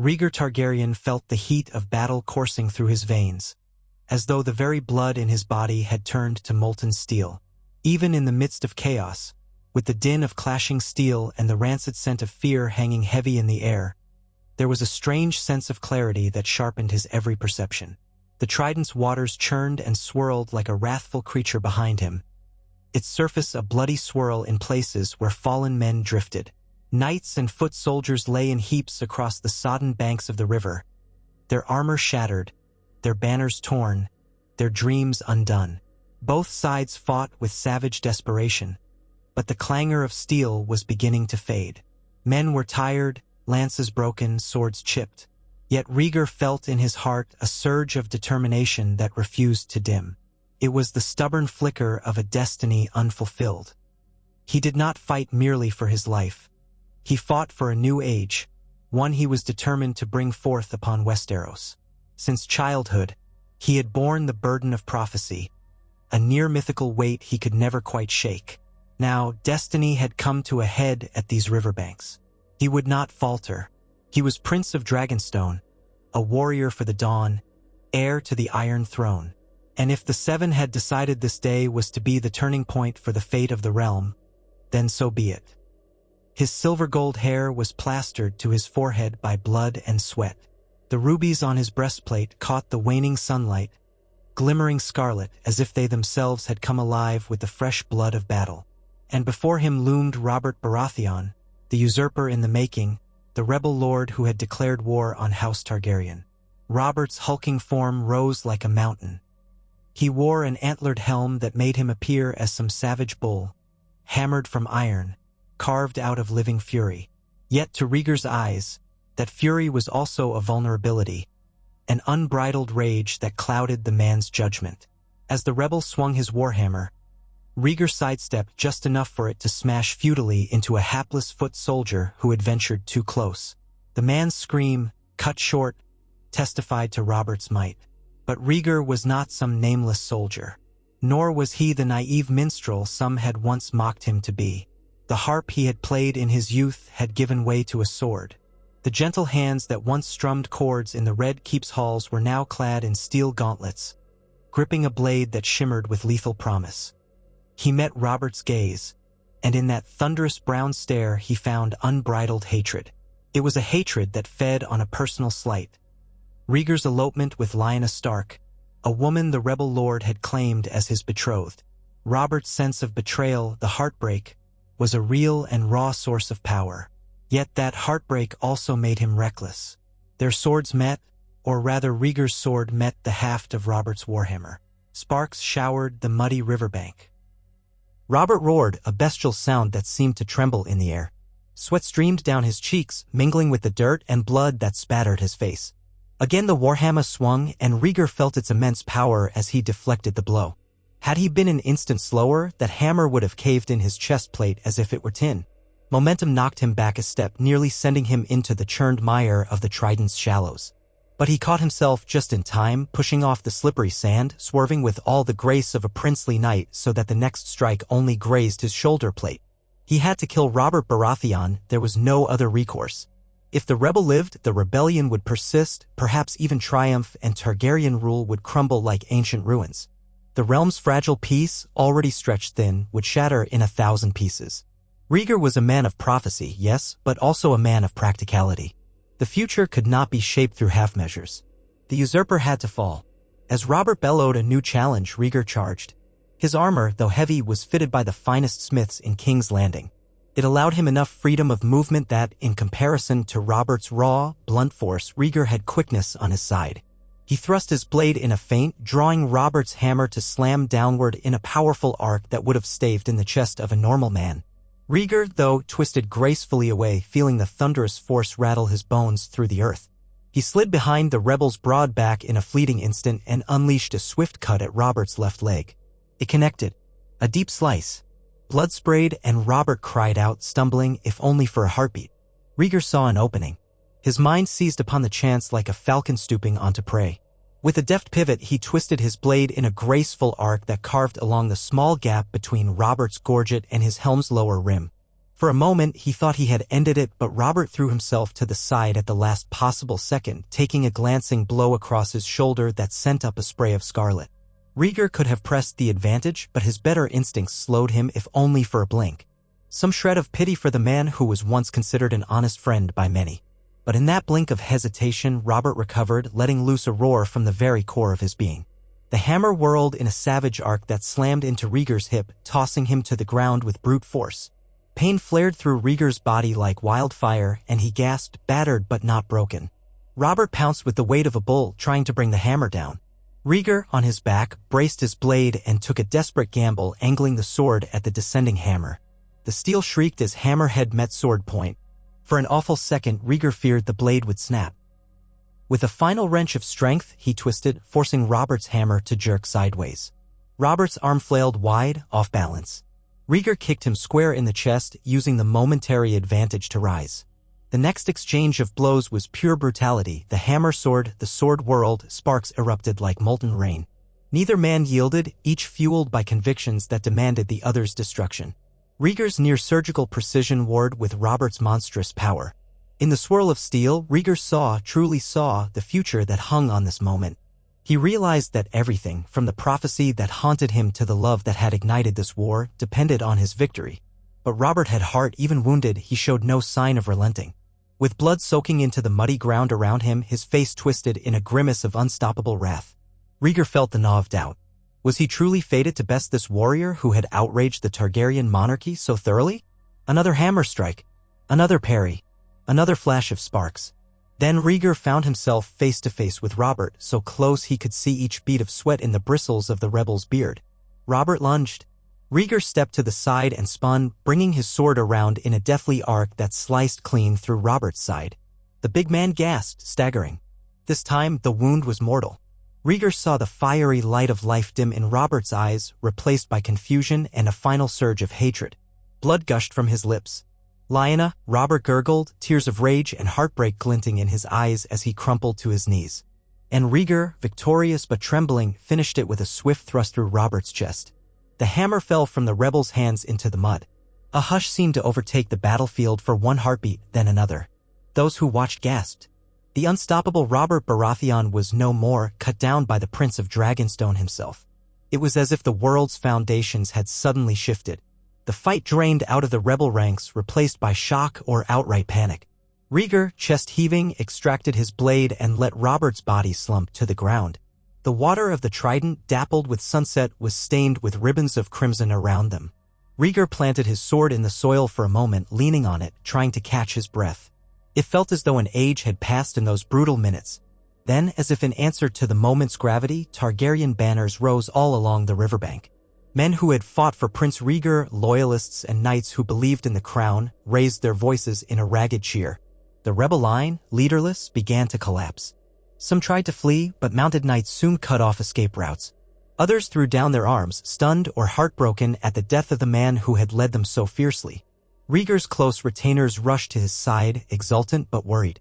Rhaegar Targaryen felt the heat of battle coursing through his veins, as though the very blood in his body had turned to molten steel. Even in the midst of chaos, with the din of clashing steel and the rancid scent of fear hanging heavy in the air, there was a strange sense of clarity that sharpened his every perception. The Trident's waters churned and swirled like a wrathful creature behind him, its surface a bloody swirl in places where fallen men drifted. Knights and foot soldiers lay in heaps across the sodden banks of the river, their armor shattered, their banners torn, their dreams undone. Both sides fought with savage desperation, but the clangor of steel was beginning to fade. Men were tired, lances broken, swords chipped. Yet Rhaegar felt in his heart a surge of determination that refused to dim. It was the stubborn flicker of a destiny unfulfilled. He did not fight merely for his life. He fought for a new age, one he was determined to bring forth upon Westeros. Since childhood, he had borne the burden of prophecy, a near-mythical weight he could never quite shake. Now, destiny had come to a head at these riverbanks. He would not falter. He was Prince of Dragonstone, a warrior for the dawn, heir to the Iron Throne. And if the Seven had decided this day was to be the turning point for the fate of the realm, then so be it. His silver-gold hair was plastered to his forehead by blood and sweat. The rubies on his breastplate caught the waning sunlight, glimmering scarlet as if they themselves had come alive with the fresh blood of battle. And before him loomed Robert Baratheon, the usurper in the making, the rebel lord who had declared war on House Targaryen. Robert's hulking form rose like a mountain. He wore an antlered helm that made him appear as some savage bull, hammered from iron, carved out of living fury. Yet to Rhaegar's eyes, that fury was also a vulnerability, an unbridled rage that clouded the man's judgment. As the rebel swung his warhammer, Rhaegar sidestepped just enough for it to smash futilely into a hapless foot soldier who had ventured too close. The man's scream, cut short, testified to Robert's might. But Rhaegar was not some nameless soldier, nor was he the naive minstrel some had once mocked him to be. The harp he had played in his youth had given way to a sword. The gentle hands that once strummed chords in the Red Keep's halls were now clad in steel gauntlets, gripping a blade that shimmered with lethal promise. He met Robert's gaze, and in that thunderous brown stare he found unbridled hatred. It was a hatred that fed on a personal slight. Rhaegar's elopement with Lyanna Stark, a woman the rebel lord had claimed as his betrothed. Robert's sense of betrayal, the heartbreak, was a real and raw source of power. Yet that heartbreak also made him reckless. Their swords met, or rather Rhaegar's sword met the haft of Robert's warhammer. Sparks showered the muddy riverbank. Robert roared, a bestial sound that seemed to tremble in the air. Sweat streamed down his cheeks, mingling with the dirt and blood that spattered his face. Again the warhammer swung, and Rhaegar felt its immense power as he deflected the blow. Had he been an instant slower, that hammer would have caved in his chest plate as if it were tin. Momentum knocked him back a step, nearly sending him into the churned mire of the Trident's shallows. But he caught himself just in time, pushing off the slippery sand, swerving with all the grace of a princely knight so that the next strike only grazed his shoulder plate. He had to kill Robert Baratheon, there was no other recourse. If the rebel lived, the rebellion would persist, perhaps even triumph, and Targaryen rule would crumble like ancient ruins. The realm's fragile peace, already stretched thin, would shatter in 1,000 pieces. Rhaegar was a man of prophecy, yes, but also a man of practicality. The future could not be shaped through half-measures. The usurper had to fall. As Robert bellowed a new challenge, Rhaegar charged. His armor, though heavy, was fitted by the finest smiths in King's Landing. It allowed him enough freedom of movement that, in comparison to Robert's raw, blunt force, Rhaegar had quickness on his side. He thrust his blade in a feint, drawing Robert's hammer to slam downward in a powerful arc that would have staved in the chest of a normal man. Rhaegar, though, twisted gracefully away, feeling the thunderous force rattle his bones through the earth. He slid behind the rebel's broad back in a fleeting instant and unleashed a swift cut at Robert's left leg. It connected. A deep slice. Blood sprayed, and Robert cried out, stumbling, if only for a heartbeat. Rhaegar saw an opening. His mind seized upon the chance like a falcon stooping onto prey. With a deft pivot, he twisted his blade in a graceful arc that carved along the small gap between Robert's gorget and his helm's lower rim. For a moment, he thought he had ended it, but Robert threw himself to the side at the last possible second, taking a glancing blow across his shoulder that sent up a spray of scarlet. Rhaegar could have pressed the advantage, but his better instincts slowed him, if only for a blink. Some shred of pity for the man who was once considered an honest friend by many. But in that blink of hesitation, Robert recovered, letting loose a roar from the very core of his being. The hammer whirled in a savage arc that slammed into Rhaegar's hip, tossing him to the ground with brute force. Pain flared through Rhaegar's body like wildfire, and he gasped, battered but not broken. Robert pounced with the weight of a bull, trying to bring the hammer down. Rhaegar, on his back, braced his blade and took a desperate gamble, angling the sword at the descending hammer. The steel shrieked as hammerhead met sword point. For an awful second, Rhaegar feared the blade would snap. With a final wrench of strength, he twisted, forcing Robert's hammer to jerk sideways. Robert's arm flailed wide, off balance. Rhaegar kicked him square in the chest, using the momentary advantage to rise. The next exchange of blows was pure brutality. The hammer sword, the sword whirled, sparks erupted like molten rain. Neither man yielded, each fueled by convictions that demanded the other's destruction. Rhaegar's near-surgical precision warred with Robert's monstrous power. In the swirl of steel, Rhaegar truly saw, the future that hung on this moment. He realized that everything, from the prophecy that haunted him to the love that had ignited this war, depended on his victory. But Robert had heart. Even wounded, he showed no sign of relenting. With blood soaking into the muddy ground around him, his face twisted in a grimace of unstoppable wrath. Rhaegar felt the gnaw of doubt. Was he truly fated to best this warrior who had outraged the Targaryen monarchy so thoroughly? Another hammer strike. Another parry. Another flash of sparks. Then Rhaegar found himself face to face with Robert, so close he could see each bead of sweat in the bristles of the rebel's beard. Robert lunged. Rhaegar stepped to the side and spun, bringing his sword around in a deathly arc that sliced clean through Robert's side. The big man gasped, staggering. This time, the wound was mortal. Rhaegar saw the fiery light of life dim in Robert's eyes, replaced by confusion and a final surge of hatred. Blood gushed from his lips. Lyanna, Robert gurgled, tears of rage and heartbreak glinting in his eyes as he crumpled to his knees. And Rhaegar, victorious but trembling, finished it with a swift thrust through Robert's chest. The hammer fell from the rebel's hands into the mud. A hush seemed to overtake the battlefield for one heartbeat, then another. Those who watched gasped. The unstoppable Robert Baratheon was no more, cut down by the Prince of Dragonstone himself. It was as if the world's foundations had suddenly shifted. The fight drained out of the rebel ranks, replaced by shock or outright panic. Rhaegar, chest heaving, extracted his blade and let Robert's body slump to the ground. The water of the Trident, dappled with sunset, was stained with ribbons of crimson around them. Rhaegar planted his sword in the soil for a moment, leaning on it, trying to catch his breath. It felt as though an age had passed in those brutal minutes. Then, as if in answer to the moment's gravity, Targaryen banners rose all along the riverbank. Men who had fought for Prince Rhaegar, loyalists and knights who believed in the crown, raised their voices in a ragged cheer. The rebel line, leaderless, began to collapse. Some tried to flee, but mounted knights soon cut off escape routes. Others threw down their arms, stunned or heartbroken at the death of the man who had led them so fiercely. Rhaegar's close retainers rushed to his side, exultant but worried.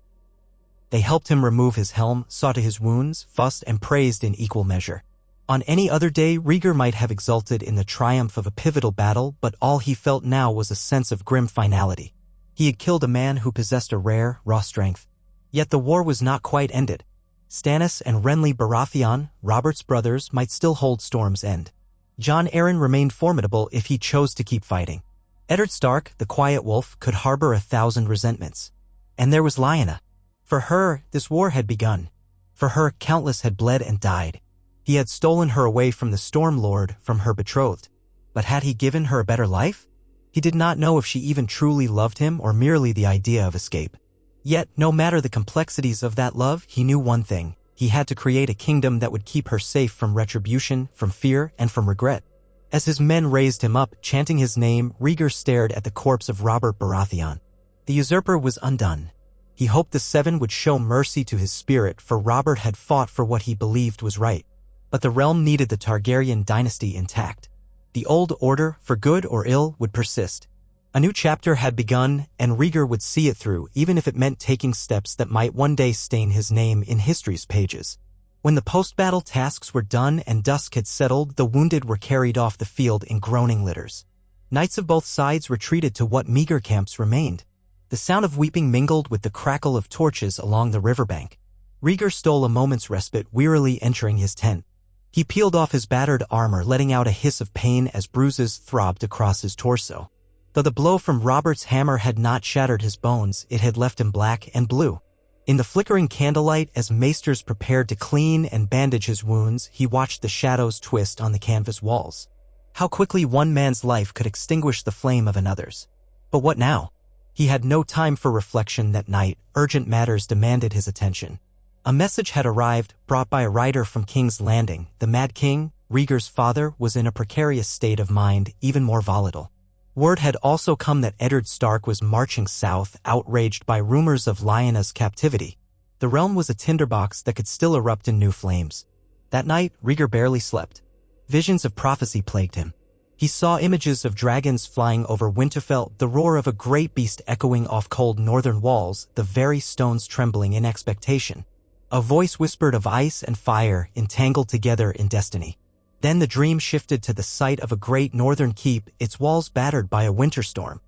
They helped him remove his helm, saw to his wounds, fussed and praised in equal measure. On any other day, Rhaegar might have exulted in the triumph of a pivotal battle, but all he felt now was a sense of grim finality. He had killed a man who possessed a rare, raw strength. Yet the war was not quite ended. Stannis and Renly Baratheon, Robert's brothers, might still hold Storm's End. Jon Arryn remained formidable if he chose to keep fighting. Eddard Stark, the Quiet Wolf, could harbor 1,000 resentments. And there was Lyanna. For her, this war had begun. For her, countless had bled and died. He had stolen her away from the Storm Lord, from her betrothed. But had he given her a better life? He did not know if she even truly loved him or merely the idea of escape. Yet, no matter the complexities of that love, he knew one thing. He had to create a kingdom that would keep her safe from retribution, from fear, and from regret. As his men raised him up, chanting his name, Rhaegar stared at the corpse of Robert Baratheon. The usurper was undone. He hoped the Seven would show mercy to his spirit, for Robert had fought for what he believed was right. But the realm needed the Targaryen dynasty intact. The old order, for good or ill, would persist. A new chapter had begun, and Rhaegar would see it through, even if it meant taking steps that might one day stain his name in history's pages. When the post-battle tasks were done and dusk had settled, the wounded were carried off the field in groaning litters. Knights of both sides retreated to what meager camps remained. The sound of weeping mingled with the crackle of torches along the riverbank. Rhaegar stole a moment's respite, wearily entering his tent. He peeled off his battered armor, letting out a hiss of pain as bruises throbbed across his torso. Though the blow from Robert's hammer had not shattered his bones, it had left him black and blue. In the flickering candlelight, as maesters prepared to clean and bandage his wounds, he watched the shadows twist on the canvas walls. How quickly one man's life could extinguish the flame of another's. But what now? He had no time for reflection that night. Urgent matters demanded his attention. A message had arrived, brought by a rider from King's Landing. The Mad King, Rhaegar's father, was in a precarious state of mind, even more volatile. Word had also come that Eddard Stark was marching south, outraged by rumors of Lyanna's captivity. The realm was a tinderbox that could still erupt in new flames. That night, Rhaegar barely slept. Visions of prophecy plagued him. He saw images of dragons flying over Winterfell, the roar of a great beast echoing off cold northern walls, the very stones trembling in expectation. A voice whispered of ice and fire entangled together in destiny. Then the dream shifted to the sight of a great northern keep, its walls battered by a winter storm.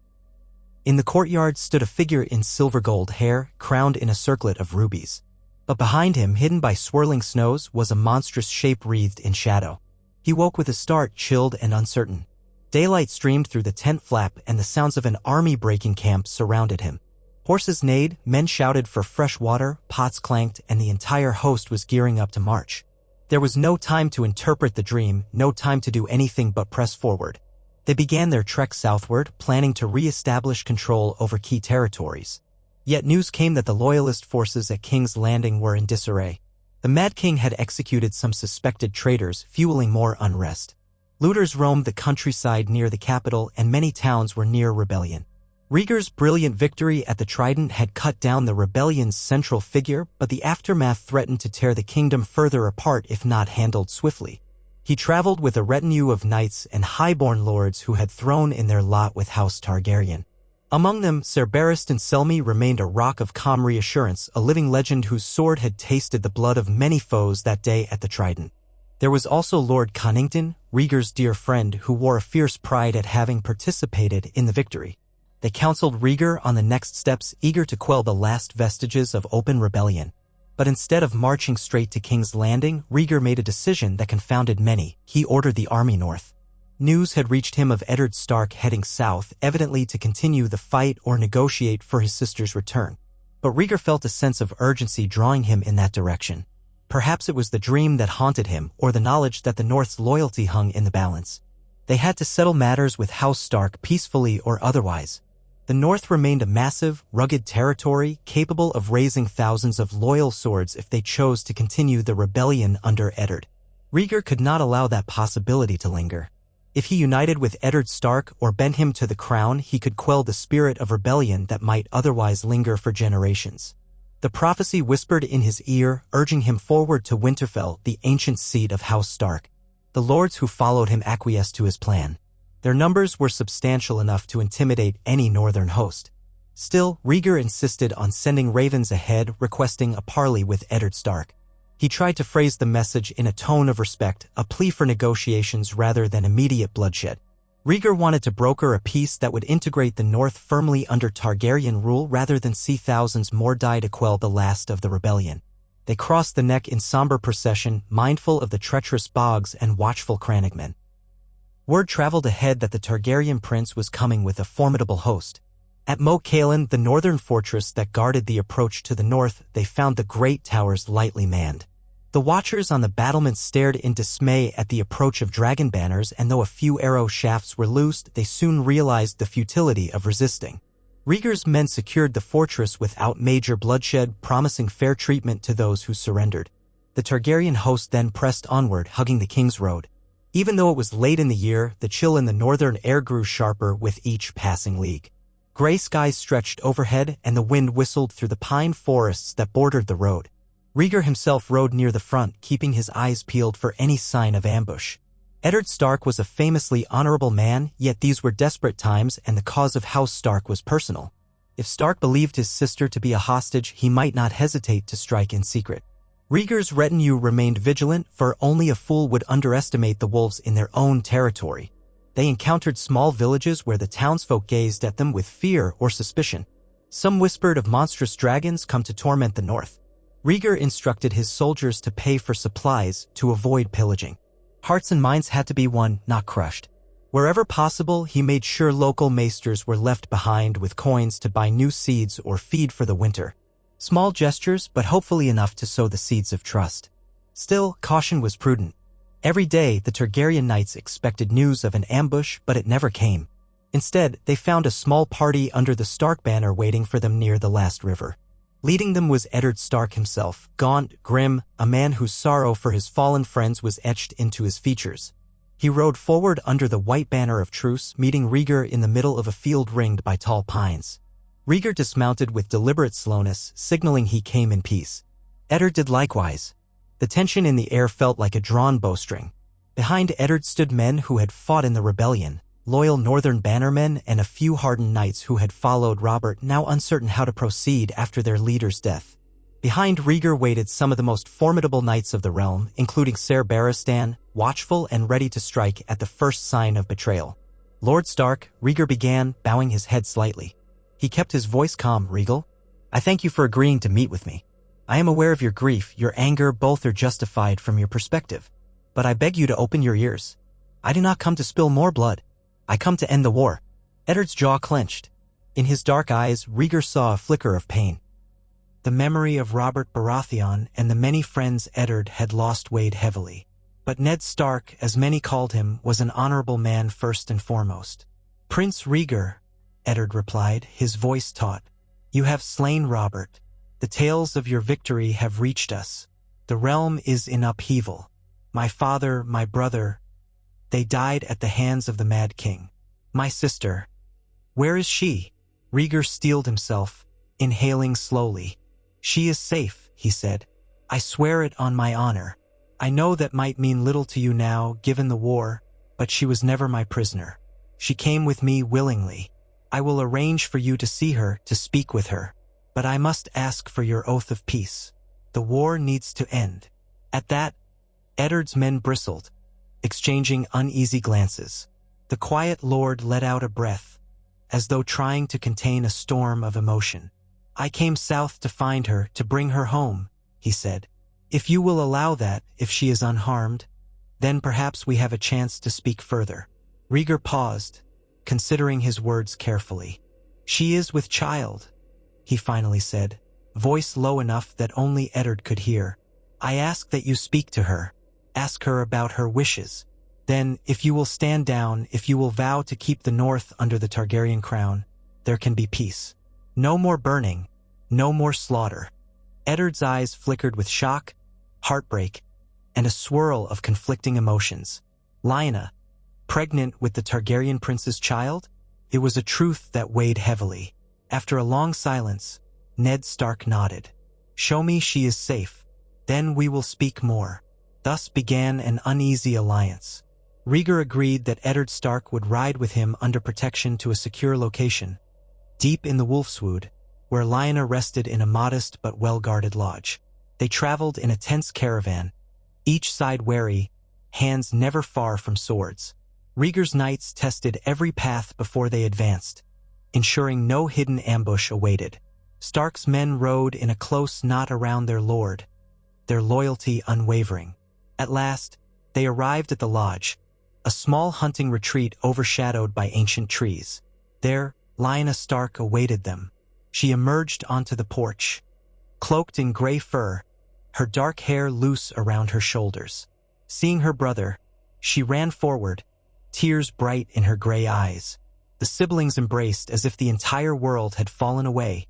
In the courtyard stood a figure in silver-gold hair, crowned in a circlet of rubies. But behind him, hidden by swirling snows, was a monstrous shape wreathed in shadow. He woke with a start, chilled and uncertain. Daylight streamed through the tent flap, and the sounds of an army breaking camp surrounded him. Horses neighed, men shouted for fresh water, pots clanked, and the entire host was gearing up to march. There was no time to interpret the dream, no time to do anything but press forward. They began their trek southward, planning to re-establish control over key territories. Yet news came that the loyalist forces at King's Landing were in disarray. The Mad King had executed some suspected traitors, fueling more unrest. Looters roamed the countryside near the capital, and many towns were near rebellion. Rhaegar's brilliant victory at the Trident had cut down the rebellion's central figure, but the aftermath threatened to tear the kingdom further apart if not handled swiftly. He traveled with a retinue of knights and highborn lords who had thrown in their lot with House Targaryen. Among them, Ser Barristan Selmy remained a rock of calm reassurance, a living legend whose sword had tasted the blood of many foes that day at the Trident. There was also Lord Connington, Rhaegar's dear friend, who wore a fierce pride at having participated in the victory. They counseled Rhaegar on the next steps, eager to quell the last vestiges of open rebellion. But instead of marching straight to King's Landing, Rhaegar made a decision that confounded many. He ordered the army north. News had reached him of Eddard Stark heading south, evidently to continue the fight or negotiate for his sister's return. But Rhaegar felt a sense of urgency drawing him in that direction. Perhaps it was the dream that haunted him, or the knowledge that the North's loyalty hung in the balance. They had to settle matters with House Stark peacefully or otherwise. The North remained a massive, rugged territory capable of raising thousands of loyal swords if they chose to continue the rebellion under Eddard. Rhaegar could not allow that possibility to linger. If he united with Eddard Stark or bent him to the crown, he could quell the spirit of rebellion that might otherwise linger for generations. The prophecy whispered in his ear, urging him forward to Winterfell, the ancient seat of House Stark. The lords who followed him acquiesced to his plan. Their numbers were substantial enough to intimidate any northern host. Still, Rhaegar insisted on sending ravens ahead, requesting a parley with Eddard Stark. He tried to phrase the message in a tone of respect, a plea for negotiations rather than immediate bloodshed. Rhaegar wanted to broker a peace that would integrate the North firmly under Targaryen rule rather than see thousands more die to quell the last of the rebellion. They crossed the neck in somber procession, mindful of the treacherous bogs and watchful crannogmen. Word traveled ahead that the Targaryen prince was coming with a formidable host. At Moat Cailin, the northern fortress that guarded the approach to the north, they found the great towers lightly manned. The watchers on the battlements stared in dismay at the approach of dragon banners, and though a few arrow shafts were loosed, they soon realized the futility of resisting. Rhaegar's men secured the fortress without major bloodshed, promising fair treatment to those who surrendered. The Targaryen host then pressed onward, hugging the King's Road. Even though it was late in the year, the chill in the northern air grew sharper with each passing league. Gray skies stretched overhead, and the wind whistled through the pine forests that bordered the road. Rhaegar himself rode near the front, keeping his eyes peeled for any sign of ambush. Eddard Stark was a famously honorable man, yet these were desperate times, and the cause of House Stark was personal. If Stark believed his sister to be a hostage, he might not hesitate to strike in secret. Rhaegar's retinue remained vigilant, for only a fool would underestimate the wolves in their own territory. They encountered small villages where the townsfolk gazed at them with fear or suspicion. Some whispered of monstrous dragons come to torment the north. Rhaegar instructed his soldiers to pay for supplies to avoid pillaging. Hearts and minds had to be won, not crushed. Wherever possible, he made sure local maesters were left behind with coins to buy new seeds or feed for the winter. Small gestures, but hopefully enough to sow the seeds of trust. Still, caution was prudent. Every day, the Targaryen knights expected news of an ambush, but it never came. Instead, they found a small party under the Stark banner waiting for them near the last river. Leading them was Eddard Stark himself, gaunt, grim, a man whose sorrow for his fallen friends was etched into his features. He rode forward under the white banner of truce, meeting Rhaegar in the middle of a field ringed by tall pines. Rhaegar dismounted with deliberate slowness, signaling he came in peace. Eddard did likewise. The tension in the air felt like a drawn bowstring. Behind Eddard stood men who had fought in the rebellion, loyal northern bannermen and a few hardened knights who had followed Robert, now uncertain how to proceed after their leader's death. Behind Rhaegar waited some of the most formidable knights of the realm, including Ser Barristan, watchful and ready to strike at the first sign of betrayal. Lord Stark, Rhaegar began, bowing his head slightly. He kept his voice calm. Regal, I thank you for agreeing to meet with me. I am aware of your grief, your anger, both are justified from your perspective. But I beg you to open your ears. I do not come to spill more blood. I come to end the war. Eddard's jaw clenched. In his dark eyes, Rhaegar saw a flicker of pain. The memory of Robert Baratheon and the many friends Eddard had lost weighed heavily. But Ned Stark, as many called him, was an honorable man first and foremost. Prince Rhaegar, Eddard replied, his voice taut. You have slain Robert. The tales of your victory have reached us. The realm is in upheaval. My father, my brother, they died at the hands of the Mad King. My sister, where is she? Rhaegar steeled himself, inhaling slowly. She is safe, he said. I swear it on my honor. I know that might mean little to you now, given the war, but she was never my prisoner. She came with me willingly. I will arrange for you to see her, to speak with her. But I must ask for your oath of peace. The war needs to end. At that, Eddard's men bristled, exchanging uneasy glances. The quiet lord let out a breath, as though trying to contain a storm of emotion. I came south to find her, to bring her home, he said. If you will allow that, if she is unharmed, then perhaps we have a chance to speak further. Rhaegar paused, considering his words carefully. She is with child, he finally said, voice low enough that only Eddard could hear. I ask that you speak to her. Ask her about her wishes. Then, if you will stand down, if you will vow to keep the North under the Targaryen crown, there can be peace. No more burning, no more slaughter. Eddard's eyes flickered with shock, heartbreak, and a swirl of conflicting emotions. Lyanna, pregnant with the Targaryen prince's child? It was a truth that weighed heavily. After a long silence, Ned Stark nodded. Show me she is safe. Then we will speak more. Thus began an uneasy alliance. Rhaegar agreed that Eddard Stark would ride with him under protection to a secure location, deep in the Wolfswood, where Lyanna rested in a modest but well-guarded lodge. They traveled in a tense caravan, each side wary, hands never far from swords. Rhaegar's knights tested every path before they advanced, ensuring no hidden ambush awaited. Stark's men rode in a close knot around their lord, their loyalty unwavering. At last, they arrived at the lodge, a small hunting retreat overshadowed by ancient trees. There, Lyanna Stark awaited them. She emerged onto the porch, cloaked in gray fur, her dark hair loose around her shoulders. Seeing her brother, she ran forward, tears bright in her gray eyes. The siblings embraced as if the entire world had fallen away,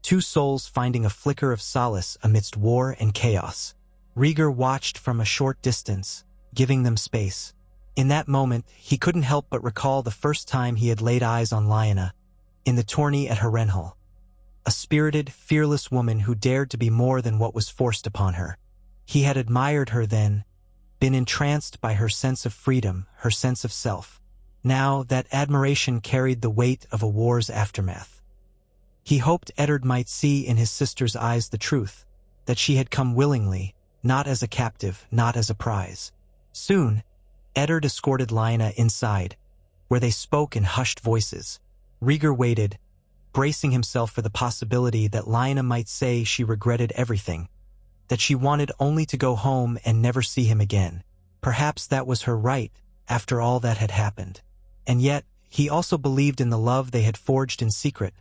two souls finding a flicker of solace amidst war and chaos. Rhaegar watched from a short distance, giving them space. In that moment, he couldn't help but recall the first time he had laid eyes on Lyanna, in the tourney at Harrenhal. A spirited, fearless woman who dared to be more than what was forced upon her. He had admired her then, been entranced by her sense of freedom, her sense of self. Now, that admiration carried the weight of a war's aftermath. He hoped Eddard might see in his sister's eyes the truth, that she had come willingly, not as a captive, not as a prize. Soon, Eddard escorted Lyanna inside, where they spoke in hushed voices. Rhaegar waited, bracing himself for the possibility that Lyanna might say she regretted everything, that she wanted only to go home and never see him again. Perhaps that was her right, after all that had happened. And yet, he also believed in the love they had forged in secret,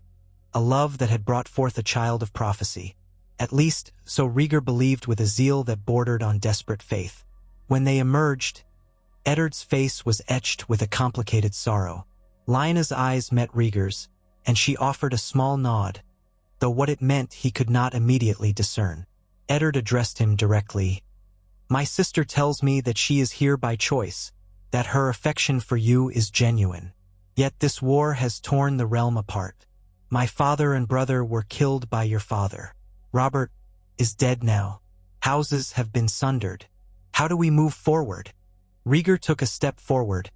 a love that had brought forth a child of prophecy. At least, so Rhaegar believed with a zeal that bordered on desperate faith. When they emerged, Eddard's face was etched with a complicated sorrow. Lyanna's eyes met Rhaegar's, and she offered a small nod, though what it meant he could not immediately discern. Eddard addressed him directly. "My sister tells me that she is here by choice, that her affection for you is genuine. Yet this war has torn the realm apart. My father and brother were killed by your father. Robert is dead now. Houses have been sundered. How do we move forward?" Rhaegar took a step forward,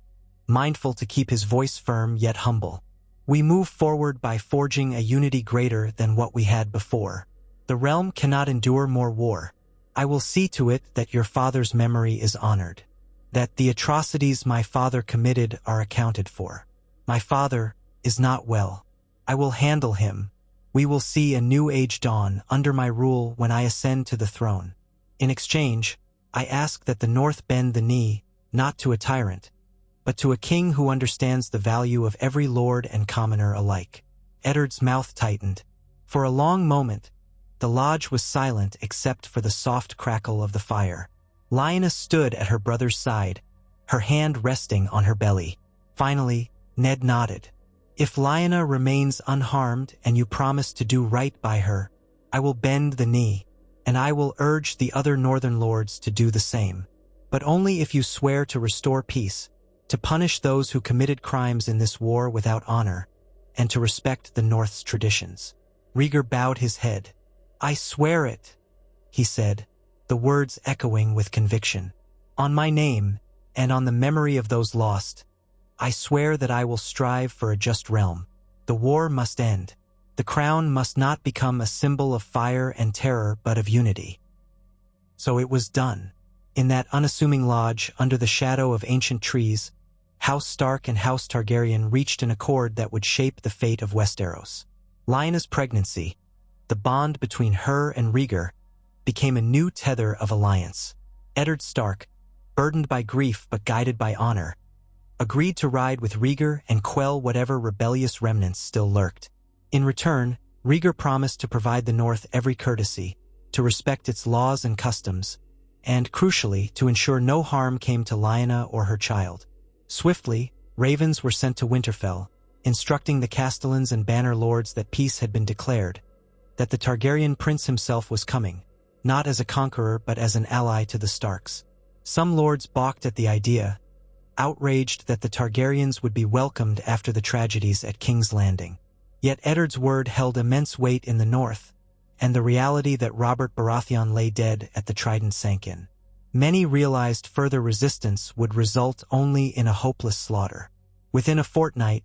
mindful to keep his voice firm yet humble. "We move forward by forging a unity greater than what we had before. The realm cannot endure more war. I will see to it that your father's memory is honored, that the atrocities my father committed are accounted for. My father is not well. I will handle him. We will see a new age dawn under my rule when I ascend to the throne. In exchange, I ask that the North bend the knee, not to a tyrant, but to a king who understands the value of every lord and commoner alike." Eddard's mouth tightened. For a long moment, the lodge was silent except for the soft crackle of the fire. Lyanna stood at her brother's side, her hand resting on her belly. Finally, Ned nodded. "If Lyanna remains unharmed and you promise to do right by her, I will bend the knee, and I will urge the other northern lords to do the same. But only if you swear to restore peace, to punish those who committed crimes in this war without honor, and to respect the North's traditions." Rhaegar bowed his head. "I swear it," he said, the words echoing with conviction. "On my name, and on the memory of those lost, I swear that I will strive for a just realm. The war must end. The crown must not become a symbol of fire and terror but of unity." So it was done. In that unassuming lodge, under the shadow of ancient trees, House Stark and House Targaryen reached an accord that would shape the fate of Westeros. Lyanna's pregnancy, the bond between her and Rhaegar, became a new tether of alliance. Eddard Stark, burdened by grief but guided by honor, agreed to ride with Rhaegar and quell whatever rebellious remnants still lurked. In return, Rhaegar promised to provide the North every courtesy, to respect its laws and customs, and, crucially, to ensure no harm came to Lyanna or her child. Swiftly, ravens were sent to Winterfell, instructing the Castellans and Banner Lords that peace had been declared, that the Targaryen prince himself was coming, not as a conqueror but as an ally to the Starks. Some lords balked at the idea, outraged that the Targaryens would be welcomed after the tragedies at King's Landing. Yet Eddard's word held immense weight in the north, and the reality that Robert Baratheon lay dead at the Trident sank in. Many realized further resistance would result only in a hopeless slaughter. Within a fortnight,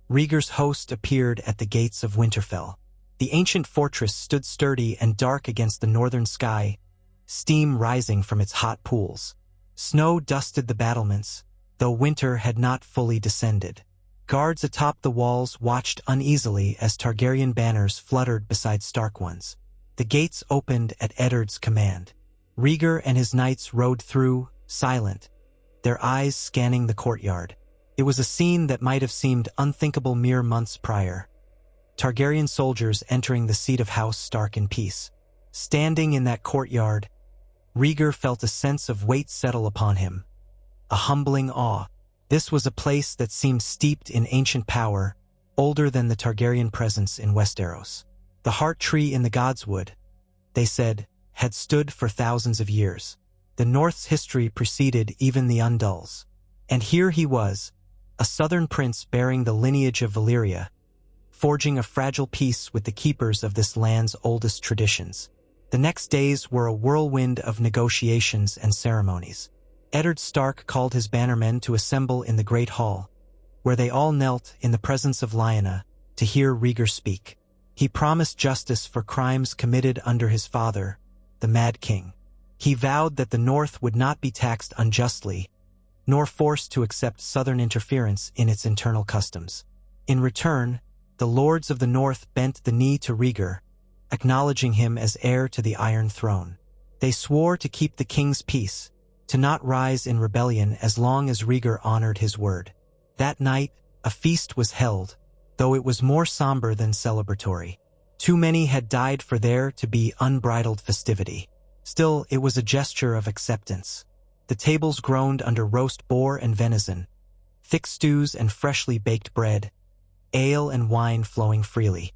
Rhaegar's host appeared at the gates of Winterfell. The ancient fortress stood sturdy and dark against the northern sky, steam rising from its hot pools. Snow dusted the battlements, though winter had not fully descended. Guards atop the walls watched uneasily as Targaryen banners fluttered beside Stark ones. The gates opened at Eddard's command. Rhaegar and his knights rode through, silent, their eyes scanning the courtyard. It was a scene that might have seemed unthinkable mere months prior. Targaryen soldiers entering the seat of House Stark in peace. Standing in that courtyard, Rhaegar felt a sense of weight settle upon him, a humbling awe. This was a place that seemed steeped in ancient power, older than the Targaryen presence in Westeros. The heart tree in the Godswood, they said, had stood for thousands of years. The North's history preceded even the Undulls. And here he was, a southern prince bearing the lineage of Valyria, forging a fragile peace with the keepers of this land's oldest traditions. The next days were a whirlwind of negotiations and ceremonies. Eddard Stark called his bannermen to assemble in the Great Hall, where they all knelt in the presence of Lyanna to hear Rhaegar speak. He promised justice for crimes committed under his father, the Mad King. He vowed that the North would not be taxed unjustly, nor forced to accept southern interference in its internal customs. In return, the lords of the north bent the knee to Rhaegar, acknowledging him as heir to the Iron Throne. They swore to keep the king's peace, to not rise in rebellion as long as Rhaegar honored his word. That night, a feast was held, though it was more somber than celebratory. Too many had died for there to be unbridled festivity. Still, it was a gesture of acceptance. The tables groaned under roast boar and venison, thick stews and freshly baked bread, ale and wine flowing freely.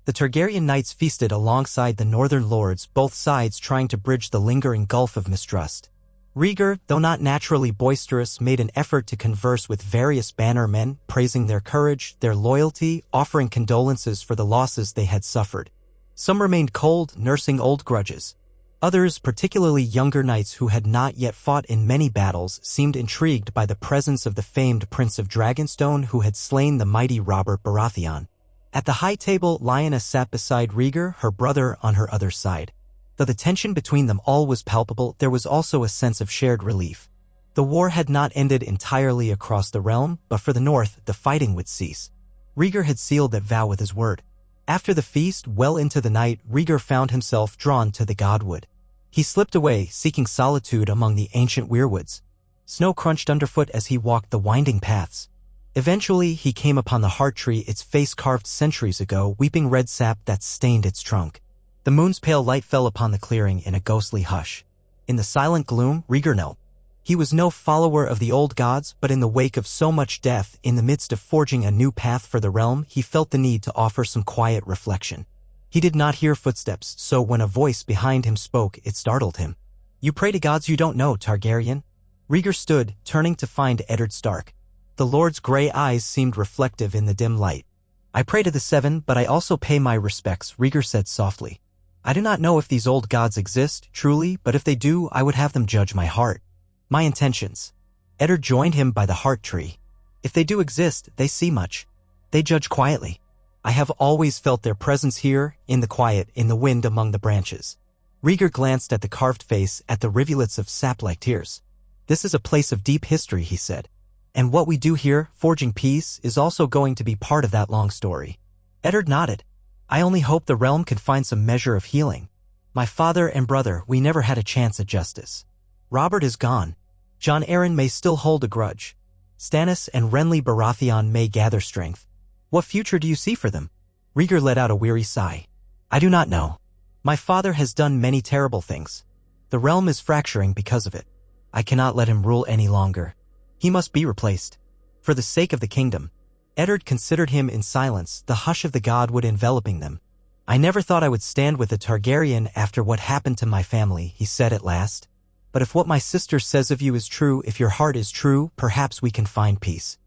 The Targaryen knights feasted alongside the northern lords, both sides trying to bridge the lingering gulf of mistrust. Rhaegar, though not naturally boisterous, made an effort to converse with various bannermen, praising their courage, their loyalty, offering condolences for the losses they had suffered. Some remained cold, nursing old grudges. Others, particularly younger knights who had not yet fought in many battles, seemed intrigued by the presence of the famed Prince of Dragonstone who had slain the mighty Robert Baratheon. At the high table, Lyanna sat beside Rhaegar, her brother on her other side. Though the tension between them all was palpable, there was also a sense of shared relief. The war had not ended entirely across the realm, but for the north, the fighting would cease. Rhaegar had sealed that vow with his word. After the feast, well into the night, Rhaegar found himself drawn to the godwood. He slipped away, seeking solitude among the ancient weirwoods. Snow crunched underfoot as he walked the winding paths. Eventually, he came upon the heart tree, its face carved centuries ago, weeping red sap that stained its trunk. The moon's pale light fell upon the clearing in a ghostly hush. In the silent gloom, Rhaegar knelt. He was no follower of the old gods, but in the wake of so much death, in the midst of forging a new path for the realm, he felt the need to offer some quiet reflection. He did not hear footsteps, so when a voice behind him spoke, it startled him. "You pray to gods you don't know, Targaryen?" Rhaegar stood, turning to find Eddard Stark. The Lord's gray eyes seemed reflective in the dim light. "I pray to the Seven, but I also pay my respects," Rhaegar said softly. "I do not know if these old gods exist, truly, but if they do, I would have them judge my heart. My intentions." Eddard joined him by the heart tree. "If they do exist, they see much. They judge quietly. I have always felt their presence here, in the quiet, in the wind among the branches." Rhaegar glanced at the carved face, at the rivulets of sap-like tears. "This is a place of deep history," he said. "And what we do here, forging peace, is also going to be part of that long story." Eddard nodded. "I only hope the realm can find some measure of healing. My father and brother, we never had a chance at justice. Robert is gone. Jon Arryn may still hold a grudge. Stannis and Renly Baratheon may gather strength. What future do you see for them?" Rhaegar let out a weary sigh. "I do not know. My father has done many terrible things. The realm is fracturing because of it. I cannot let him rule any longer. He must be replaced. For the sake of the kingdom." Eddard considered him in silence, the hush of the godwood enveloping them. "I never thought I would stand with a Targaryen after what happened to my family," he said at last. "But if what my sister says of you is true, if your heart is true, perhaps we can find peace.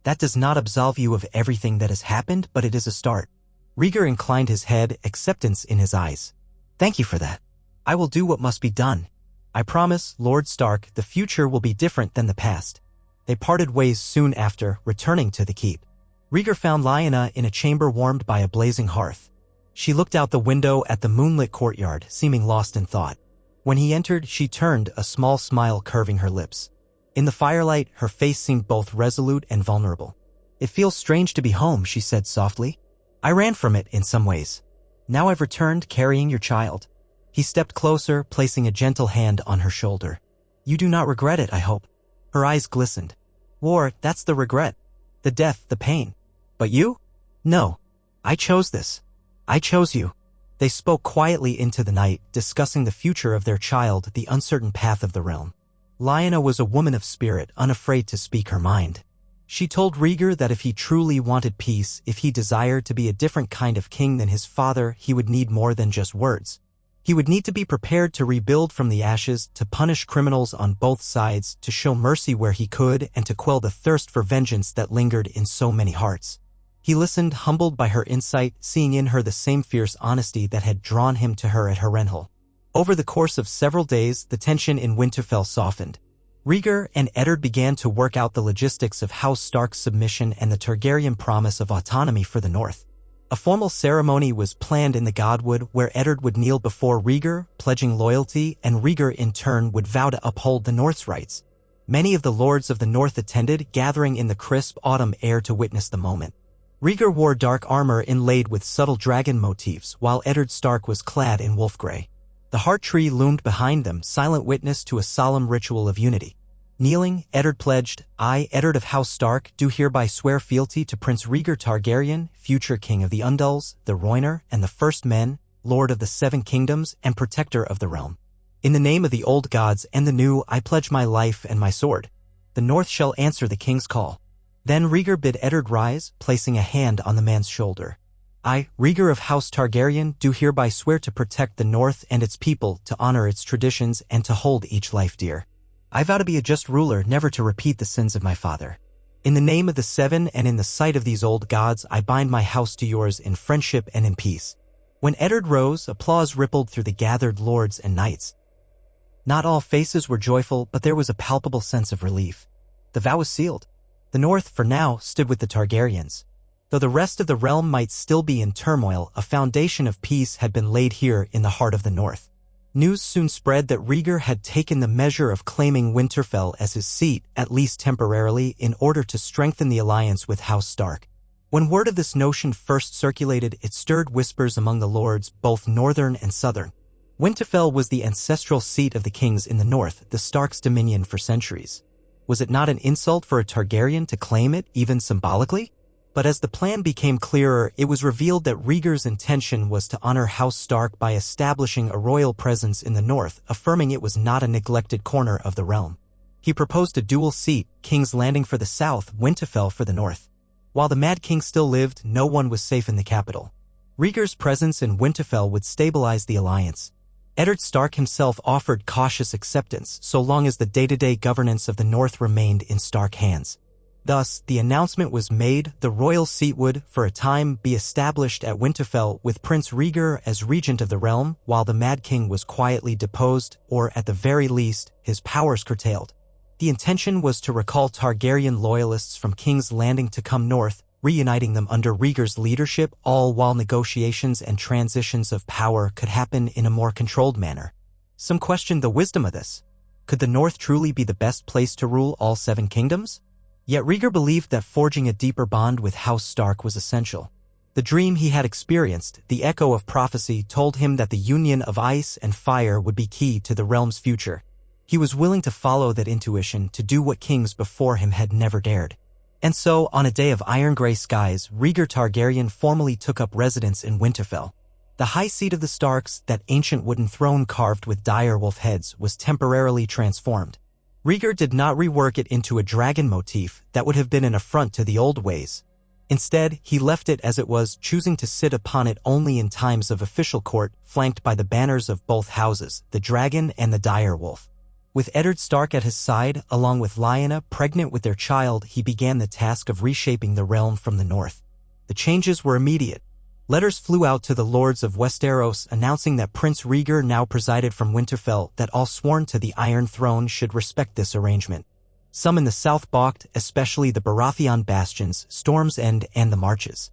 That does not absolve you of everything that has happened, but it is a start." Rhaegar inclined his head, acceptance in his eyes. "Thank you for that. I will do what must be done. I promise, Lord Stark, the future will be different than the past." They parted ways soon after, returning to the keep. Rhaegar found Lyanna in a chamber warmed by a blazing hearth. She looked out the window at the moonlit courtyard, seeming lost in thought. When he entered, she turned, a small smile curving her lips. In the firelight, her face seemed both resolute and vulnerable. "It feels strange to be home," she said softly. "I ran from it in some ways. Now I've returned, carrying your child." He stepped closer, placing a gentle hand on her shoulder. "You do not regret it, I hope." Her eyes glistened. "War, that's the regret. The death, the pain. But you? No. I chose this. I chose you." They spoke quietly into the night, discussing the future of their child, the uncertain path of the realm. Lyanna was a woman of spirit, unafraid to speak her mind. She told Rhaegar that if he truly wanted peace, if he desired to be a different kind of king than his father, he would need more than just words. He would need to be prepared to rebuild from the ashes, to punish criminals on both sides, to show mercy where he could, and to quell the thirst for vengeance that lingered in so many hearts. He listened, humbled by her insight, seeing in her the same fierce honesty that had drawn him to her at Harrenhal. Over the course of several days, the tension in Winterfell softened. Rhaegar and Eddard began to work out the logistics of House Stark's submission and the Targaryen promise of autonomy for the north. A formal ceremony was planned in the Godwood where Eddard would kneel before Rhaegar, pledging loyalty, and Rhaegar in turn would vow to uphold the North's rights. Many of the lords of the north attended, gathering in the crisp autumn air to witness the moment. Rhaegar wore dark armor inlaid with subtle dragon motifs, while Eddard Stark was clad in wolf grey. The heart tree loomed behind them, silent witness to a solemn ritual of unity. Kneeling, Eddard pledged, "I, Eddard of House Stark, do hereby swear fealty to Prince Rhaegar Targaryen, future king of the Undulls, the Rhoynar, and the First Men, Lord of the Seven Kingdoms, and protector of the realm. In the name of the old gods and the new, I pledge my life and my sword. The North shall answer the king's call." Then Rhaegar bid Eddard rise, placing a hand on the man's shoulder. "I, Rhaegar of House Targaryen, do hereby swear to protect the North and its people, to honor its traditions, and to hold each life dear. I vow to be a just ruler, never to repeat the sins of my father. In the name of the Seven and in the sight of these old gods, I bind my house to yours in friendship and in peace." When Eddard rose, applause rippled through the gathered lords and knights. Not all faces were joyful, but there was a palpable sense of relief. The vow was sealed. The North, for now, stood with the Targaryens. Though the rest of the realm might still be in turmoil, a foundation of peace had been laid here in the heart of the North. News soon spread that Rhaegar had taken the measure of claiming Winterfell as his seat, at least temporarily, in order to strengthen the alliance with House Stark. When word of this notion first circulated, it stirred whispers among the lords, both northern and southern. Winterfell was the ancestral seat of the kings in the north, the Starks' dominion for centuries. Was it not an insult for a Targaryen to claim it, even symbolically? But as the plan became clearer, it was revealed that Rhaegar's intention was to honor House Stark by establishing a royal presence in the north, affirming it was not a neglected corner of the realm. He proposed a dual seat, King's Landing for the south, Winterfell for the north. While the Mad King still lived, no one was safe in the capital. Rhaegar's presence in Winterfell would stabilize the alliance. Eddard Stark himself offered cautious acceptance, so long as the day-to-day governance of the north remained in Stark hands. Thus, the announcement was made: the royal seat would, for a time, be established at Winterfell, with Prince Rhaegar as regent of the realm, while the Mad King was quietly deposed, or at the very least, his powers curtailed. The intention was to recall Targaryen loyalists from King's Landing to come north, reuniting them under Rhaegar's leadership, all while negotiations and transitions of power could happen in a more controlled manner. Some questioned the wisdom of this. Could the North truly be the best place to rule all seven kingdoms? Yet Rhaegar believed that forging a deeper bond with House Stark was essential. The dream he had experienced, the echo of prophecy, told him that the union of ice and fire would be key to the realm's future. He was willing to follow that intuition, to do what kings before him had never dared. And so, on a day of iron-gray skies, Rhaegar Targaryen formally took up residence in Winterfell. The high seat of the Starks, that ancient wooden throne carved with dire wolf heads, was temporarily transformed. Rhaegar did not rework it into a dragon motif that would have been an affront to the old ways. Instead, he left it as it was, choosing to sit upon it only in times of official court, flanked by the banners of both houses, the dragon and the dire wolf. With Eddard Stark at his side, along with Lyanna, pregnant with their child, he began the task of reshaping the realm from the north. The changes were immediate. Letters flew out to the lords of Westeros announcing that Prince Rhaegar now presided from Winterfell, that all sworn to the Iron Throne should respect this arrangement. Some in the south balked, especially the Baratheon bastions, Storm's End, and the Marches.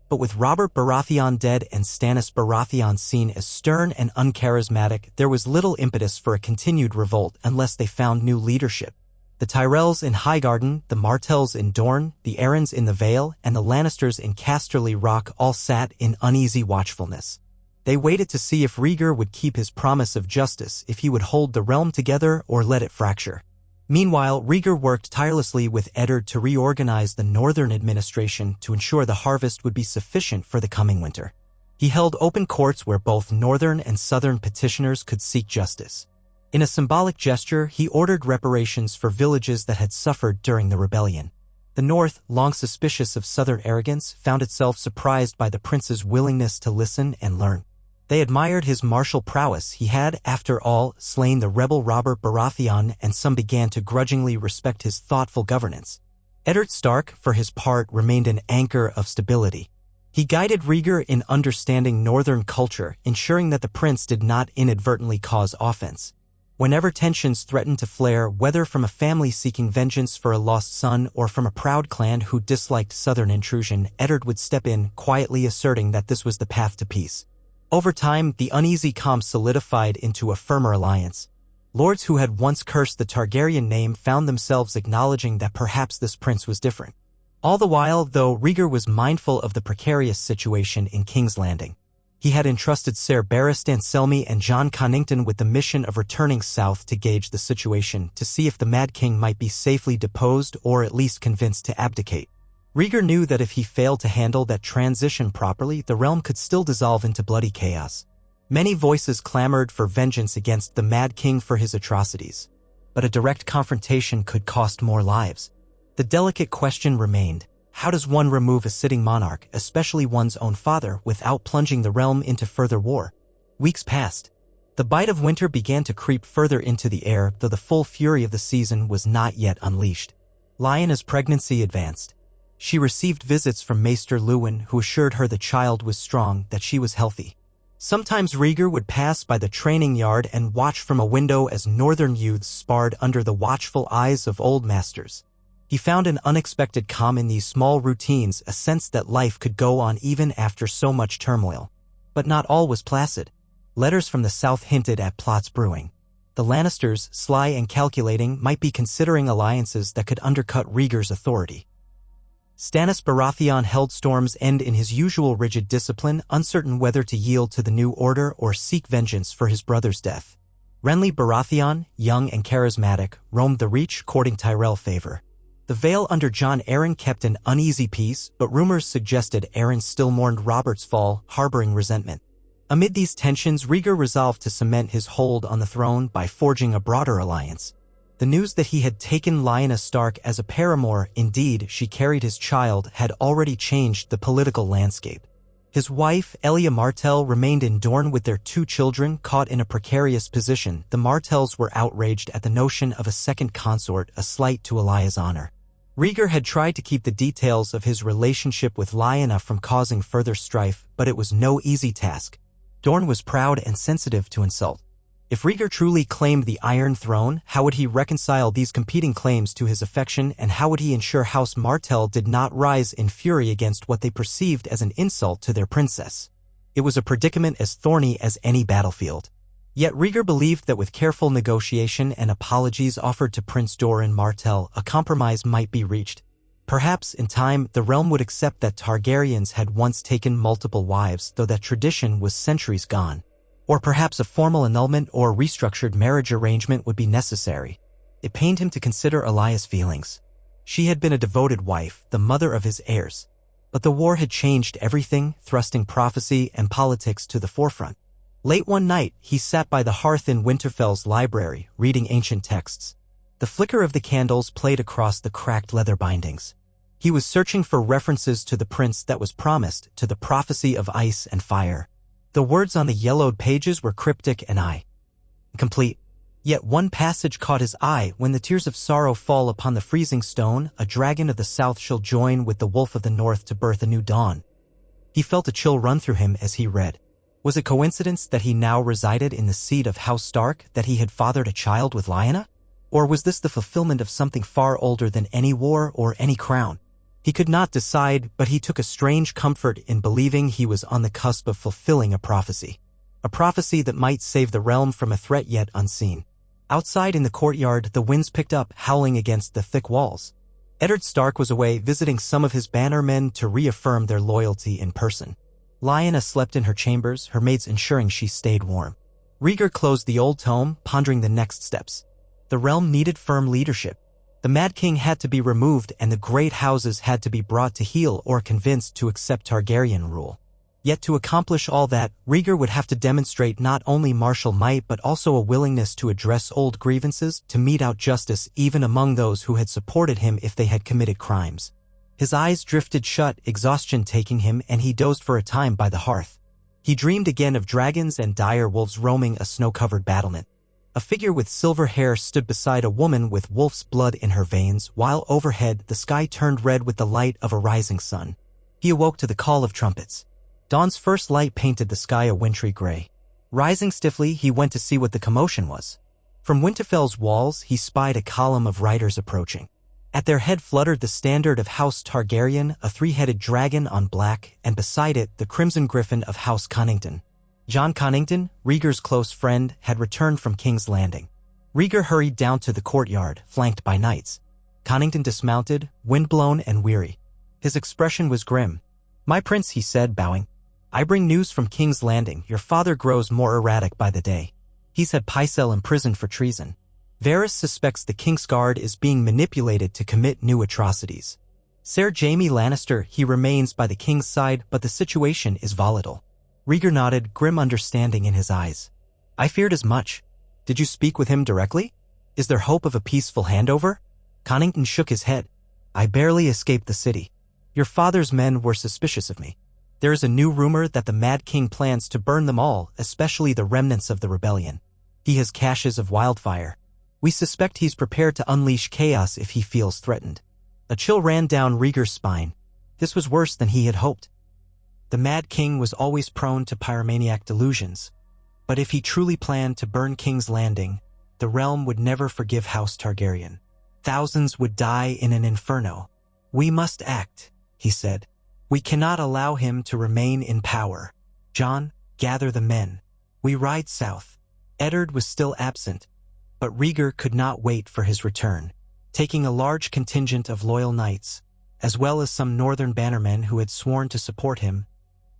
But with Robert Baratheon dead and Stannis Baratheon seen as stern and uncharismatic, there was little impetus for a continued revolt unless they found new leadership. The Tyrells in Highgarden, the Martells in Dorne, the Arryns in the Vale, and the Lannisters in Casterly Rock all sat in uneasy watchfulness. They waited to see if Rhaegar would keep his promise of justice, if he would hold the realm together or let it fracture. Meanwhile, Rhaegar worked tirelessly with Eddard to reorganize the northern administration to ensure the harvest would be sufficient for the coming winter. He held open courts where both northern and southern petitioners could seek justice. In a symbolic gesture, he ordered reparations for villages that had suffered during the rebellion. The North, long suspicious of southern arrogance, found itself surprised by the prince's willingness to listen and learn. They admired his martial prowess. He had, after all, slain the rebel Robert Baratheon, and some began to grudgingly respect his thoughtful governance. Eddard Stark, for his part, remained an anchor of stability. He guided Rhaegar in understanding northern culture, ensuring that the prince did not inadvertently cause offense. Whenever tensions threatened to flare, whether from a family seeking vengeance for a lost son or from a proud clan who disliked southern intrusion, Eddard would step in, quietly asserting that this was the path to peace. Over time, the uneasy calm solidified into a firmer alliance. Lords who had once cursed the Targaryen name found themselves acknowledging that perhaps this prince was different. All the while, though, Rhaegar was mindful of the precarious situation in King's Landing. He had entrusted Ser Barristan Selmy and Jon Connington with the mission of returning south to gauge the situation, to see if the Mad King might be safely deposed or at least convinced to abdicate. Rhaegar knew that if he failed to handle that transition properly, the realm could still dissolve into bloody chaos. Many voices clamored for vengeance against the Mad King for his atrocities, but a direct confrontation could cost more lives. The delicate question remained: how does one remove a sitting monarch, especially one's own father, without plunging the realm into further war? Weeks passed. The bite of winter began to creep further into the air, though the full fury of the season was not yet unleashed. Lyanna's pregnancy advanced. She received visits from Maester Luwin, who assured her the child was strong, that she was healthy. Sometimes Rhaegar would pass by the training yard and watch from a window as northern youths sparred under the watchful eyes of old masters. He found an unexpected calm in these small routines, a sense that life could go on even after so much turmoil. But not all was placid. Letters from the south hinted at plots brewing. The Lannisters, sly and calculating, might be considering alliances that could undercut Rhaegar's authority. Stannis Baratheon held Storm's End in his usual rigid discipline, uncertain whether to yield to the new order or seek vengeance for his brother's death. Renly Baratheon, young and charismatic, roamed the Reach courting Tyrell favor. The Vale under Jon Arryn kept an uneasy peace, but rumors suggested Arryn still mourned Robert's fall, harboring resentment. Amid these tensions, Rhaegar resolved to cement his hold on the throne by forging a broader alliance. The news that he had taken Lyanna Stark as a paramour, indeed she carried his child, had already changed the political landscape. His wife, Elia Martell, remained in Dorne with their 2 children, caught in a precarious position. The Martells were outraged at the notion of a second consort, a slight to Elia's honor. Rhaegar had tried to keep the details of his relationship with Lyanna from causing further strife, but it was no easy task. Dorne was proud and sensitive to insult. If Rhaegar truly claimed the Iron Throne, how would he reconcile these competing claims to his affection, and how would he ensure House Martell did not rise in fury against what they perceived as an insult to their princess? It was a predicament as thorny as any battlefield. Yet Rhaegar believed that with careful negotiation and apologies offered to Prince Doran Martell, a compromise might be reached. Perhaps, in time, the realm would accept that Targaryens had once taken multiple wives, though that tradition was centuries gone. Or perhaps a formal annulment or restructured marriage arrangement would be necessary. It pained him to consider Elia's feelings. She had been a devoted wife, the mother of his heirs. But the war had changed everything, thrusting prophecy and politics to the forefront. Late one night, he sat by the hearth in Winterfell's library, reading ancient texts. The flicker of the candles played across the cracked leather bindings. He was searching for references to the prince that was promised, to the prophecy of ice and fire. The words on the yellowed pages were cryptic and incomplete. Yet one passage caught his eye: when the tears of sorrow fall upon the freezing stone, a dragon of the south shall join with the wolf of the north to birth a new dawn. He felt a chill run through him as he read. Was it coincidence that he now resided in the seat of House Stark, that he had fathered a child with Lyanna? Or was this the fulfillment of something far older than any war or any crown? He could not decide, but he took a strange comfort in believing he was on the cusp of fulfilling a prophecy. A prophecy that might save the realm from a threat yet unseen. Outside in the courtyard, the winds picked up, howling against the thick walls. Eddard Stark was away visiting some of his bannermen to reaffirm their loyalty in person. Lyanna slept in her chambers, her maids ensuring she stayed warm. Rhaegar closed the old tome, pondering the next steps. The realm needed firm leadership. The Mad King had to be removed, and the great houses had to be brought to heel or convinced to accept Targaryen rule. Yet to accomplish all that, Rhaegar would have to demonstrate not only martial might but also a willingness to address old grievances, to mete out justice even among those who had supported him if they had committed crimes. His eyes drifted shut, exhaustion taking him, and he dozed for a time by the hearth. He dreamed again of dragons and dire wolves roaming a snow-covered battlement. A figure with silver hair stood beside a woman with wolf's blood in her veins, while overhead the sky turned red with the light of a rising sun. He awoke to the call of trumpets. Dawn's first light painted the sky a wintry gray. Rising stiffly, he went to see what the commotion was. From Winterfell's walls, he spied a column of riders approaching. At their head fluttered the standard of House Targaryen, a 3-headed dragon on black, and beside it the crimson griffin of House Connington. Jon Connington, Rhaegar's close friend, had returned from King's Landing. Rhaegar hurried down to the courtyard, flanked by knights. Connington dismounted, windblown and weary. His expression was grim. "My prince," he said, bowing. "I bring news from King's Landing. Your father grows more erratic by the day. He's had Pycelle imprisoned for treason. Varys suspects the Kingsguard is being manipulated to commit new atrocities. Ser Jaime Lannister, he remains by the king's side, but the situation is volatile." Rhaegar nodded, grim understanding in his eyes. "I feared as much. Did you speak with him directly? Is there hope of a peaceful handover?" Connington shook his head. "I barely escaped the city. Your father's men were suspicious of me. There is a new rumor that the Mad King plans to burn them all, especially the remnants of the rebellion. He has caches of wildfire. We suspect he's prepared to unleash chaos if he feels threatened." A chill ran down Rhaegar's spine. This was worse than he had hoped. The Mad King was always prone to pyromaniac delusions. But if he truly planned to burn King's Landing, the realm would never forgive House Targaryen. Thousands would die in an inferno. "We must act," he said. "We cannot allow him to remain in power. Jon, gather the men. We ride south." Eddard was still absent, but Rhaegar could not wait for his return. Taking a large contingent of loyal knights, as well as some northern bannermen who had sworn to support him,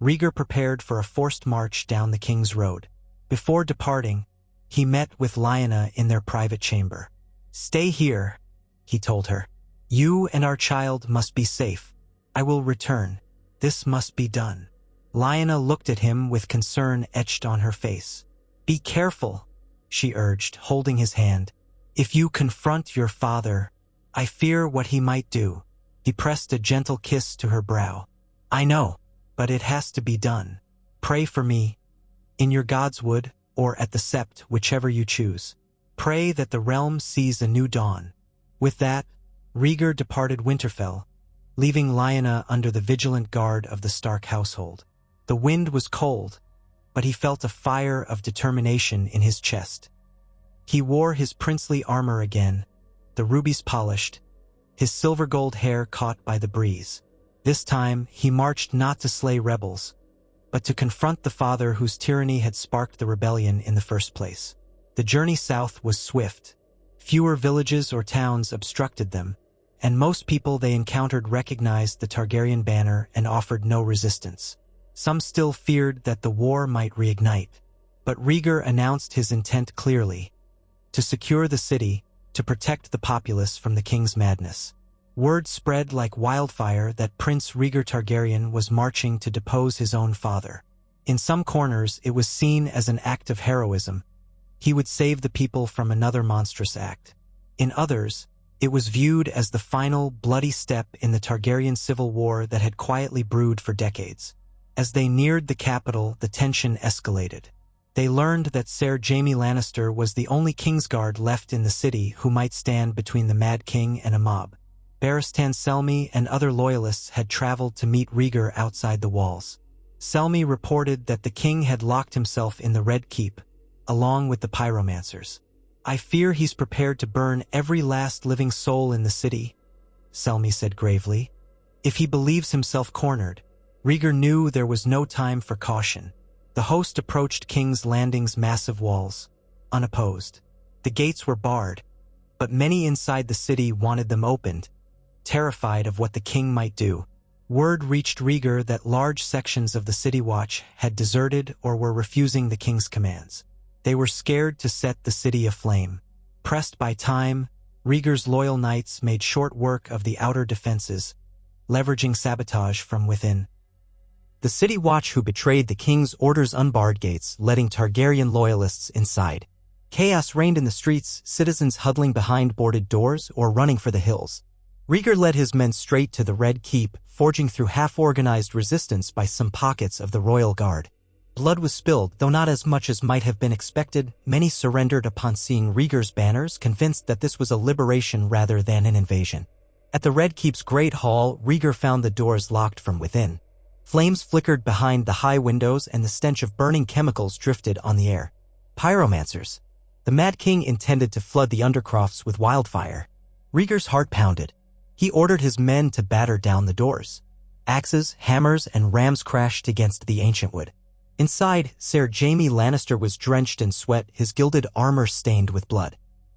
Rhaegar prepared for a forced march down the King's Road. Before departing, he met with Lyanna in their private chamber. "Stay here," he told her. "You and our child must be safe. I will return. This must be done." Lyanna looked at him with concern etched on her face. "Be careful," she urged, holding his hand. "If you confront your father, I fear what he might do." He pressed a gentle kiss to her brow. "I know, but it has to be done. Pray for me, in your Godswood or at the Sept, whichever you choose. Pray that the realm sees a new dawn." With that, Rhaegar departed Winterfell, leaving Lyanna under the vigilant guard of the Stark household. The wind was cold, but he felt a fire of determination in his chest. He wore his princely armor again, the rubies polished, his silver-gold hair caught by the breeze. This time, he marched not to slay rebels, but to confront the father whose tyranny had sparked the rebellion in the first place. The journey south was swift. Fewer villages or towns obstructed them, and most people they encountered recognized the Targaryen banner and offered no resistance. Some still feared that the war might reignite, but Rhaegar announced his intent clearly: to secure the city, to protect the populace from the king's madness. Word spread like wildfire that Prince Rhaegar Targaryen was marching to depose his own father. In some corners, it was seen as an act of heroism. He would save the people from another monstrous act. In others, it was viewed as the final, bloody step in the Targaryen civil war that had quietly brewed for decades. As they neared the capital, the tension escalated. They learned that Ser Jaime Lannister was the only Kingsguard left in the city who might stand between the Mad King and a mob. Barristan Selmy and other loyalists had traveled to meet Rhaegar outside the walls. Selmy reported that the king had locked himself in the Red Keep, along with the pyromancers. "I fear he's prepared to burn every last living soul in the city," Selmy said gravely. If he believes himself cornered, Rhaegar knew there was no time for caution. The host approached King's Landing's massive walls, unopposed. The gates were barred, but many inside the city wanted them opened, terrified of what the king might do. Word reached Rhaegar that large sections of the City Watch had deserted or were refusing the king's commands. They were scared to set the city aflame. Pressed by time, Rhaegar's loyal knights made short work of the outer defenses, leveraging sabotage from within. The City Watch, who betrayed the king's orders, unbarred gates, letting Targaryen loyalists inside. Chaos reigned in the streets, citizens huddling behind boarded doors or running for the hills. Rhaegar led his men straight to the Red Keep, forging through half-organized resistance by some pockets of the royal guard. Blood was spilled, though not as much as might have been expected. Many surrendered upon seeing Rhaegar's banners, convinced that this was a liberation rather than an invasion. At the Red Keep's Great Hall, Rhaegar found the doors locked from within. Flames flickered behind the high windows and the stench of burning chemicals drifted on the air. Pyromancers. The Mad King intended to flood the undercrofts with wildfire. Rhaegar's heart pounded. He ordered his men to batter down the doors. Axes, hammers, and rams crashed against the ancient wood. Inside, Ser Jaime Lannister was drenched in sweat, his gilded armor stained with blood.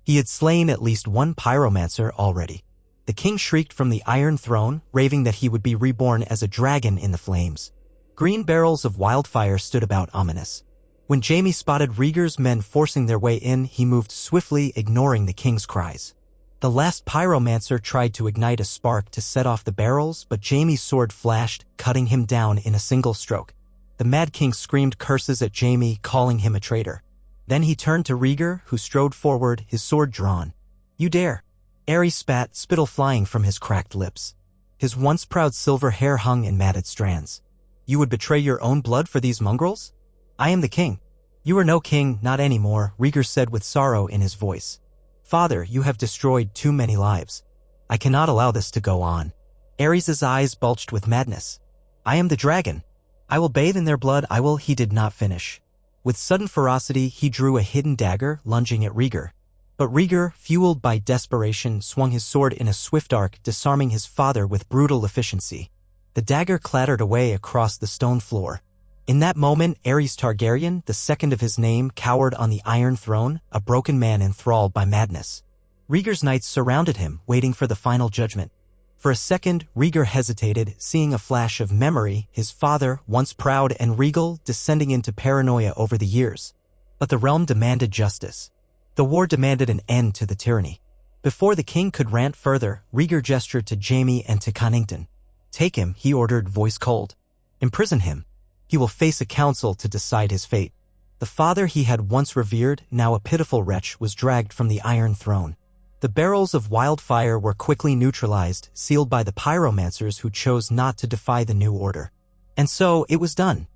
He had slain at least one pyromancer already. The king shrieked from the Iron Throne, raving that he would be reborn as a dragon in the flames. Green barrels of wildfire stood about ominous. When Jaime spotted Rhaegar's men forcing their way in, he moved swiftly, ignoring the king's cries. The last pyromancer tried to ignite a spark to set off the barrels, but Jaime's sword flashed, cutting him down in a single stroke. The Mad King screamed curses at Jaime, calling him a traitor. Then he turned to Rhaegar, who strode forward, his sword drawn. "You dare!" Aerys spat, spittle flying from his cracked lips. His once proud silver hair hung in matted strands. "You would betray your own blood for these mongrels? I am the king." "You are no king, not anymore," Rhaegar said with sorrow in his voice. "Father, you have destroyed too many lives. I cannot allow this to go on." Aerys' eyes bulged with madness. "I am the dragon. I will bathe in their blood, I will—" He did not finish. With sudden ferocity, he drew a hidden dagger, lunging at Rhaegar. But Rhaegar, fueled by desperation, swung his sword in a swift arc, disarming his father with brutal efficiency. The dagger clattered away across the stone floor. In that moment, Aerys Targaryen, the second of his name, cowered on the Iron Throne, a broken man enthralled by madness. Rhaegar's knights surrounded him, waiting for the final judgment. For a second, Rhaegar hesitated, seeing a flash of memory, his father, once proud and regal, descending into paranoia over the years. But the realm demanded justice. The war demanded an end to the tyranny. Before the king could rant further, Rhaegar gestured to Jaime and to Connington. "Take him," he ordered, voice cold. "Imprison him. He will face a council to decide his fate." The father he had once revered, now a pitiful wretch, was dragged from the Iron Throne. The barrels of wildfire were quickly neutralized, sealed by the pyromancers who chose not to defy the new order. And so it was done.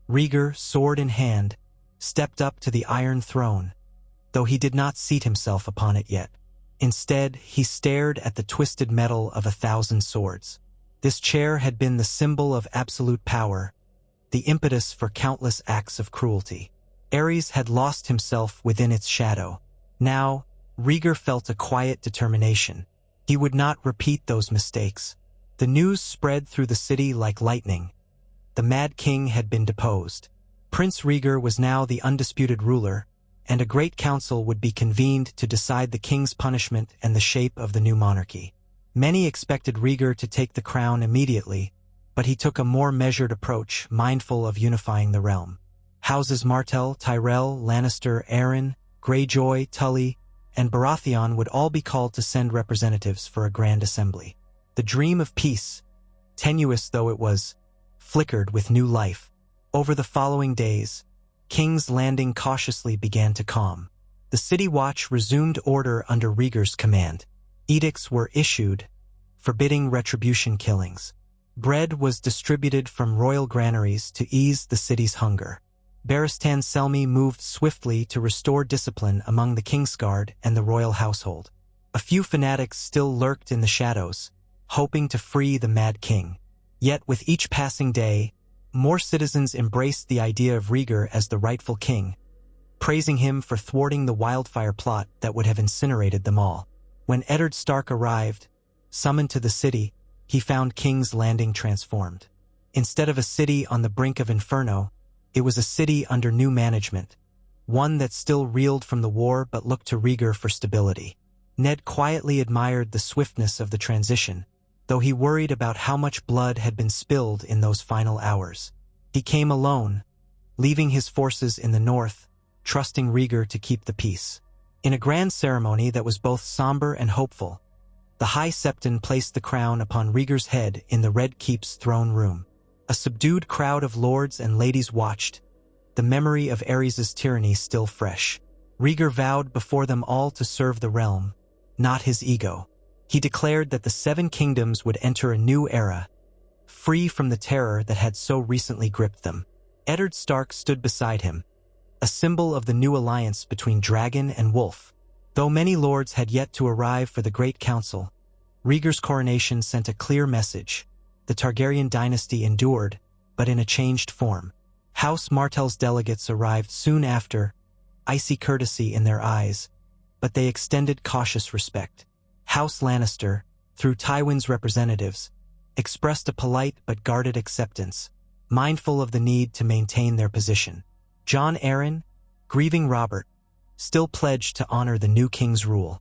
Rhaegar, sword in hand, stepped up to the Iron Throne, though he did not seat himself upon it yet. Instead, he stared at the twisted metal of 1,000 swords. This chair had been the symbol of absolute power, the impetus for countless acts of cruelty. Aerys had lost himself within its shadow. Now, Rhaegar felt a quiet determination. He would not repeat those mistakes. The news spread through the city like lightning. The Mad King had been deposed. Prince Rhaegar was now the undisputed ruler, and a great council would be convened to decide the king's punishment and the shape of the new monarchy. Many expected Rhaegar to take the crown immediately, but he took a more measured approach, mindful of unifying the realm. Houses Martell, Tyrell, Lannister, Arryn, Greyjoy, Tully, and Baratheon would all be called to send representatives for a grand assembly. The dream of peace, tenuous though it was, flickered with new life. Over the following days, King's Landing cautiously began to calm. The City Watch resumed order under Rhaegar's command. Edicts were issued, forbidding retribution killings. Bread was distributed from royal granaries to ease the city's hunger. Barristan Selmy moved swiftly to restore discipline among the Kingsguard and the royal household. A few fanatics still lurked in the shadows, hoping to free the Mad King. Yet with each passing day, more citizens embraced the idea of Rhaegar as the rightful king, praising him for thwarting the wildfire plot that would have incinerated them all. When Eddard Stark arrived, summoned to the city, he found King's Landing transformed. Instead of a city on the brink of inferno, it was a city under new management, one that still reeled from the war but looked to Rhaegar for stability. Ned quietly admired the swiftness of the transition, though he worried about how much blood had been spilled in those final hours. He came alone, leaving his forces in the north, trusting Rhaegar to keep the peace. In a grand ceremony that was both somber and hopeful, the High Septon placed the crown upon Rhaegar's head in the Red Keep's throne room. A subdued crowd of lords and ladies watched, the memory of Aerys' tyranny still fresh. Rhaegar vowed before them all to serve the realm, not his ego. He declared that the Seven Kingdoms would enter a new era, free from the terror that had so recently gripped them. Eddard Stark stood beside him, a symbol of the new alliance between dragon and wolf. Though many lords had yet to arrive for the Great Council, Rhaegar's coronation sent a clear message. The Targaryen dynasty endured, but in a changed form. House Martell's delegates arrived soon after, icy courtesy in their eyes, but they extended cautious respect. House Lannister, through Tywin's representatives, expressed a polite but guarded acceptance, mindful of the need to maintain their position. Jon Arryn, grieving Robert, still pledged to honor the new king's rule.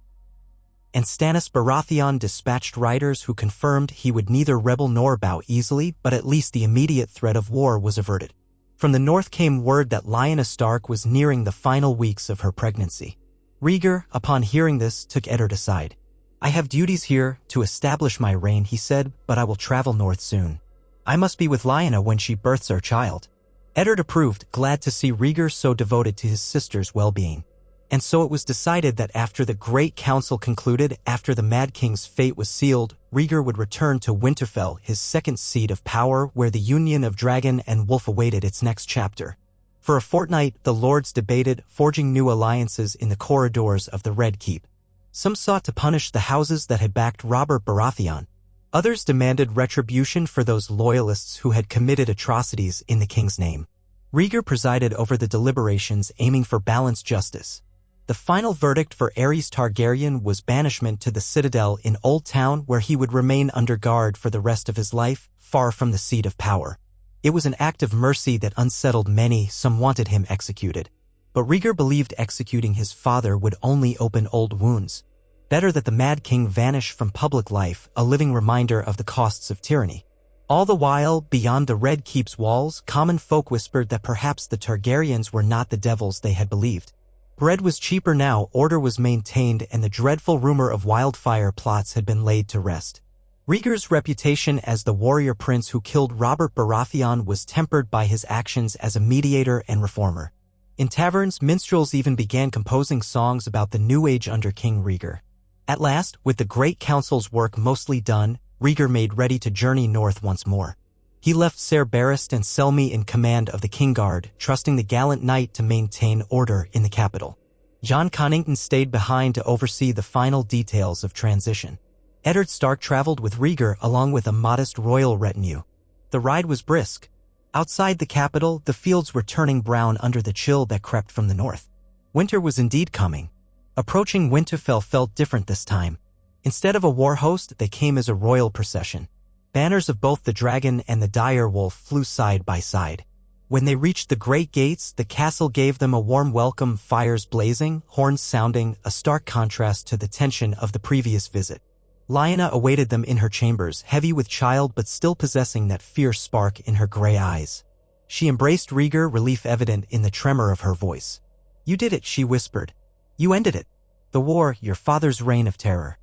And Stannis Baratheon dispatched riders who confirmed he would neither rebel nor bow easily, but at least the immediate threat of war was averted. From the north came word that Lyanna Stark was nearing the final weeks of her pregnancy. Rhaegar, upon hearing this, took Eddard aside. "I have duties here to establish my reign," he said, "but I will travel north soon. I must be with Lyanna when she births our child." Eddard approved, glad to see Rhaegar so devoted to his sister's well-being. And so it was decided that after the Great Council concluded, after the Mad King's fate was sealed, Rhaegar would return to Winterfell, his second seat of power, where the union of dragon and wolf awaited its next chapter. For a fortnight, the lords debated, forging new alliances in the corridors of the Red Keep. Some sought to punish the houses that had backed Robert Baratheon. Others demanded retribution for those loyalists who had committed atrocities in the king's name. Rhaegar presided over the deliberations, aiming for balanced justice. The final verdict for Aerys Targaryen was banishment to the Citadel in Old Town, where he would remain under guard for the rest of his life, far from the seat of power. It was an act of mercy that unsettled many. Some wanted him executed. But Rhaegar believed executing his father would only open old wounds. Better that the Mad King vanish from public life, a living reminder of the costs of tyranny. All the while, beyond the Red Keep's walls, common folk whispered that perhaps the Targaryens were not the devils they had believed. Bread was cheaper now, order was maintained, and the dreadful rumor of wildfire plots had been laid to rest. Rhaegar's reputation as the warrior prince who killed Robert Baratheon was tempered by his actions as a mediator and reformer. In taverns, minstrels even began composing songs about the new age under King Rhaegar. At last, with the Great Council's work mostly done, Rhaegar made ready to journey north once more. He left Ser Barristan and Selmy in command of the King Guard, trusting the gallant knight to maintain order in the capital. Jon Connington stayed behind to oversee the final details of transition. Eddard Stark traveled with Rhaegar along with a modest royal retinue. The ride was brisk. Outside the capital, the fields were turning brown under the chill that crept from the north. Winter was indeed coming. Approaching Winterfell felt different this time. Instead of a war host, they came as a royal procession. Banners of both the dragon and the dire wolf flew side by side. When they reached the great gates, the castle gave them a warm welcome, fires blazing, horns sounding, a stark contrast to the tension of the previous visit. Lyanna awaited them in her chambers, heavy with child but still possessing that fierce spark in her gray eyes. She embraced Rhaegar, relief evident in the tremor of her voice. "You did it," she whispered. "You ended it. The war, your father's reign of terror.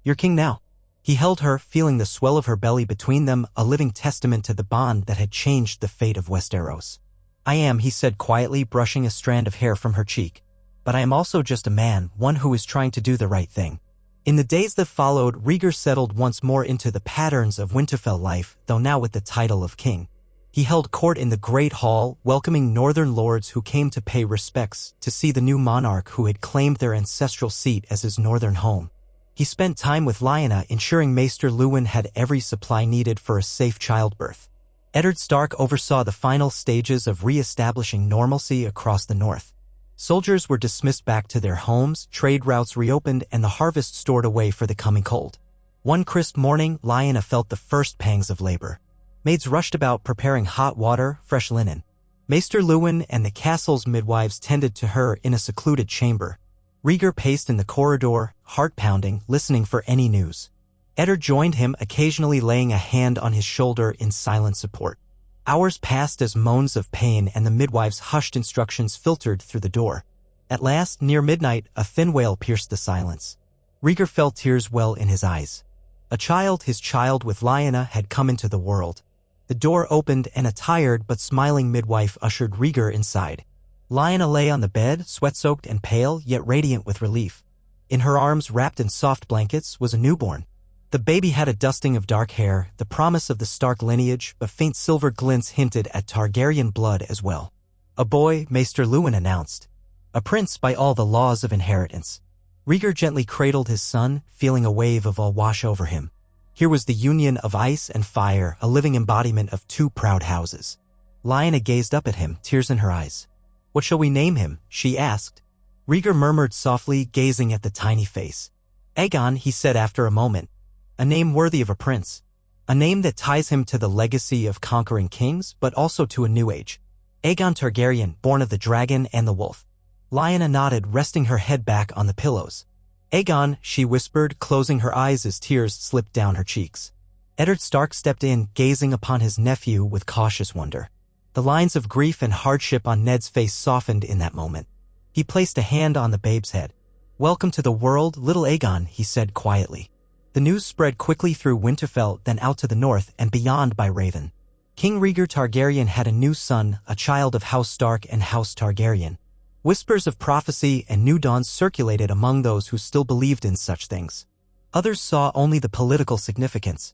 You're king now." He held her, feeling the swell of her belly between them, a living testament to the bond that had changed the fate of Westeros. "I am," he said quietly, brushing a strand of hair from her cheek. "But I am also just a man, one who is trying to do the right thing." In the days that followed, Rhaegar settled once more into the patterns of Winterfell life, though now with the title of king. He held court in the Great Hall, welcoming northern lords who came to pay respects, to see the new monarch who had claimed their ancestral seat as his northern home. He spent time with Lyanna, ensuring Maester Luwin had every supply needed for a safe childbirth. Eddard Stark oversaw the final stages of re-establishing normalcy across the north. Soldiers were dismissed back to their homes, trade routes reopened, and the harvest stored away for the coming cold. One crisp morning, Lyanna felt the first pangs of labor. Maids rushed about preparing hot water, fresh linen. Maester Luwin and the castle's midwives tended to her in a secluded chamber. Rhaegar paced in the corridor, heart-pounding, listening for any news. Eddard joined him, occasionally laying a hand on his shoulder in silent support. Hours passed as moans of pain and the midwife's hushed instructions filtered through the door. At last, near midnight, a thin wail pierced the silence. Rhaegar felt tears well in his eyes. A child, his child with Lyanna, had come into the world. The door opened and a tired but smiling midwife ushered Rhaegar inside. Lyanna lay on the bed, sweat-soaked and pale, yet radiant with relief. In her arms, wrapped in soft blankets, was a newborn. The baby had a dusting of dark hair, the promise of the Stark lineage, but faint silver glints hinted at Targaryen blood as well. "A boy," Maester Luwin announced. "A prince by all the laws of inheritance." Rhaegar gently cradled his son, feeling a wave of awe wash over him. Here was the union of ice and fire, a living embodiment of two proud houses. Lyanna gazed up at him, tears in her eyes. "What shall we name him?" she asked. Rhaegar murmured softly, gazing at the tiny face. "Aegon," he said after a moment. "A name worthy of a prince. A name that ties him to the legacy of conquering kings, but also to a new age. Aegon Targaryen, born of the dragon and the wolf." Lyanna nodded, resting her head back on the pillows. Aegon, she whispered, closing her eyes as tears slipped down her cheeks. Eddard Stark stepped in, gazing upon his nephew with cautious wonder. The lines of grief and hardship on Ned's face softened in that moment. He placed a hand on the babe's head. "Welcome to the world, little Aegon," he said quietly. The news spread quickly through Winterfell, then out to the north and beyond by Raven. King Rhaegar Targaryen had a new son, a child of House Stark and House Targaryen. Whispers of prophecy and new dawns circulated among those who still believed in such things. Others saw only the political significance.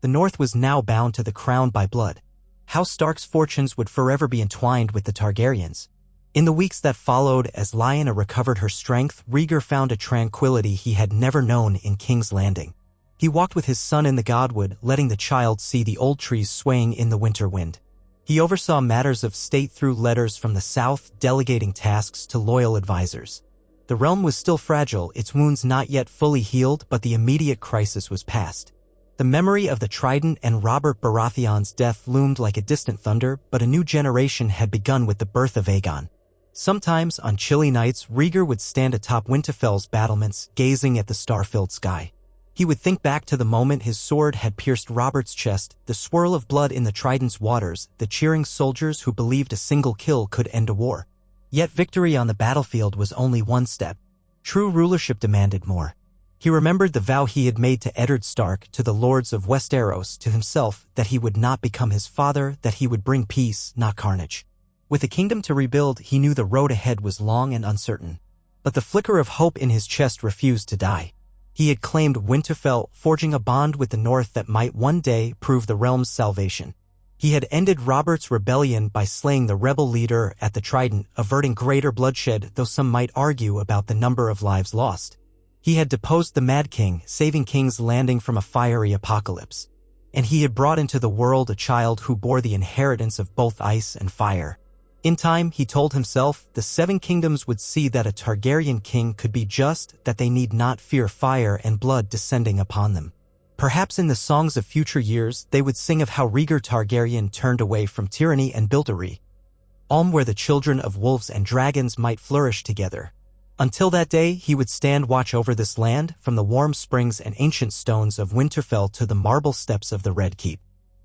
The North was now bound to the crown by blood. House Stark's fortunes would forever be entwined with the Targaryens. In the weeks that followed, as Lyanna recovered her strength, Rhaegar found a tranquility he had never known in King's Landing. He walked with his son in the Godwood, letting the child see the old trees swaying in the winter wind. He oversaw matters of state through letters from the south, delegating tasks to loyal advisors. The realm was still fragile, its wounds not yet fully healed, but the immediate crisis was past. The memory of the Trident and Robert Baratheon's death loomed like a distant thunder, but a new generation had begun with the birth of Aegon. Sometimes, on chilly nights, Rhaegar would stand atop Winterfell's battlements, gazing at the star-filled sky. He would think back to the moment his sword had pierced Robert's chest, the swirl of blood in the Trident's waters, the cheering soldiers who believed a single kill could end a war. Yet victory on the battlefield was only one step. True rulership demanded more. He remembered the vow he had made to Eddard Stark, to the lords of Westeros, to himself, that he would not become his father, that he would bring peace, not carnage. With a kingdom to rebuild, he knew the road ahead was long and uncertain. But the flicker of hope in his chest refused to die. He had claimed Winterfell, forging a bond with the North that might one day prove the realm's salvation. He had ended Robert's rebellion by slaying the rebel leader at the Trident, averting greater bloodshed, though some might argue about the number of lives lost. He had deposed the Mad King, saving King's Landing from a fiery apocalypse. And he had brought into the world a child who bore the inheritance of both ice and fire. In time, he told himself, the Seven Kingdoms would see that a Targaryen king could be just, that they need not fear fire and blood descending upon them. Perhaps in the songs of future years, they would sing of how Rhaegar Targaryen turned away from tyranny and built a realm where the children of wolves and dragons might flourish together. Until that day, he would stand watch over this land, from the warm springs and ancient stones of Winterfell to the marble steps of the Red Keep.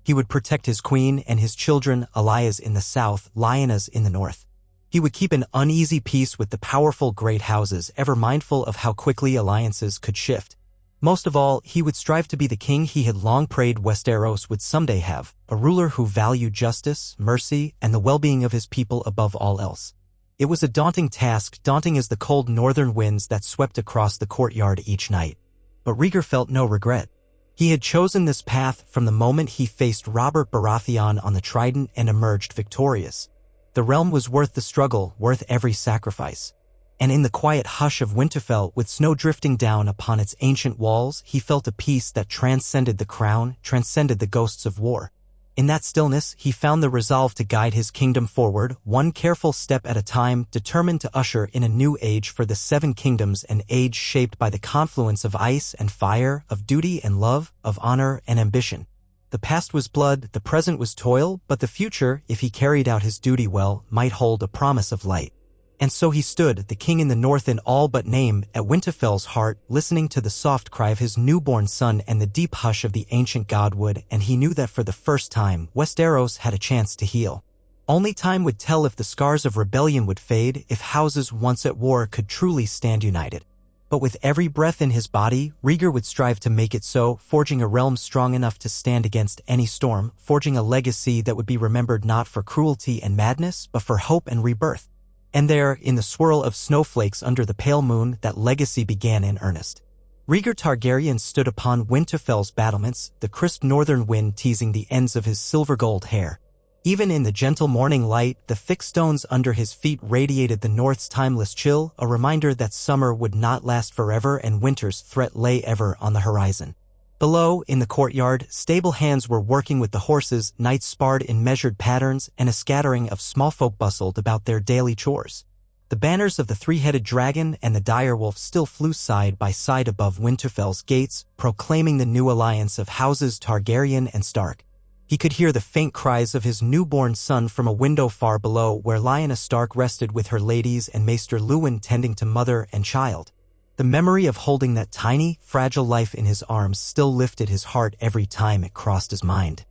He would protect his queen and his children, Elyas in the south, Lyanna's in the north. He would keep an uneasy peace with the powerful great houses, ever mindful of how quickly alliances could shift. Most of all, he would strive to be the king he had long prayed Westeros would someday have, a ruler who valued justice, mercy, and the well-being of his people above all else. It was a daunting task, daunting as the cold northern winds that swept across the courtyard each night. But Rhaegar felt no regret. He had chosen this path from the moment he faced Robert Baratheon on the Trident and emerged victorious. The realm was worth the struggle, worth every sacrifice. And in the quiet hush of Winterfell, with snow drifting down upon its ancient walls, he felt a peace that transcended the crown, transcended the ghosts of war. In that stillness, he found the resolve to guide his kingdom forward, one careful step at a time, determined to usher in a new age for the Seven Kingdoms, an age shaped by the confluence of ice and fire, of duty and love, of honor and ambition. The past was blood, the present was toil, but the future, if he carried out his duty well, might hold a promise of light. And so he stood, the king in the north in all but name, at Winterfell's heart, listening to the soft cry of his newborn son and the deep hush of the ancient Godwood, and he knew that for the first time, Westeros had a chance to heal. Only time would tell if the scars of rebellion would fade, if houses once at war could truly stand united. But with every breath in his body, Rhaegar would strive to make it so, forging a realm strong enough to stand against any storm, forging a legacy that would be remembered not for cruelty and madness, but for hope and rebirth. And there, in the swirl of snowflakes under the pale moon, that legacy began in earnest. Rhaegar Targaryen stood upon Winterfell's battlements, the crisp northern wind teasing the ends of his silver-gold hair. Even in the gentle morning light, the thick stones under his feet radiated the north's timeless chill, a reminder that summer would not last forever and winter's threat lay ever on the horizon. Below, in the courtyard, stable hands were working with the horses, knights sparred in measured patterns, and a scattering of small folk bustled about their daily chores. The banners of the three-headed dragon and the direwolf still flew side by side above Winterfell's gates, proclaiming the new alliance of houses Targaryen and Stark. He could hear the faint cries of his newborn son from a window far below where Lyanna Stark rested with her ladies and Maester Luwin tending to mother and child. The memory of holding that tiny, fragile life in his arms still lifted his heart every time it crossed his mind.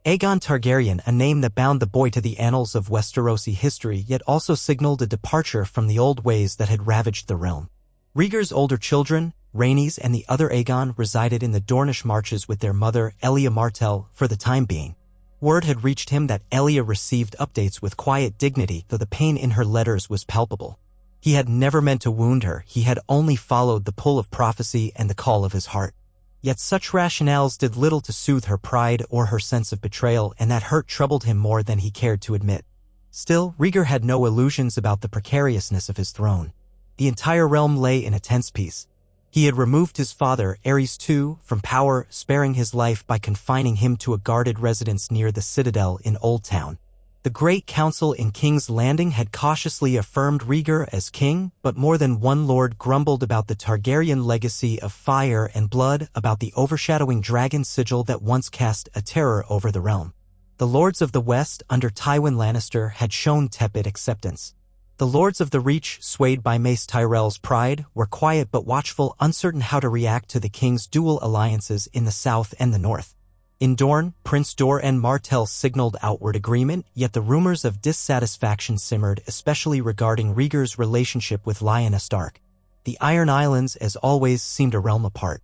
Aegon Targaryen, a name that bound the boy to the annals of Westerosi history yet also signaled a departure from the old ways that had ravaged the realm. Rhaegar's older children, Rhaenys and the other Aegon, resided in the Dornish marches with their mother, Elia Martell, for the time being. Word had reached him that Elia received updates with quiet dignity, though the pain in her letters was palpable. He had never meant to wound her, he had only followed the pull of prophecy and the call of his heart. Yet such rationales did little to soothe her pride or her sense of betrayal, and that hurt troubled him more than he cared to admit. Still, Rhaegar had no illusions about the precariousness of his throne. The entire realm lay in a tense peace. He had removed his father, Aerys II, from power, sparing his life by confining him to a guarded residence near the Citadel in Old Town. The Great Council in King's Landing had cautiously affirmed Rhaegar as king, but more than one lord grumbled about the Targaryen legacy of fire and blood, about the overshadowing dragon sigil that once cast a terror over the realm. The lords of the West, under Tywin Lannister, had shown tepid acceptance. The lords of the Reach, swayed by Mace Tyrell's pride, were quiet but watchful, uncertain how to react to the king's dual alliances in the south and the north. In Dorne, Prince Doran Martell signaled outward agreement, yet the rumors of dissatisfaction simmered, especially regarding Rhaegar's relationship with Lyanna Stark. The Iron Islands, as always, seemed a realm apart.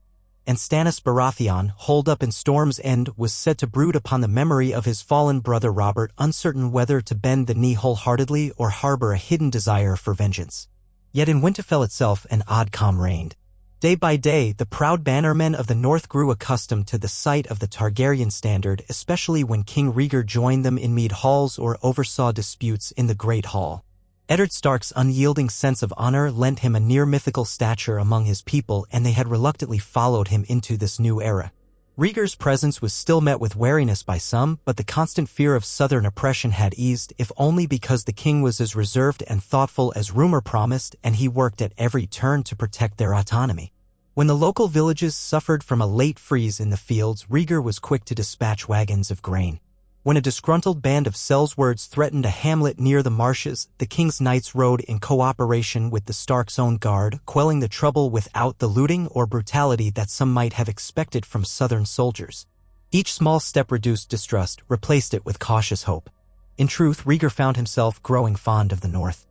And Stannis Baratheon, holed up in Storm's End, was said to brood upon the memory of his fallen brother Robert, uncertain whether to bend the knee wholeheartedly or harbor a hidden desire for vengeance. Yet in Winterfell itself an odd calm reigned. Day by day, the proud bannermen of the North grew accustomed to the sight of the Targaryen standard, especially when King Rhaegar joined them in mead halls or oversaw disputes in the Great Hall. Eddard Stark's unyielding sense of honor lent him a near-mythical stature among his people, and they had reluctantly followed him into this new era. Rhaegar's presence was still met with wariness by some, but the constant fear of southern oppression had eased, if only because the king was as reserved and thoughtful as rumor promised, and he worked at every turn to protect their autonomy. When the local villages suffered from a late freeze in the fields, Rhaegar was quick to dispatch wagons of grain. When a disgruntled band of Sellswords threatened a hamlet near the marshes, the king's knights rode in cooperation with the Stark's own guard, quelling the trouble without the looting or brutality that some might have expected from southern soldiers. Each small step reduced distrust, replaced it with cautious hope. In truth, Rhaegar found himself growing fond of the north.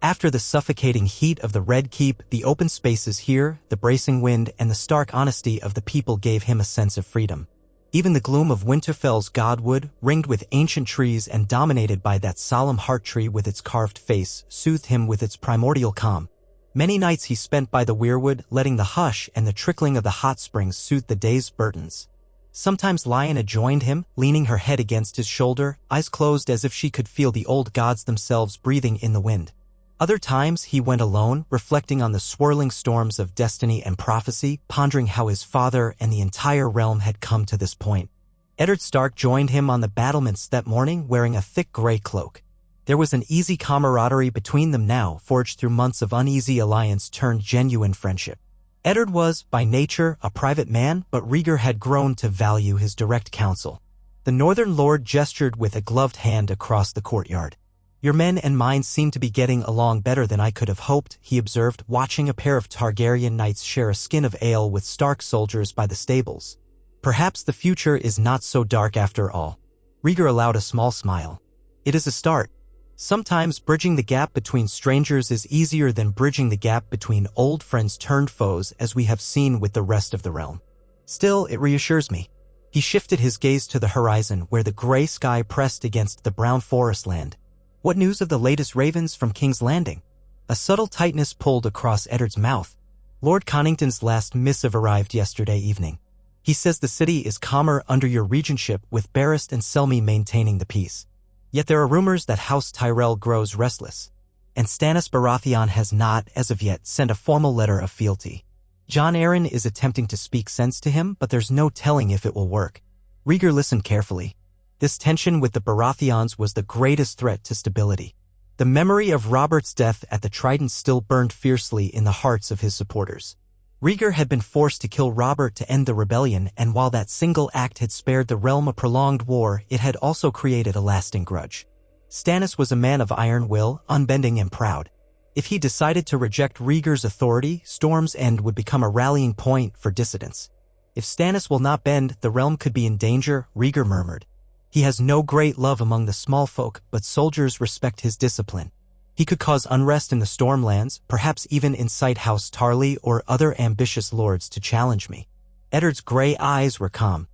After the suffocating heat of the Red Keep, the open spaces here, the bracing wind, and the stark honesty of the people gave him a sense of freedom. Even the gloom of Winterfell's Godwood, ringed with ancient trees and dominated by that solemn heart tree with its carved face, soothed him with its primordial calm. Many nights he spent by the weirwood, letting the hush and the trickling of the hot springs soothe the day's burdens. Sometimes Lyanna joined him, leaning her head against his shoulder, eyes closed as if she could feel the old gods themselves breathing in the wind. Other times he went alone, reflecting on the swirling storms of destiny and prophecy, pondering how his father and the entire realm had come to this point. Eddard Stark joined him on the battlements that morning, wearing a thick gray cloak. There was an easy camaraderie between them now, forged through months of uneasy alliance turned genuine friendship. Eddard was, by nature, a private man, but Rhaegar had grown to value his direct counsel. The Northern Lord gestured with a gloved hand across the courtyard. "Your men and mine seem to be getting along better than I could have hoped," he observed, watching a pair of Targaryen knights share a skin of ale with Stark soldiers by the stables. "Perhaps the future is not so dark after all." Rhaegar allowed a small smile. "It is a start. Sometimes bridging the gap between strangers is easier than bridging the gap between old friends turned foes, as we have seen with the rest of the realm. Still, it reassures me." He shifted his gaze to the horizon, where the gray sky pressed against the brown forest land. "What news of the latest ravens from King's Landing?" A subtle tightness pulled across Eddard's mouth. "Lord Connington's last missive arrived yesterday evening. He says the city is calmer under your regentship, with Barrist and Selmy maintaining the peace. Yet there are rumors that House Tyrell grows restless. And Stannis Baratheon has not, as of yet, sent a formal letter of fealty. Jon Arryn is attempting to speak sense to him, but there's no telling if it will work." Rhaegar listened carefully. This tension with the Baratheons was the greatest threat to stability. The memory of Robert's death at the Trident still burned fiercely in the hearts of his supporters. Rhaegar had been forced to kill Robert to end the rebellion, and while that single act had spared the realm a prolonged war, it had also created a lasting grudge. Stannis was a man of iron will, unbending and proud. If he decided to reject Rhaegar's authority, Storm's End would become a rallying point for dissidents. If Stannis will not bend, the realm could be in danger, Rhaegar murmured. He has no great love among the small folk, but soldiers respect his discipline. He could cause unrest in the Stormlands, perhaps even incite House Tarly or other ambitious lords to challenge me. Eddard's gray eyes were calm.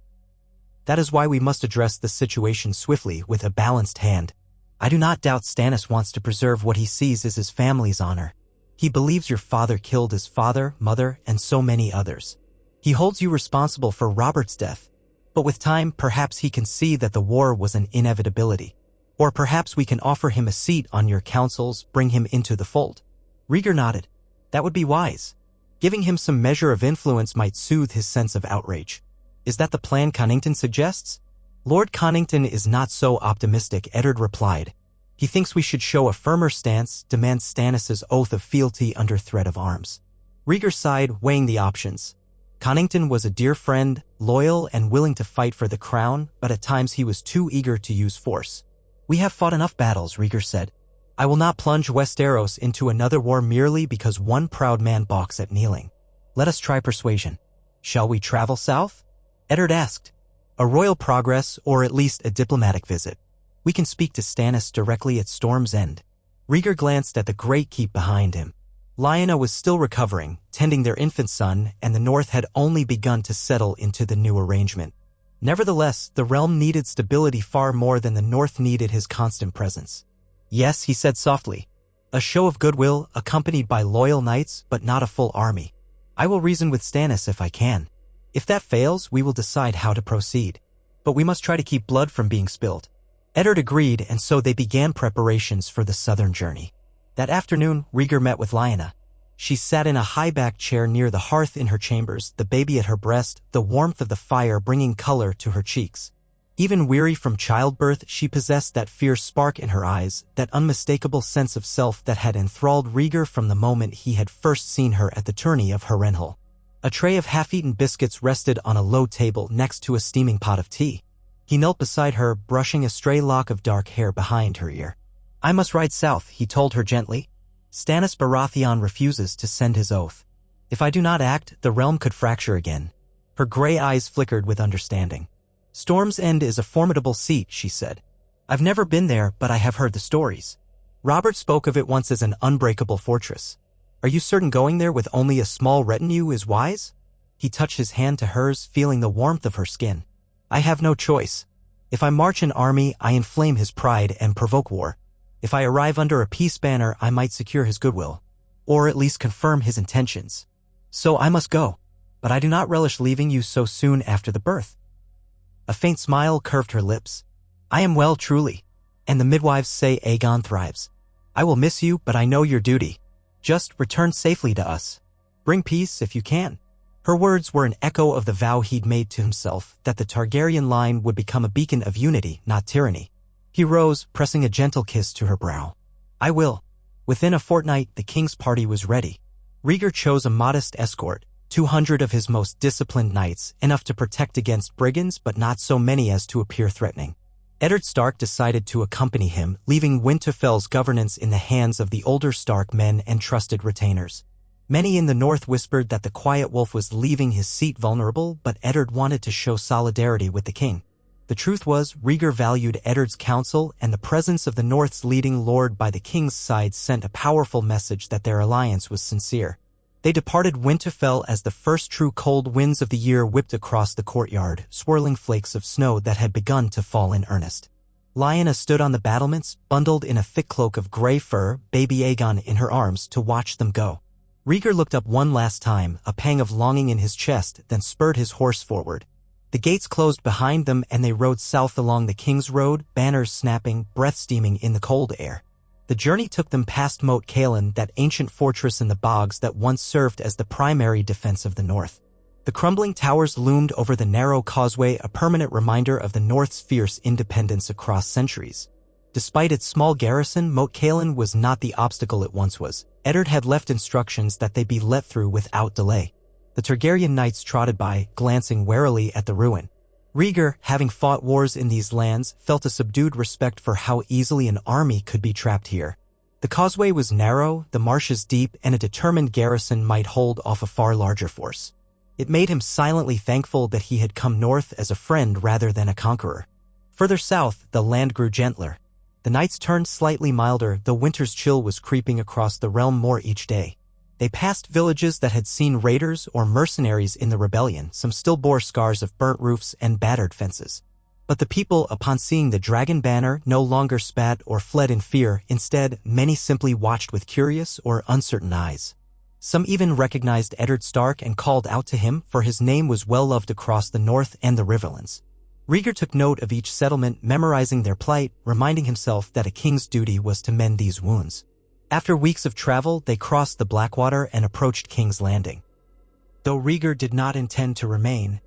That is why we must address the situation swiftly, with a balanced hand. I do not doubt Stannis wants to preserve what he sees as his family's honor. He believes your father killed his father, mother, and so many others. He holds you responsible for Robert's death. But with time, perhaps he can see that the war was an inevitability. Or perhaps we can offer him a seat on your councils, bring him into the fold. Rhaegar nodded. That would be wise. Giving him some measure of influence might soothe his sense of outrage. Is that the plan Connington suggests? Lord Connington is not so optimistic, Eddard replied. He thinks we should show a firmer stance, demand Stannis' oath of fealty under threat of arms. Rhaegar sighed, weighing the options. Connington was a dear friend, loyal and willing to fight for the crown, but at times he was too eager to use force. We have fought enough battles, Rhaegar said. I will not plunge Westeros into another war merely because one proud man balks at kneeling. Let us try persuasion. Shall we travel south? Eddard asked. A royal progress, or at least a diplomatic visit. We can speak to Stannis directly at Storm's End. Rhaegar glanced at the great keep behind him. Lyanna was still recovering, tending their infant son, and the north had only begun to settle into the new arrangement. Nevertheless, the realm needed stability far more than the north needed his constant presence. Yes, he said softly. A show of goodwill, accompanied by loyal knights, but not a full army. I will reason with Stannis if I can. If that fails, we will decide how to proceed. But we must try to keep blood from being spilled. Eddard agreed, and so they began preparations for the southern journey. That afternoon, Rhaegar met with Lyanna. She sat in a high-backed chair near the hearth in her chambers, the baby at her breast, the warmth of the fire bringing color to her cheeks. Even weary from childbirth, she possessed that fierce spark in her eyes, that unmistakable sense of self that had enthralled Rhaegar from the moment he had first seen her at the tourney of Harrenhal. A tray of half-eaten biscuits rested on a low table next to a steaming pot of tea. He knelt beside her, brushing a stray lock of dark hair behind her ear. I must ride south, he told her gently. Stannis Baratheon refuses to send his oath. If I do not act, the realm could fracture again. Her gray eyes flickered with understanding. Storm's End is a formidable seat, she said. I've never been there, but I have heard the stories. Robert spoke of it once as an unbreakable fortress. Are you certain going there with only a small retinue is wise? He touched his hand to hers, feeling the warmth of her skin. I have no choice. If I march an army, I inflame his pride and provoke war. If I arrive under a peace banner, I might secure his goodwill, or at least confirm his intentions. So I must go, but I do not relish leaving you so soon after the birth. A faint smile curved her lips. I am well, truly, and the midwives say Aegon thrives. I will miss you, but I know your duty. Just return safely to us. Bring peace if you can. Her words were an echo of the vow he'd made to himself, that the Targaryen line would become a beacon of unity, not tyranny. He rose, pressing a gentle kiss to her brow. I will. Within a fortnight, the king's party was ready. Rhaegar chose a modest escort, 200 of his most disciplined knights, enough to protect against brigands, but not so many as to appear threatening. Eddard Stark decided to accompany him, leaving Winterfell's governance in the hands of the older Stark men and trusted retainers. Many in the north whispered that the Quiet Wolf was leaving his seat vulnerable, but Eddard wanted to show solidarity with the king. The truth was, Rhaegar valued Eddard's counsel, and the presence of the North's leading lord by the king's side sent a powerful message that their alliance was sincere. They departed Winterfell as the first true cold winds of the year whipped across the courtyard, swirling flakes of snow that had begun to fall in earnest. Lyanna stood on the battlements, bundled in a thick cloak of gray fur, baby Aegon in her arms, to watch them go. Rhaegar looked up one last time, a pang of longing in his chest, then spurred his horse forward. The gates closed behind them and they rode south along the King's Road, banners snapping, breath steaming in the cold air. The journey took them past Moat Cailin, that ancient fortress in the bogs that once served as the primary defense of the north. The crumbling towers loomed over the narrow causeway, a permanent reminder of the north's fierce independence across centuries. Despite its small garrison, Moat Cailin was not the obstacle it once was. Eddard had left instructions that they be let through without delay. The Targaryen knights trotted by, glancing warily at the ruin. Rhaegar, having fought wars in these lands, felt a subdued respect for how easily an army could be trapped here. The causeway was narrow, the marshes deep, and a determined garrison might hold off a far larger force. It made him silently thankful that he had come north as a friend rather than a conqueror. Further south, the land grew gentler. The nights turned slightly milder, though winter's chill was creeping across the realm more each day. They passed villages that had seen raiders or mercenaries in the rebellion. Some still bore scars of burnt roofs and battered fences. But the people, upon seeing the dragon banner, no longer spat or fled in fear. Instead, many simply watched with curious or uncertain eyes. Some even recognized Eddard Stark and called out to him, for his name was well loved across the north and the Riverlands. Rhaegar took note of each settlement, memorizing their plight, reminding himself that a king's duty was to mend these wounds. After weeks of travel, they crossed the Blackwater and approached King's Landing. Though Rhaegar did not intend to remain,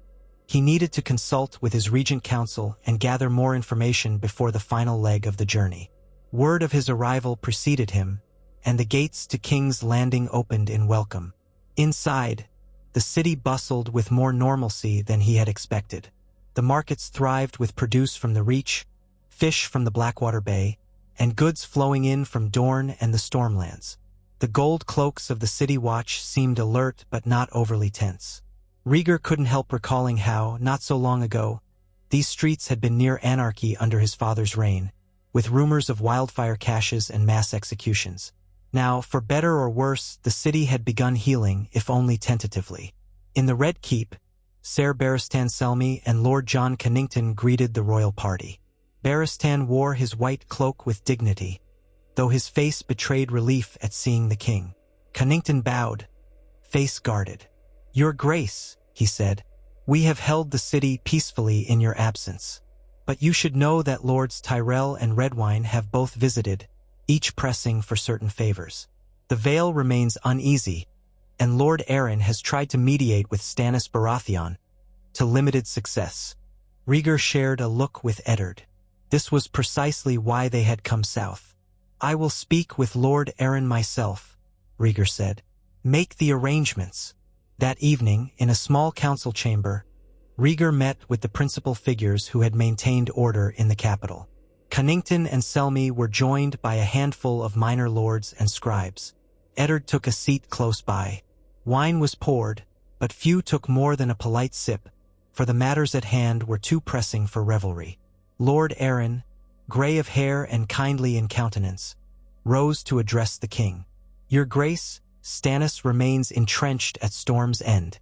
he needed to consult with his regent council and gather more information before the final leg of the journey. Word of his arrival preceded him, and the gates to King's Landing opened in welcome. Inside, the city bustled with more normalcy than he had expected. The markets thrived with produce from the Reach, fish from the Blackwater Bay, and goods flowing in from Dorne and the Stormlands. The gold cloaks of the City Watch seemed alert but not overly tense. Rhaegar couldn't help recalling how, not so long ago, these streets had been near anarchy under his father's reign, with rumors of wildfire caches and mass executions. Now, for better or worse, the city had begun healing, if only tentatively. In the Red Keep, Ser Barristan Selmy and Lord Jon Connington greeted the royal party. Barristan wore his white cloak with dignity, though his face betrayed relief at seeing the king. Connington bowed, face guarded. "Your Grace," he said, "we have held the city peacefully in your absence. But you should know that Lords Tyrell and Redwyne have both visited, each pressing for certain favors. The Vale remains uneasy, and Lord Arryn has tried to mediate with Stannis Baratheon, to limited success." Rhaegar shared a look with Eddard. This was precisely why they had come south. "I will speak with Lord Arryn myself," Rhaegar said. "Make the arrangements." That evening, in a small council chamber, Rhaegar met with the principal figures who had maintained order in the capital. Connington and Selmy were joined by a handful of minor lords and scribes. Eddard took a seat close by. Wine was poured, but few took more than a polite sip, for the matters at hand were too pressing for revelry. Lord Arryn, gray of hair and kindly in countenance, rose to address the king. "Your Grace, Stannis remains entrenched at Storm's End.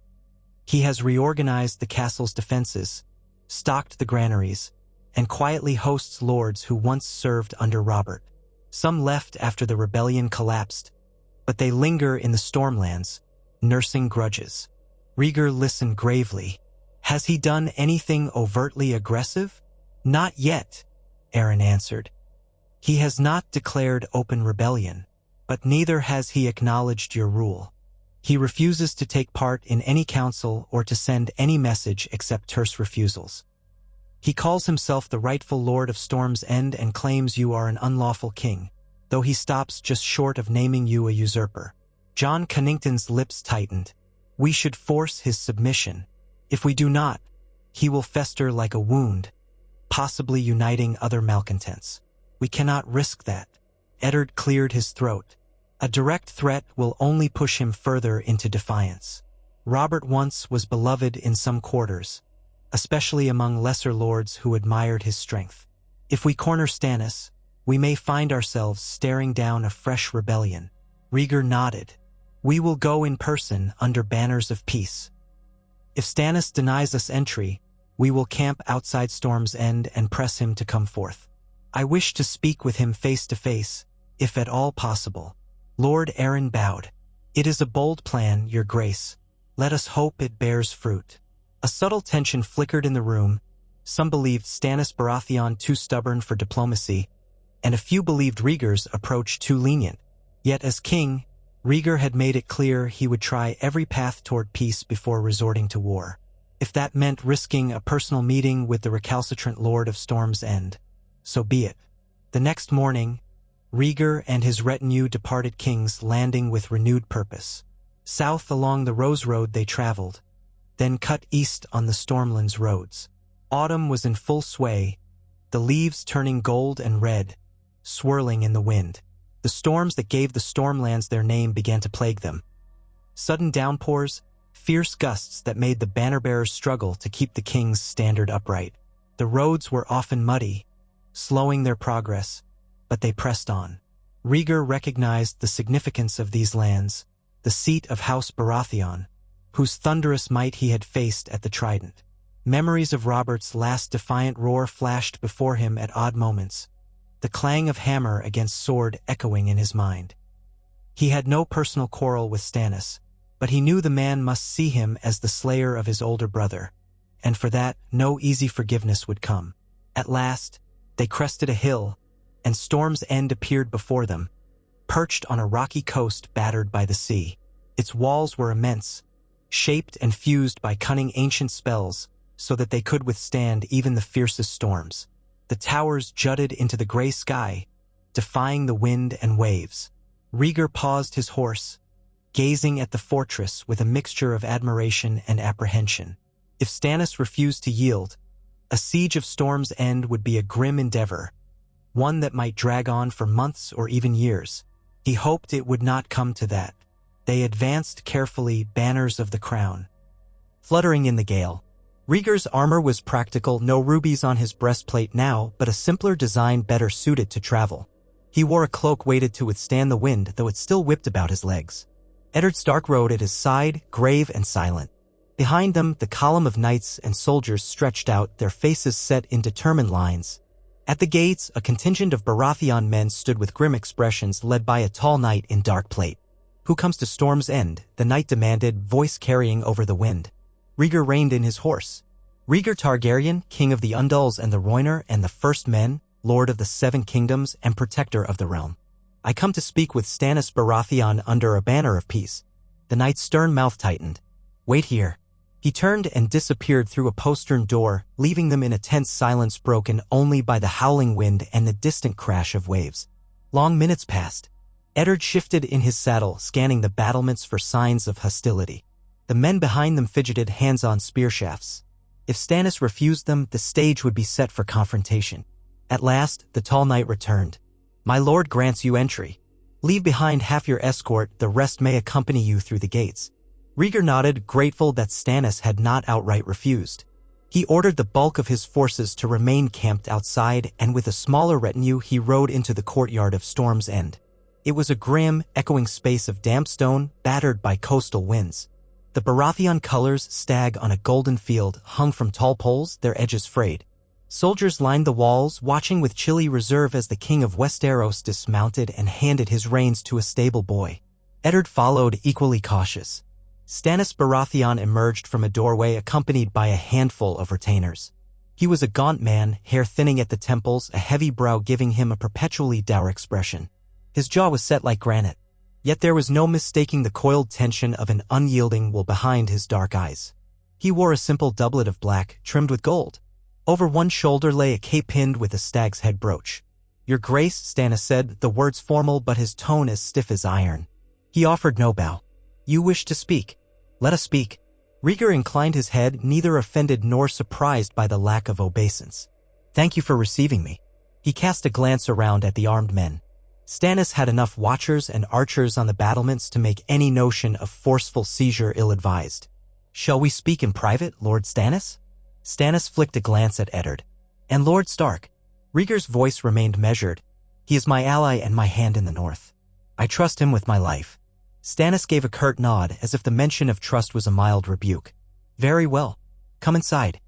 He has reorganized the castle's defenses, stocked the granaries, and quietly hosts lords who once served under Robert. Some left after the rebellion collapsed, but they linger in the Stormlands, nursing grudges." Rhaegar listened gravely. "Has he done anything overtly aggressive?" "Not yet," Arryn answered. "He has not declared open rebellion, but neither has he acknowledged your rule. He refuses to take part in any council or to send any message except terse refusals. He calls himself the rightful Lord of Storm's End and claims you are an unlawful king, though he stops just short of naming you a usurper." Jon Connington's lips tightened. "We should force his submission. If we do not, he will fester like a wound, possibly uniting other malcontents. We cannot risk that." Eddard cleared his throat. "A direct threat will only push him further into defiance. Robert once was beloved in some quarters, especially among lesser lords who admired his strength. If we corner Stannis, we may find ourselves staring down a fresh rebellion." Rhaegar nodded. "We will go in person under banners of peace. If Stannis denies us entry, we will camp outside Storm's End and press him to come forth. I wish to speak with him face to face, if at all possible." Lord Arryn bowed. "It is a bold plan, Your Grace. Let us hope it bears fruit." A subtle tension flickered in the room. Some believed Stannis Baratheon too stubborn for diplomacy, and a few believed Rhaegar's approach too lenient. Yet as king, Rhaegar had made it clear he would try every path toward peace before resorting to war. If that meant risking a personal meeting with the recalcitrant Lord of Storm's End, so be it. The next morning, Rhaegar and his retinue departed King's Landing with renewed purpose. South along the Rose Road they traveled, then cut east on the Stormlands roads. Autumn was in full sway, the leaves turning gold and red, swirling in the wind. The storms that gave the Stormlands their name began to plague them. Sudden downpours, fierce gusts that made the banner-bearers struggle to keep the king's standard upright. The roads were often muddy, slowing their progress, but they pressed on. Rhaegar recognized the significance of these lands, the seat of House Baratheon, whose thunderous might he had faced at the Trident. Memories of Robert's last defiant roar flashed before him at odd moments, the clang of hammer against sword echoing in his mind. He had no personal quarrel with Stannis, but he knew the man must see him as the slayer of his older brother, and for that no easy forgiveness would come. At last, they crested a hill, and Storm's End appeared before them, perched on a rocky coast battered by the sea. Its walls were immense, shaped and fused by cunning ancient spells so that they could withstand even the fiercest storms. The towers jutted into the gray sky, defying the wind and waves. Rhaegar paused his horse, gazing at the fortress with a mixture of admiration and apprehension. If Stannis refused to yield, a siege of Storm's End would be a grim endeavor, one that might drag on for months or even years. He hoped it would not come to that. They advanced carefully, banners of the crown fluttering in the gale. Rhaegar's armor was practical, no rubies on his breastplate now, but a simpler design better suited to travel. He wore a cloak weighted to withstand the wind, though it still whipped about his legs. Eddard Stark rode at his side, grave and silent. Behind them, the column of knights and soldiers stretched out, their faces set in determined lines. At the gates, a contingent of Baratheon men stood with grim expressions, led by a tall knight in dark plate. "Who comes to Storm's End?" the knight demanded, voice carrying over the wind. Rhaegar reined in his horse. "Rhaegar Targaryen, king of the Undulls and the Rhoynar and the First Men, lord of the Seven Kingdoms and protector of the realm. I come to speak with Stannis Baratheon under a banner of peace." The knight's stern mouth tightened. "Wait here." He turned and disappeared through a postern door, leaving them in a tense silence broken only by the howling wind and the distant crash of waves. Long minutes passed. Eddard shifted in his saddle, scanning the battlements for signs of hostility. The men behind them fidgeted, hands on spear shafts. If Stannis refused them, the stage would be set for confrontation. At last, the tall knight returned. "My lord grants you entry. Leave behind half your escort, the rest may accompany you through the gates." Rhaegar nodded, grateful that Stannis had not outright refused. He ordered the bulk of his forces to remain camped outside, and with a smaller retinue he rode into the courtyard of Storm's End. It was a grim, echoing space of damp stone, battered by coastal winds. The Baratheon colors, stag on a golden field, hung from tall poles, their edges frayed. Soldiers lined the walls, watching with chilly reserve as the king of Westeros dismounted and handed his reins to a stable boy. Eddard followed, equally cautious. Stannis Baratheon emerged from a doorway accompanied by a handful of retainers. He was a gaunt man, hair thinning at the temples, a heavy brow giving him a perpetually dour expression. His jaw was set like granite, yet there was no mistaking the coiled tension of an unyielding will behind his dark eyes. He wore a simple doublet of black, trimmed with gold. Over one shoulder lay a cape pinned with a stag's head brooch. "Your Grace," Stannis said, the words formal but his tone as stiff as iron. He offered no bow. "You wish to speak? Let us speak." Rhaegar inclined his head, neither offended nor surprised by the lack of obeisance. "Thank you for receiving me." He cast a glance around at the armed men. Stannis had enough watchers and archers on the battlements to make any notion of forceful seizure ill-advised. "Shall we speak in private, Lord Stannis?" Stannis flicked a glance at Eddard. "And Lord Stark." Rhaegar's voice remained measured. "He is my ally and my hand in the north. I trust him with my life." Stannis gave a curt nod, as if the mention of trust was a mild rebuke. "Very well. Come inside."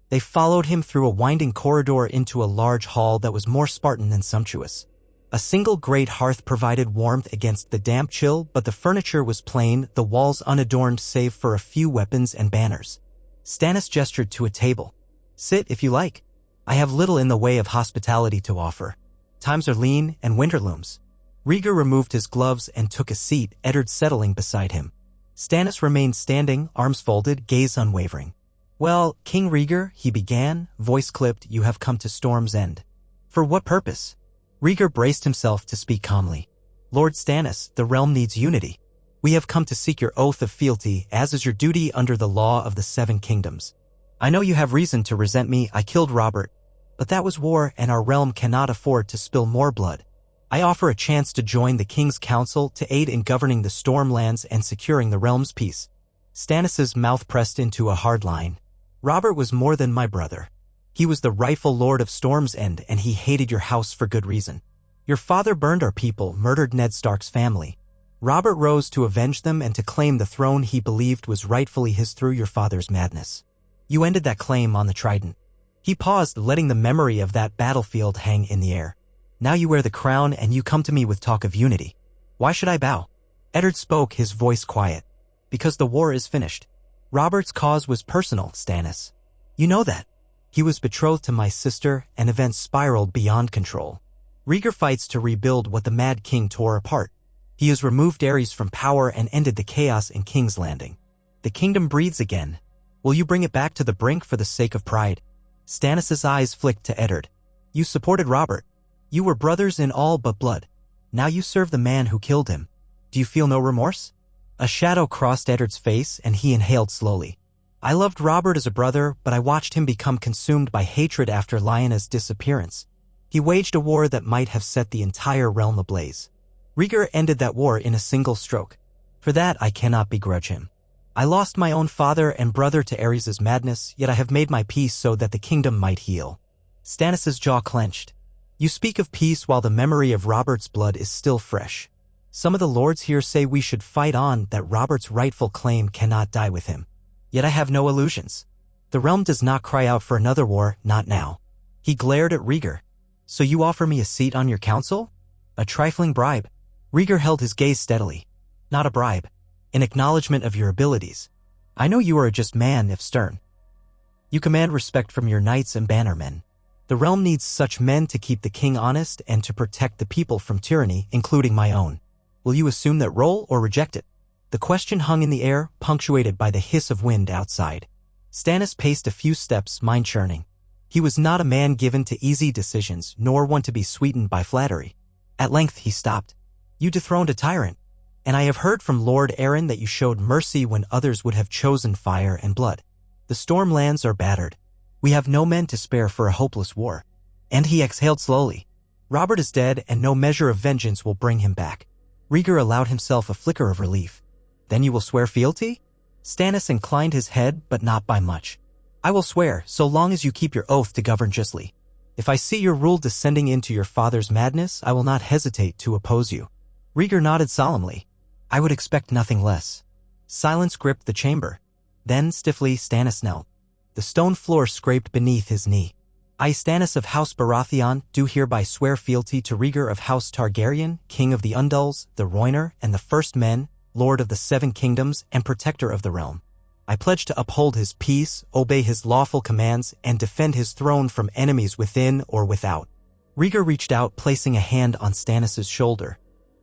They followed him through a winding corridor into a large hall that was more Spartan than sumptuous. A single great hearth provided warmth against the damp chill, but the furniture was plain, the walls unadorned save for a few weapons and banners. Stannis gestured to a table. "Sit if you like. I have little in the way of hospitality to offer. Times are lean and winter looms." Rhaegar removed his gloves and took a seat, Eddard settling beside him. Stannis remained standing, arms folded, gaze unwavering. "Well, King Rhaegar," he began, voice clipped, "you have come to Storm's End. For what purpose?" Rhaegar braced himself to speak calmly. "Lord Stannis, the realm needs unity. We have come to seek your oath of fealty, as is your duty under the law of the 7 kingdoms. I know you have reason to resent me. I killed Robert, but that was war and our realm cannot afford to spill more blood. I offer a chance to join the King's Council to aid in governing the Stormlands and securing the realm's peace. Stannis's mouth pressed into a hard line. Robert was more than my brother. He was the rightful Lord of Storm's End, and he hated your house for good reason. Your father burned our people, murdered Ned Stark's family. Robert rose to avenge them and to claim the throne he believed was rightfully his through your father's madness. You ended that claim on the Trident. He paused, letting the memory of that battlefield hang in the air. Now you wear the crown and you come to me with talk of unity. Why should I bow? Eddard spoke, his voice quiet. Because the war is finished. Robert's cause was personal, Stannis. You know that. He was betrothed to my sister, and events spiraled beyond control. Rhaegar fights to rebuild what the Mad King tore apart. He has removed Aerys from power and ended the chaos in King's Landing. The kingdom breathes again. Will you bring it back to the brink for the sake of pride? Stannis' eyes flicked to Eddard. You supported Robert. You were brothers in all but blood. Now you serve the man who killed him. Do you feel no remorse? A shadow crossed Eddard's face and he inhaled slowly. I loved Robert as a brother, but I watched him become consumed by hatred after Lyanna's disappearance. He waged a war that might have set the entire realm ablaze. Rhaegar ended that war in a single stroke. For that I cannot begrudge him. I lost my own father and brother to Aerys' madness, yet I have made my peace so that the kingdom might heal. Stannis' jaw clenched. You speak of peace while the memory of Robert's blood is still fresh. Some of the lords here say we should fight on, that Robert's rightful claim cannot die with him. Yet I have no illusions. The realm does not cry out for another war, not now. He glared at Rhaegar. So you offer me a seat on your council? A trifling bribe. Rhaegar held his gaze steadily. Not a bribe. In acknowledgement of your abilities. I know you are a just man if stern. You command respect from your knights and bannermen. The realm needs such men to keep the king honest and to protect the people from tyranny, including my own. Will you assume that role or reject it? The question hung in the air, punctuated by the hiss of wind outside. Stannis paced a few steps, mind churning. He was not a man given to easy decisions, nor one to be sweetened by flattery. At length he stopped. You dethroned a tyrant, and I have heard from Lord Aaron that you showed mercy when others would have chosen fire and blood. The Stormlands are battered. We have no men to spare for a hopeless war. And he exhaled slowly. Robert is dead, and no measure of vengeance will bring him back. Rhaegar allowed himself a flicker of relief. Then you will swear fealty? Stannis inclined his head, but not by much. I will swear, so long as you keep your oath to govern justly. If I see your rule descending into your father's madness, I will not hesitate to oppose you. Rhaegar nodded solemnly. I would expect nothing less. Silence gripped the chamber. Then, stiffly, Stannis knelt. The stone floor scraped beneath his knee. I, Stannis of House Baratheon, do hereby swear fealty to Rhaegar of House Targaryen, King of the Undulls, the Rhoynar, and the First Men, Lord of the 7 Kingdoms, and Protector of the realm. I pledge to uphold his peace, obey his lawful commands, and defend his throne from enemies within or without. Rhaegar reached out, placing a hand on Stannis' shoulder.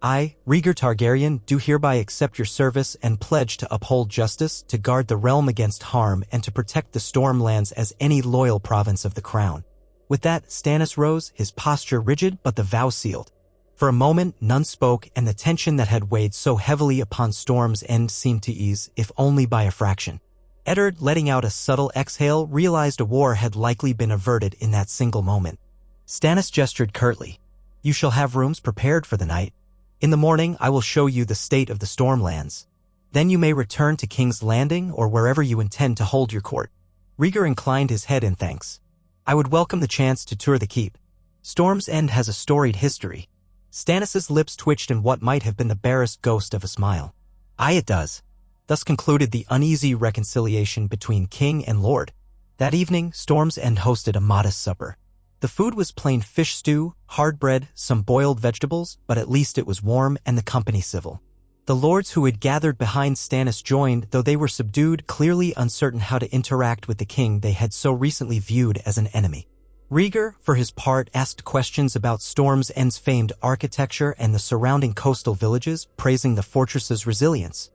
I, Rhaegar Targaryen, do hereby accept your service and pledge to uphold justice, to guard the realm against harm, and to protect the Stormlands as any loyal province of the crown. With that, Stannis rose, his posture rigid but the vow sealed. For a moment, none spoke, and the tension that had weighed so heavily upon Storm's End seemed to ease, if only by a fraction. Eddard, letting out a subtle exhale, realized a war had likely been averted in that single moment. Stannis gestured curtly. You shall have rooms prepared for the night. In the morning, I will show you the state of the Stormlands. Then you may return to King's Landing or wherever you intend to hold your court. Rhaegar inclined his head in thanks. I would welcome the chance to tour the keep. Storm's End has a storied history. Stannis' lips twitched in what might have been the barest ghost of a smile. Aye, it does. Thus concluded the uneasy reconciliation between king and lord. That evening, Storm's End hosted a modest supper. The food was plain fish stew, hard bread, some boiled vegetables, but at least it was warm and the company civil. The lords who had gathered behind Stannis joined, though they were subdued, clearly uncertain how to interact with the king they had so recently viewed as an enemy. Rhaegar, for his part, asked questions about Storm's End's famed architecture and the surrounding coastal villages, praising the fortress's resilience.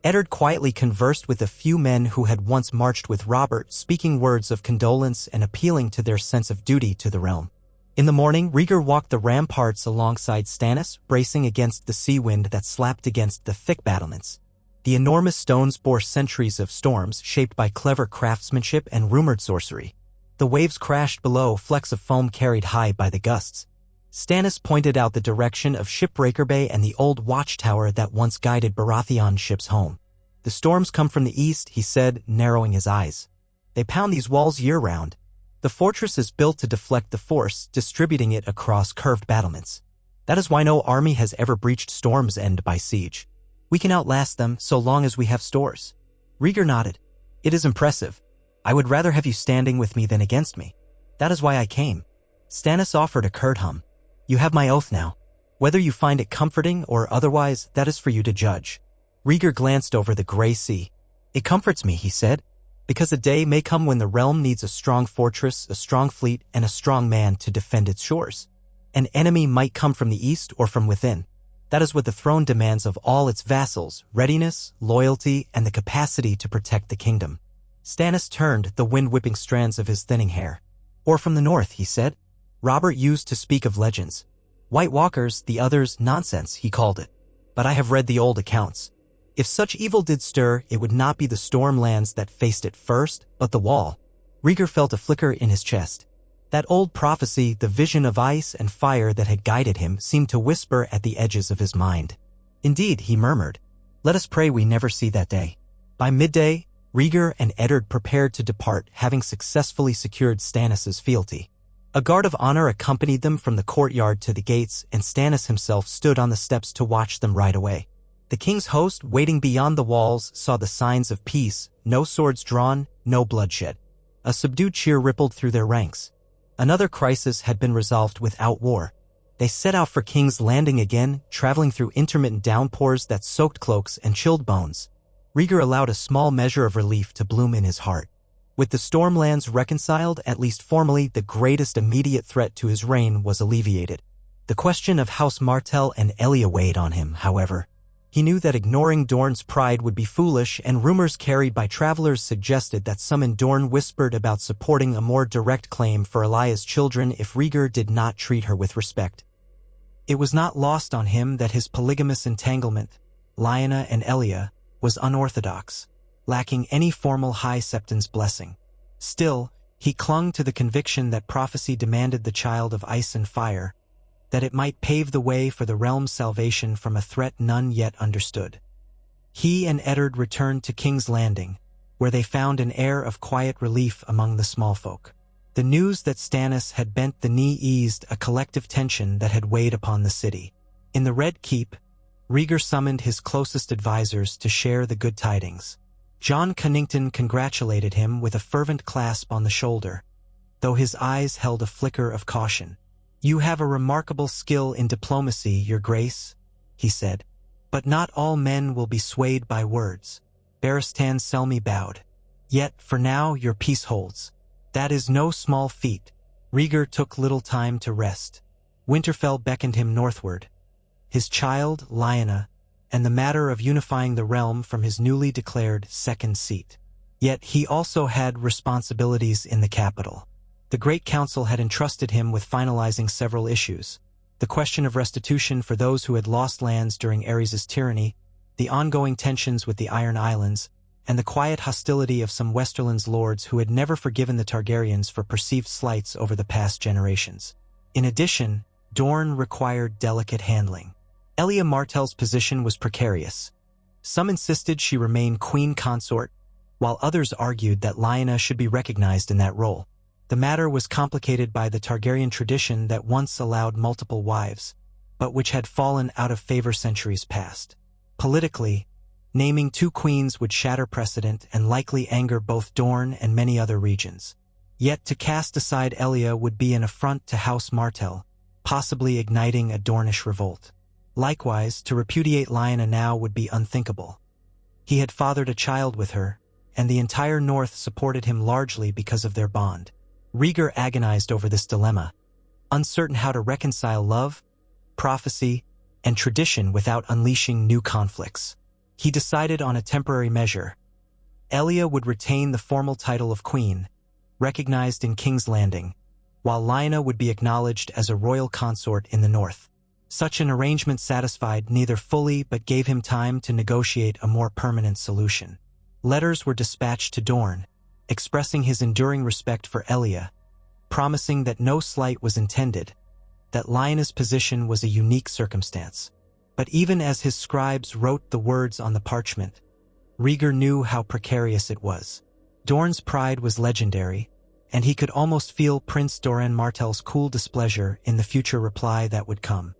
Eddard quietly conversed with a few men who had once marched with Robert, speaking words of condolence and appealing to their sense of duty to the realm. In the morning, Rhaegar walked the ramparts alongside Stannis, bracing against the sea wind that slapped against the thick battlements. The enormous stones bore centuries of storms shaped by clever craftsmanship and rumored sorcery. The waves crashed below, flecks of foam carried high by the gusts. Stannis pointed out the direction of Shipbreaker Bay and the old watchtower that once guided Baratheon ships home. "The storms come from the east," he said, narrowing his eyes. "They pound these walls year-round. The fortress is built to deflect the force, distributing it across curved battlements. That is why no army has ever breached Storm's End by siege. We can outlast them so long as we have stores." Rhaegar nodded. "It is impressive. I would rather have you standing with me than against me. That is why I came." Stannis offered a curt hum. "You have my oath now. Whether you find it comforting or otherwise, that is for you to judge." Rhaegar glanced over the gray sea. "It comforts me," he said, "because a day may come when the realm needs a strong fortress, a strong fleet, and a strong man to defend its shores. An enemy might come from the east or from within. That is what the throne demands of all its vassals: readiness, loyalty, and the capacity to protect the kingdom." Stannis turned, the wind whipping strands of his thinning hair. "Or from the north," he said. "Robert used to speak of legends. White Walkers, the others, nonsense, he called it. But I have read the old accounts. If such evil did stir, it would not be the Stormlands that faced it first, but the Wall." Rhaegar felt a flicker in his chest. That old prophecy, the vision of ice and fire that had guided him, seemed to whisper at the edges of his mind. "Indeed," he murmured. "Let us pray we never see that day." By midday, Rhaegar and Eddard prepared to depart, having successfully secured Stannis' fealty. A guard of honor accompanied them from the courtyard to the gates, and Stannis himself stood on the steps to watch them ride away. The king's host, waiting beyond the walls, saw the signs of peace: no swords drawn, no bloodshed. A subdued cheer rippled through their ranks. Another crisis had been resolved without war. They set out for King's Landing again, traveling through intermittent downpours that soaked cloaks and chilled bones. Rhaegar allowed a small measure of relief to bloom in his heart. With the Stormlands reconciled, at least formally, the greatest immediate threat to his reign was alleviated. The question of House Martell and Elia weighed on him, however. He knew that ignoring Dorne's pride would be foolish, and rumors carried by travelers suggested that some in Dorne whispered about supporting a more direct claim for Elia's children if Rhaegar did not treat her with respect. It was not lost on him that his polygamous entanglement, Lyanna and Elia, was unorthodox, lacking any formal High Septon's blessing. Still, he clung to the conviction that prophecy demanded the child of ice and fire, that it might pave the way for the realm's salvation from a threat none yet understood. He and Eddard returned to King's Landing, where they found an air of quiet relief among the small folk. The news that Stannis had bent the knee eased a collective tension that had weighed upon the city. In the Red Keep, Rhaegar summoned his closest advisors to share the good tidings. Jon Connington congratulated him with a fervent clasp on the shoulder, though his eyes held a flicker of caution. "You have a remarkable skill in diplomacy, Your Grace," he said. "But not all men will be swayed by words." Barristan Selmy bowed. "Yet, for now, your peace holds. That is no small feat." Rhaegar took little time to rest. Winterfell beckoned him northward. His child, Lyanna, and the matter of unifying the realm from his newly declared second seat. Yet he also had responsibilities in the capital. The Great Council had entrusted him with finalizing several issues: the question of restitution for those who had lost lands during Aerys' tyranny, the ongoing tensions with the Iron Islands, and the quiet hostility of some Westerland's lords who had never forgiven the Targaryens for perceived slights over the past generations. In addition, Dorne required delicate handling. Elia Martell's position was precarious. Some insisted she remain queen consort, while others argued that Lyanna should be recognized in that role. The matter was complicated by the Targaryen tradition that once allowed multiple wives, but which had fallen out of favor centuries past. Politically, naming two queens would shatter precedent and likely anger both Dorne and many other regions. Yet to cast aside Elia would be an affront to House Martell, possibly igniting a Dornish revolt. Likewise, to repudiate Lyanna now would be unthinkable. He had fathered a child with her, and the entire North supported him largely because of their bond. Rhaegar agonized over this dilemma, uncertain how to reconcile love, prophecy, and tradition without unleashing new conflicts. He decided on a temporary measure. Elia would retain the formal title of queen, recognized in King's Landing, while Lyanna would be acknowledged as a royal consort in the north. Such an arrangement satisfied neither fully but gave him time to negotiate a more permanent solution. Letters were dispatched to Dorne, expressing his enduring respect for Elia, promising that no slight was intended, that Lyanna's position was a unique circumstance. But even as his scribes wrote the words on the parchment, Rhaegar knew how precarious it was. Dorne's pride was legendary, and he could almost feel Prince Doran Martell's cool displeasure in the future reply that would come.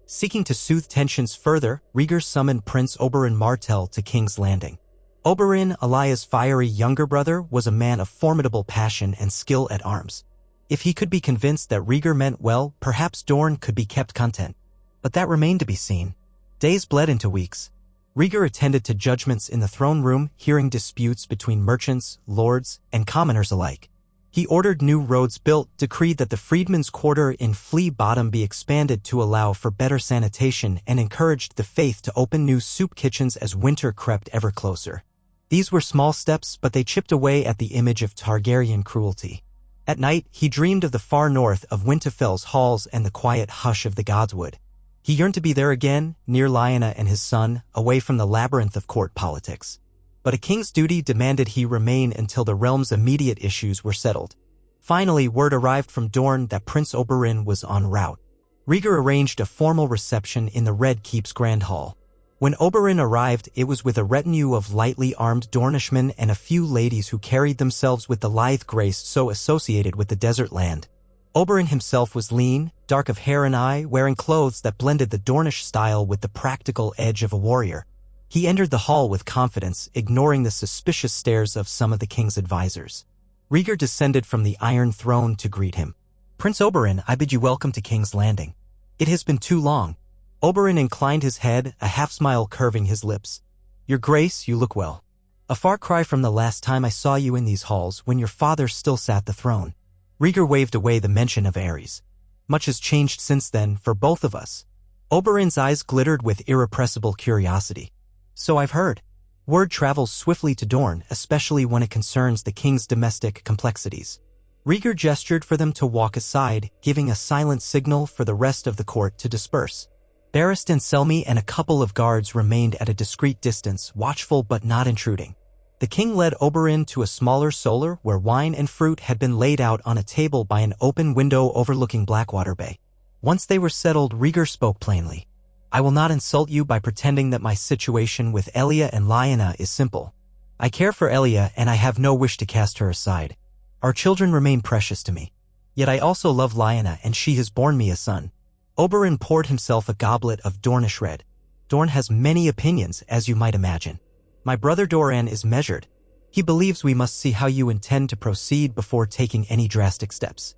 Seeking to soothe tensions further, Rhaegar summoned Prince Oberyn Martell to King's Landing. Oberyn, Elia's fiery younger brother, was a man of formidable passion and skill at arms. If he could be convinced that Rhaegar meant well, perhaps Dorne could be kept content. But that remained to be seen. Days bled into weeks. Rhaegar attended to judgments in the throne room, hearing disputes between merchants, lords, and commoners alike. He ordered new roads built, decreed that the freedmen's quarter in Flea Bottom be expanded to allow for better sanitation, and encouraged the faith to open new soup kitchens as winter crept ever closer. These were small steps, but they chipped away at the image of Targaryen cruelty. At night, he dreamed of the far north, of Winterfell's halls and the quiet hush of the Godswood. He yearned to be there again, near Lyanna and his son, away from the labyrinth of court politics. But a king's duty demanded he remain until the realm's immediate issues were settled. Finally, word arrived from Dorne that Prince Oberyn was en route. Rhaegar arranged a formal reception in the Red Keep's Grand Hall. When Oberyn arrived, it was with a retinue of lightly armed Dornishmen and a few ladies who carried themselves with the lithe grace so associated with the desert land. Oberyn himself was lean, dark of hair and eye, wearing clothes that blended the Dornish style with the practical edge of a warrior. He entered the hall with confidence, ignoring the suspicious stares of some of the king's advisors. Rhaegar descended from the Iron Throne to greet him. "Prince Oberyn, I bid you welcome to King's Landing. It has been too long." Oberyn inclined his head, a half-smile curving his lips. "Your Grace, you look well. A far cry from the last time I saw you in these halls, when your father still sat the throne." Rhaegar waved away the mention of Aerys. "Much has changed since then, for both of us." Oberyn's eyes glittered with irrepressible curiosity. "So I've heard." Word travels swiftly to Dorne, especially when it concerns the king's domestic complexities. Rhaegar gestured for them to walk aside, giving a silent signal for the rest of the court to disperse. Barristan and Selmy and a couple of guards remained at a discreet distance, watchful but not intruding. The king led Oberyn to a smaller solar where wine and fruit had been laid out on a table by an open window overlooking Blackwater Bay. Once they were settled, Rhaegar spoke plainly. "I will not insult you by pretending that my situation with Elia and Lyanna is simple. I care for Elia and I have no wish to cast her aside. Our children remain precious to me. Yet I also love Lyanna and she has borne me a son." Oberyn poured himself a goblet of Dornish red. "Dorne has many opinions, as you might imagine. My brother Doran is measured. He believes we must see how you intend to proceed before taking any drastic steps."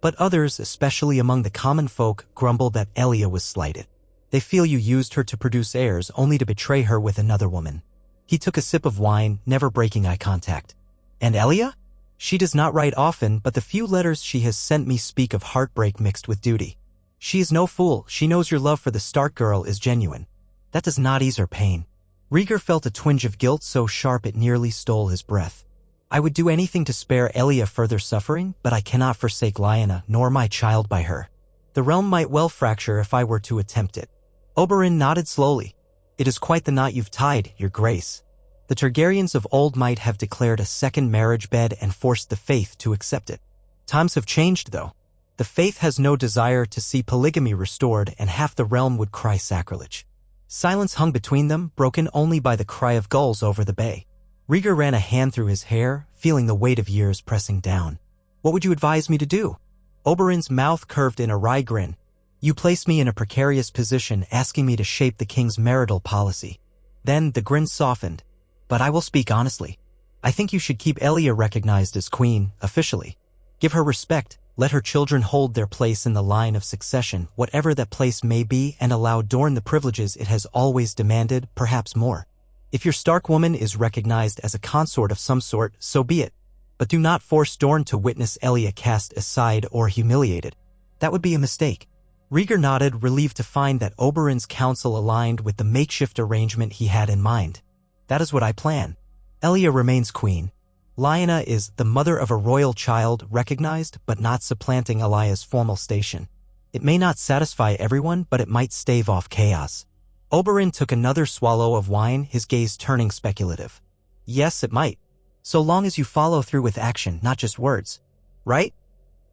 But others, especially among the common folk, grumbled that Elia was slighted. "They feel you used her to produce heirs only to betray her with another woman." He took a sip of wine, never breaking eye contact. "And Elia? She does not write often, but the few letters she has sent me speak of heartbreak mixed with duty. She is no fool. She knows your love for the Stark girl is genuine. That does not ease her pain." Rhaegar felt a twinge of guilt so sharp it nearly stole his breath. "I would do anything to spare Elia further suffering, but I cannot forsake Lyanna, nor my child by her. The realm might well fracture if I were to attempt it." Oberyn nodded slowly. "It is quite the knot you've tied, your grace. The Targaryens of old might have declared a second marriage bed and forced the faith to accept it. Times have changed, though. The faith has no desire to see polygamy restored, and half the realm would cry sacrilege." Silence hung between them, broken only by the cry of gulls over the bay. Rhaegar ran a hand through his hair, feeling the weight of years pressing down. "What would you advise me to do?" Oberyn's mouth curved in a wry grin. "You place me in a precarious position, asking me to shape the king's marital policy." Then the grin softened. "But I will speak honestly. I think you should keep Elia recognized as queen, officially. Give her respect, let her children hold their place in the line of succession, whatever that place may be, and allow Dorne the privileges it has always demanded, perhaps more. If your Stark woman is recognized as a consort of some sort, so be it. But do not force Dorne to witness Elia cast aside or humiliated. That would be a mistake." Rhaegar nodded, relieved to find that Oberyn's counsel aligned with the makeshift arrangement he had in mind. "That is what I plan. Elia remains queen. Lyanna is the mother of a royal child, recognized but not supplanting Elia's formal station. It may not satisfy everyone, but it might stave off chaos. Oberyn took another swallow of wine, his gaze turning speculative. Yes, it might. So long as you follow through with action, not just words. Right?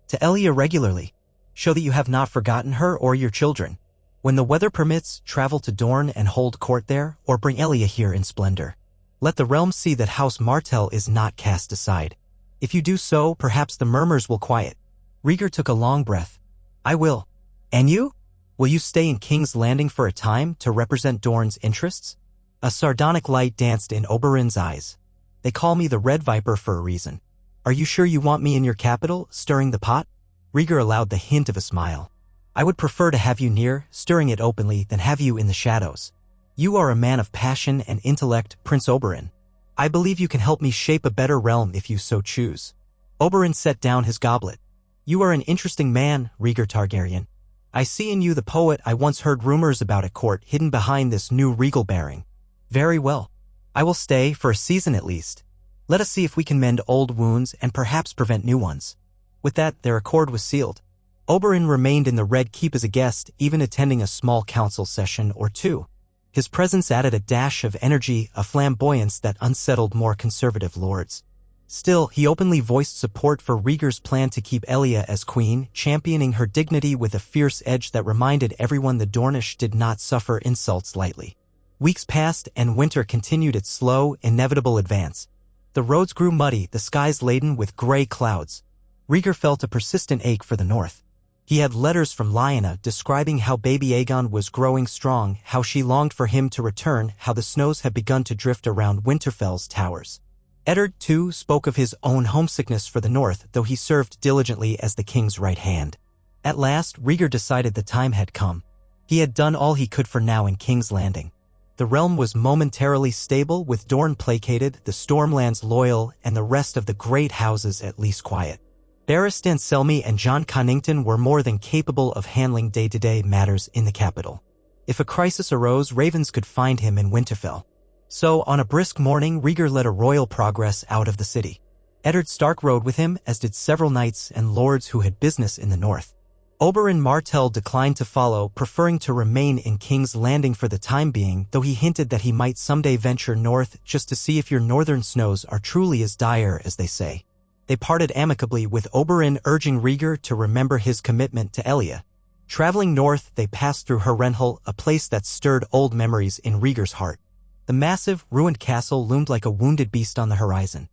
To Elia regularly. Show that you have not forgotten her or your children. When the weather permits, travel to Dorne and hold court there, or bring Elia here in splendor. Let the realm see that House Martell is not cast aside. If you do so, perhaps the murmurs will quiet. Rhaegar took a long breath. I will. And you? Will you stay in King's Landing for a time to represent Dorne's interests? A sardonic light danced in Oberyn's eyes. They call me the Red Viper for a reason. Are you sure you want me in your capital, stirring the pot? Rhaegar allowed the hint of a smile. I would prefer to have you near, stirring it openly, than have you in the shadows. You are a man of passion and intellect, Prince Oberyn. I believe you can help me shape a better realm if you so choose. Oberyn set down his goblet. You are an interesting man, Rhaegar Targaryen. I see in you the poet I once heard rumors about at court hidden behind this new regal bearing. Very well. I will stay, for a season at least. Let us see if we can mend old wounds and perhaps prevent new ones. With that, their accord was sealed. Oberyn remained in the Red Keep as a guest, even attending a small council session or two. His presence added a dash of energy, a flamboyance that unsettled more conservative lords. Still, he openly voiced support for Rhaegar's plan to keep Elia as queen, championing her dignity with a fierce edge that reminded everyone the Dornish did not suffer insults lightly. Weeks passed and winter continued its slow, inevitable advance. The roads grew muddy, the skies laden with gray clouds. Rhaegar felt a persistent ache for the north. He had letters from Lyanna describing how baby Aegon was growing strong, how she longed for him to return, how the snows had begun to drift around Winterfell's towers. Eddard, too, spoke of his own homesickness for the north, though he served diligently as the king's right hand. At last, Rhaegar decided the time had come. He had done all he could for now in King's Landing. The realm was momentarily stable, with Dorne placated, the Stormlands loyal, and the rest of the great houses at least quiet. Barristan Selmy and Jon Connington were more than capable of handling day-to-day matters in the capital. If a crisis arose, ravens could find him in Winterfell. So, on a brisk morning, Rhaegar led a royal progress out of the city. Eddard Stark rode with him, as did several knights and lords who had business in the north. Oberyn Martell declined to follow, preferring to remain in King's Landing for the time being, though he hinted that he might someday venture north just to see if your northern snows are truly as dire as they say. They parted amicably, with Oberyn urging Rhaegar to remember his commitment to Elia. Traveling north, they passed through Harrenhal, a place that stirred old memories in Rhaegar's heart. The massive, ruined castle loomed like a wounded beast on the horizon.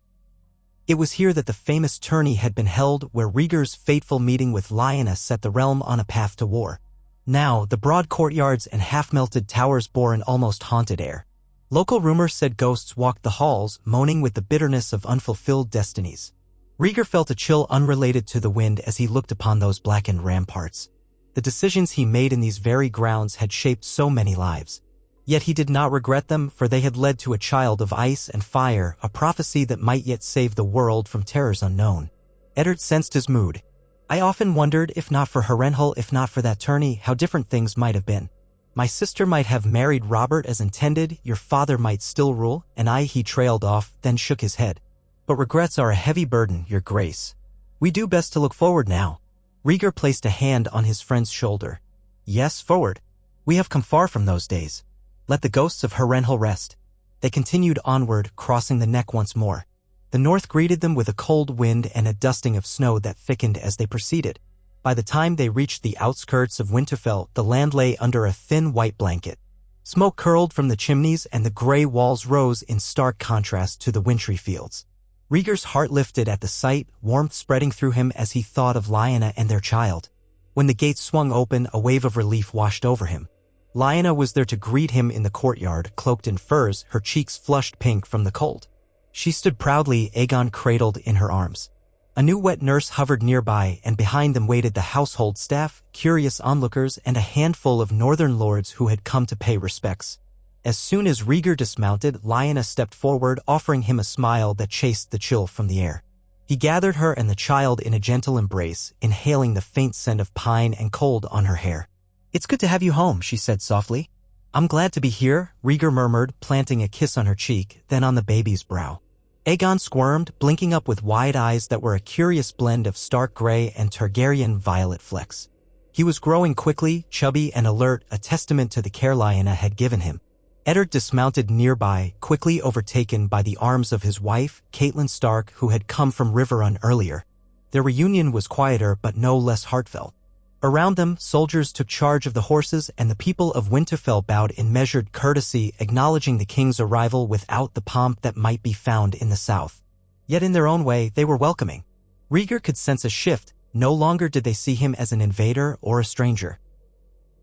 It was here that the famous tourney had been held, where Rhaegar's fateful meeting with Lyanna set the realm on a path to war. Now, the broad courtyards and half-melted towers bore an almost haunted air. Local rumors said ghosts walked the halls, moaning with the bitterness of unfulfilled destinies. Rhaegar felt a chill unrelated to the wind as he looked upon those blackened ramparts. The decisions he made in these very grounds had shaped so many lives. Yet he did not regret them, for they had led to a child of ice and fire, a prophecy that might yet save the world from terrors unknown. Eddard sensed his mood. I often wondered, if not for Harrenhal, if not for that tourney, how different things might have been. My sister might have married Robert as intended, your father might still rule, and he trailed off, then shook his head. But regrets are a heavy burden, your grace. We do best to look forward now. Rhaegar placed a hand on his friend's shoulder. Yes, forward. We have come far from those days. Let the ghosts of Harrenhal rest. They continued onward, crossing the neck once more. The north greeted them with a cold wind and a dusting of snow that thickened as they proceeded. By the time they reached the outskirts of Winterfell, the land lay under a thin white blanket. Smoke curled from the chimneys and the gray walls rose in stark contrast to the wintry fields. Rhaegar's heart lifted at the sight, warmth spreading through him as he thought of Lyanna and their child. When the gates swung open, a wave of relief washed over him. Lyanna was there to greet him in the courtyard, cloaked in furs, her cheeks flushed pink from the cold. She stood proudly, Aegon cradled in her arms. A new wet nurse hovered nearby, and behind them waited the household staff, curious onlookers, and a handful of northern lords who had come to pay respects. As soon as Rhaegar dismounted, Lyanna stepped forward, offering him a smile that chased the chill from the air. He gathered her and the child in a gentle embrace, inhaling the faint scent of pine and cold on her hair. It's good to have you home, she said softly. I'm glad to be here, Rhaegar murmured, planting a kiss on her cheek, then on the baby's brow. Aegon squirmed, blinking up with wide eyes that were a curious blend of Stark gray and Targaryen violet flecks. He was growing quickly, chubby and alert, a testament to the care Lyanna had given him. Eddard dismounted nearby, quickly overtaken by the arms of his wife, Catelyn Stark, who had come from Riverrun earlier. Their reunion was quieter but no less heartfelt. Around them, soldiers took charge of the horses and the people of Winterfell bowed in measured courtesy, acknowledging the king's arrival without the pomp that might be found in the south. Yet in their own way, they were welcoming. Rhaegar could sense a shift. No longer did they see him as an invader or a stranger.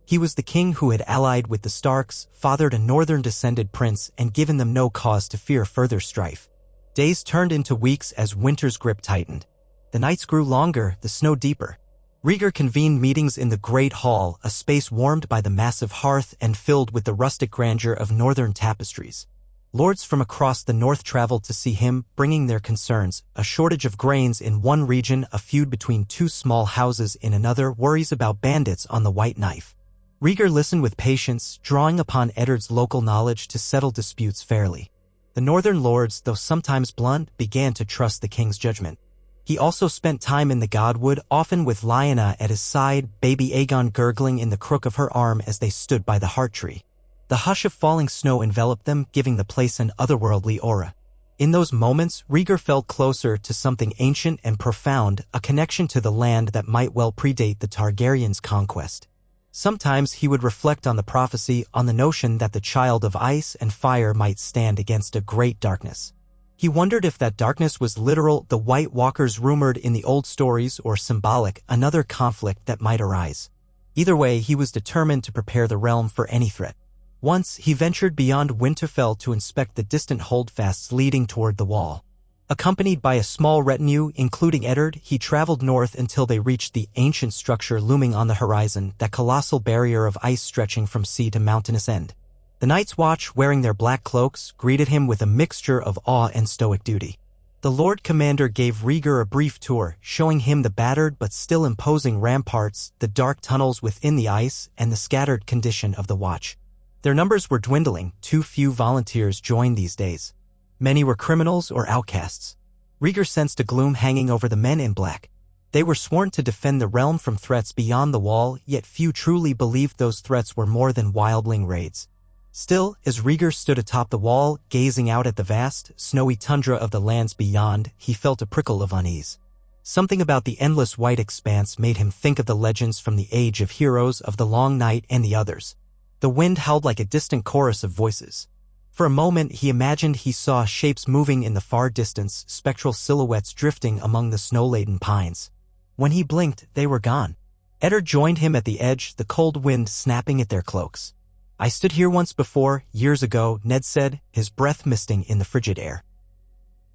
He was the king who had allied with the Starks, fathered a northern-descended prince, and given them no cause to fear further strife. Days turned into weeks as winter's grip tightened. The nights grew longer, the snow deeper. Rhaegar convened meetings in the Great Hall, a space warmed by the massive hearth and filled with the rustic grandeur of northern tapestries. Lords from across the north traveled to see him, bringing their concerns: a shortage of grains in one region, a feud between two small houses in another, worries about bandits on the White Knife. Rhaegar listened with patience, drawing upon Eddard's local knowledge to settle disputes fairly. The northern lords, though sometimes blunt, began to trust the king's judgment. He also spent time in the Godwood, often with Lyanna at his side, baby Aegon gurgling in the crook of her arm as they stood by the heart tree. The hush of falling snow enveloped them, giving the place an otherworldly aura. In those moments, Rhaegar felt closer to something ancient and profound, a connection to the land that might well predate the Targaryens' conquest. Sometimes he would reflect on the prophecy, on the notion that the child of ice and fire might stand against a great darkness. He wondered if that darkness was literal, the White Walkers rumored in the old stories, or symbolic, another conflict that might arise. Either way, he was determined to prepare the realm for any threat. Once, he ventured beyond Winterfell to inspect the distant holdfasts leading toward the wall. Accompanied by a small retinue, including Eddard, he traveled north until they reached the ancient structure looming on the horizon, that colossal barrier of ice stretching from sea to mountainous end. The Night's Watch, wearing their black cloaks, greeted him with a mixture of awe and stoic duty. The Lord Commander gave Rhaegar a brief tour, showing him the battered but still imposing ramparts, the dark tunnels within the ice, and the scattered condition of the Watch. Their numbers were dwindling, too few volunteers joined these days. Many were criminals or outcasts. Rhaegar sensed a gloom hanging over the men in black. They were sworn to defend the realm from threats beyond the wall, yet few truly believed those threats were more than wildling raids. Still, as Rhaegar stood atop the wall, gazing out at the vast, snowy tundra of the lands beyond, he felt a prickle of unease. Something about the endless white expanse made him think of the legends from the Age of Heroes, of the Long Night and the others. The wind howled like a distant chorus of voices. For a moment, he imagined he saw shapes moving in the far distance, spectral silhouettes drifting among the snow-laden pines. When he blinked, they were gone. Eddard joined him at the edge, the cold wind snapping at their cloaks. "I stood here once before, years ago," Ned said, his breath misting in the frigid air.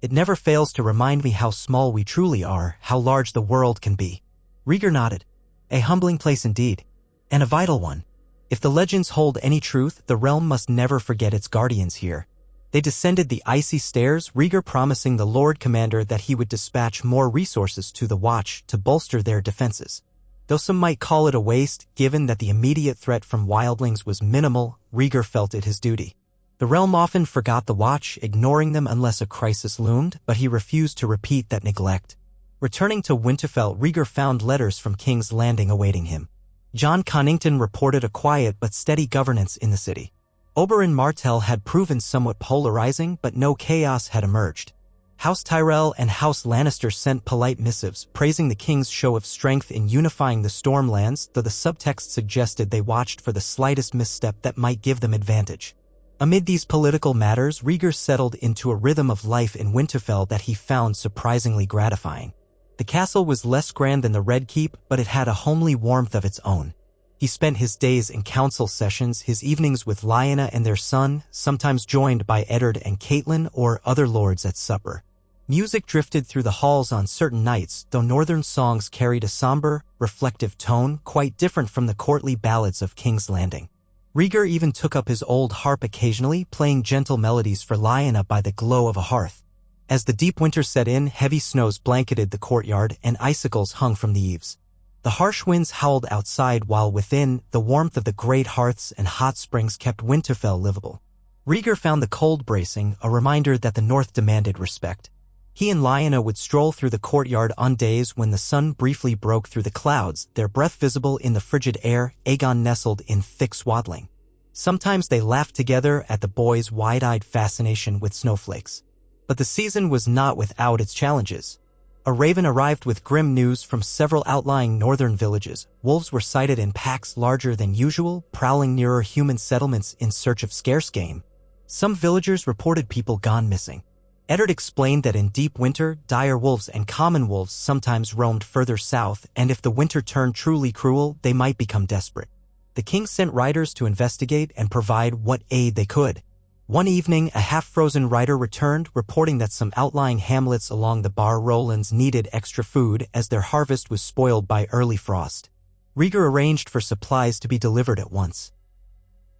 "It never fails to remind me how small we truly are, how large the world can be." Rhaegar nodded. "A humbling place indeed. And a vital one. If the legends hold any truth, the realm must never forget its guardians here." They descended the icy stairs, Rhaegar promising the Lord Commander that he would dispatch more resources to the Watch to bolster their defenses. Though some might call it a waste, given that the immediate threat from wildlings was minimal, Rhaegar felt it his duty. The realm often forgot the Watch, ignoring them unless a crisis loomed, but he refused to repeat that neglect. Returning to Winterfell, Rhaegar found letters from King's Landing awaiting him. Jon Connington reported a quiet but steady governance in the city. Oberyn Martell had proven somewhat polarizing, but no chaos had emerged. House Tyrell and House Lannister sent polite missives, praising the king's show of strength in unifying the Stormlands, though the subtext suggested they watched for the slightest misstep that might give them advantage. Amid these political matters, Rhaegar settled into a rhythm of life in Winterfell that he found surprisingly gratifying. The castle was less grand than the Red Keep, but it had a homely warmth of its own. He spent his days in council sessions, his evenings with Lyanna and their son, sometimes joined by Eddard and Catelyn or other lords at supper. Music drifted through the halls on certain nights, though northern songs carried a somber, reflective tone, quite different from the courtly ballads of King's Landing. Rhaegar even took up his old harp occasionally, playing gentle melodies for Lyanna by the glow of a hearth. As the deep winter set in, heavy snows blanketed the courtyard and icicles hung from the eaves. The harsh winds howled outside while within, the warmth of the great hearths and hot springs kept Winterfell livable. Rhaegar found the cold bracing, a reminder that the North demanded respect. He and Lyanna would stroll through the courtyard on days when the sun briefly broke through the clouds, their breath visible in the frigid air, Aegon nestled in thick swaddling. Sometimes they laughed together at the boy's wide-eyed fascination with snowflakes. But the season was not without its challenges. A raven arrived with grim news from several outlying northern villages. Wolves were sighted in packs larger than usual, prowling nearer human settlements in search of scarce game. Some villagers reported people gone missing. Eddard explained that in deep winter, dire wolves and common wolves sometimes roamed further south, and if the winter turned truly cruel, they might become desperate. The king sent riders to investigate and provide what aid they could. One evening, a half-frozen rider returned, reporting that some outlying hamlets along the Bar Rolands needed extra food as their harvest was spoiled by early frost. Rhaegar arranged for supplies to be delivered at once.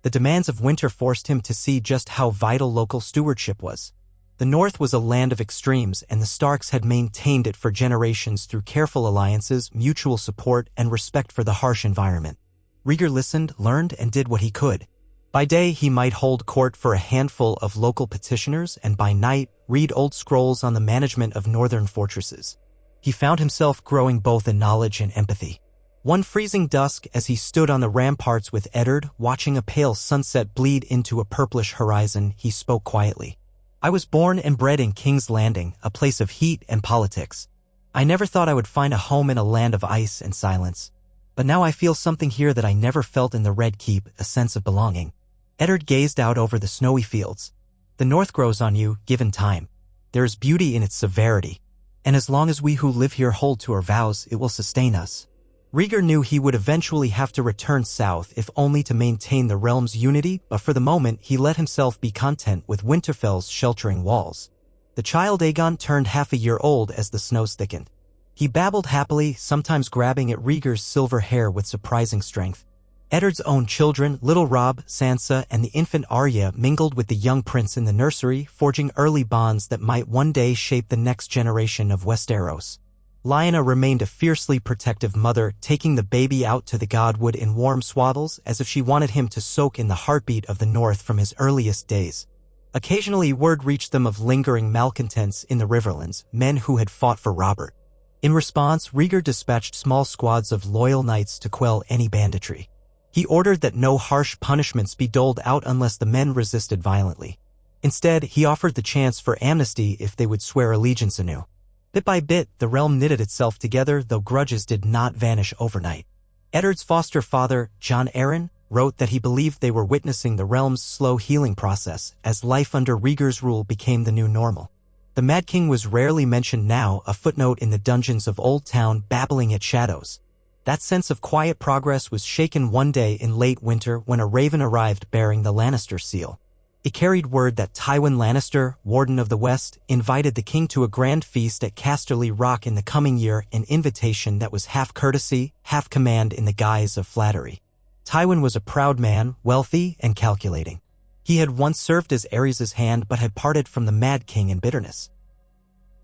The demands of winter forced him to see just how vital local stewardship was. The North was a land of extremes, and the Starks had maintained it for generations through careful alliances, mutual support, and respect for the harsh environment. Rhaegar listened, learned, and did what he could. By day, he might hold court for a handful of local petitioners, and by night, read old scrolls on the management of northern fortresses. He found himself growing both in knowledge and empathy. One freezing dusk, as he stood on the ramparts with Eddard, watching a pale sunset bleed into a purplish horizon, he spoke quietly. "I was born and bred in King's Landing, a place of heat and politics. I never thought I would find a home in a land of ice and silence. But now I feel something here that I never felt in the Red Keep, a sense of belonging." Eddard gazed out over the snowy fields. "The North grows on you, given time. There is beauty in its severity. And as long as we who live here hold to our vows, it will sustain us." Rhaegar knew he would eventually have to return south if only to maintain the realm's unity, but for the moment he let himself be content with Winterfell's sheltering walls. The child Aegon turned half a year old as the snows thickened. He babbled happily, sometimes grabbing at Rhaegar's silver hair with surprising strength. Eddard's own children, little Robb, Sansa, and the infant Arya mingled with the young prince in the nursery, forging early bonds that might one day shape the next generation of Westeros. Lyanna remained a fiercely protective mother, taking the baby out to the godwood in warm swaddles as if she wanted him to soak in the heartbeat of the North from his earliest days. Occasionally word reached them of lingering malcontents in the Riverlands, men who had fought for Robert. In response, Rhaegar dispatched small squads of loyal knights to quell any banditry. He ordered that no harsh punishments be doled out unless the men resisted violently. Instead, he offered the chance for amnesty if they would swear allegiance anew. Bit by bit, the realm knitted itself together, though grudges did not vanish overnight. Eddard's foster father, Jon Arryn, wrote that he believed they were witnessing the realm's slow healing process as life under Rhaegar's rule became the new normal. The Mad King was rarely mentioned now, a footnote in the dungeons of Old Town babbling at shadows. That sense of quiet progress was shaken one day in late winter when a raven arrived bearing the Lannister seal. It carried word that Tywin Lannister, Warden of the West, invited the king to a grand feast at Casterly Rock in the coming year, an invitation that was half courtesy, half command in the guise of flattery. Tywin was a proud man, wealthy and calculating. He had once served as Aerys' hand but had parted from the Mad King in bitterness.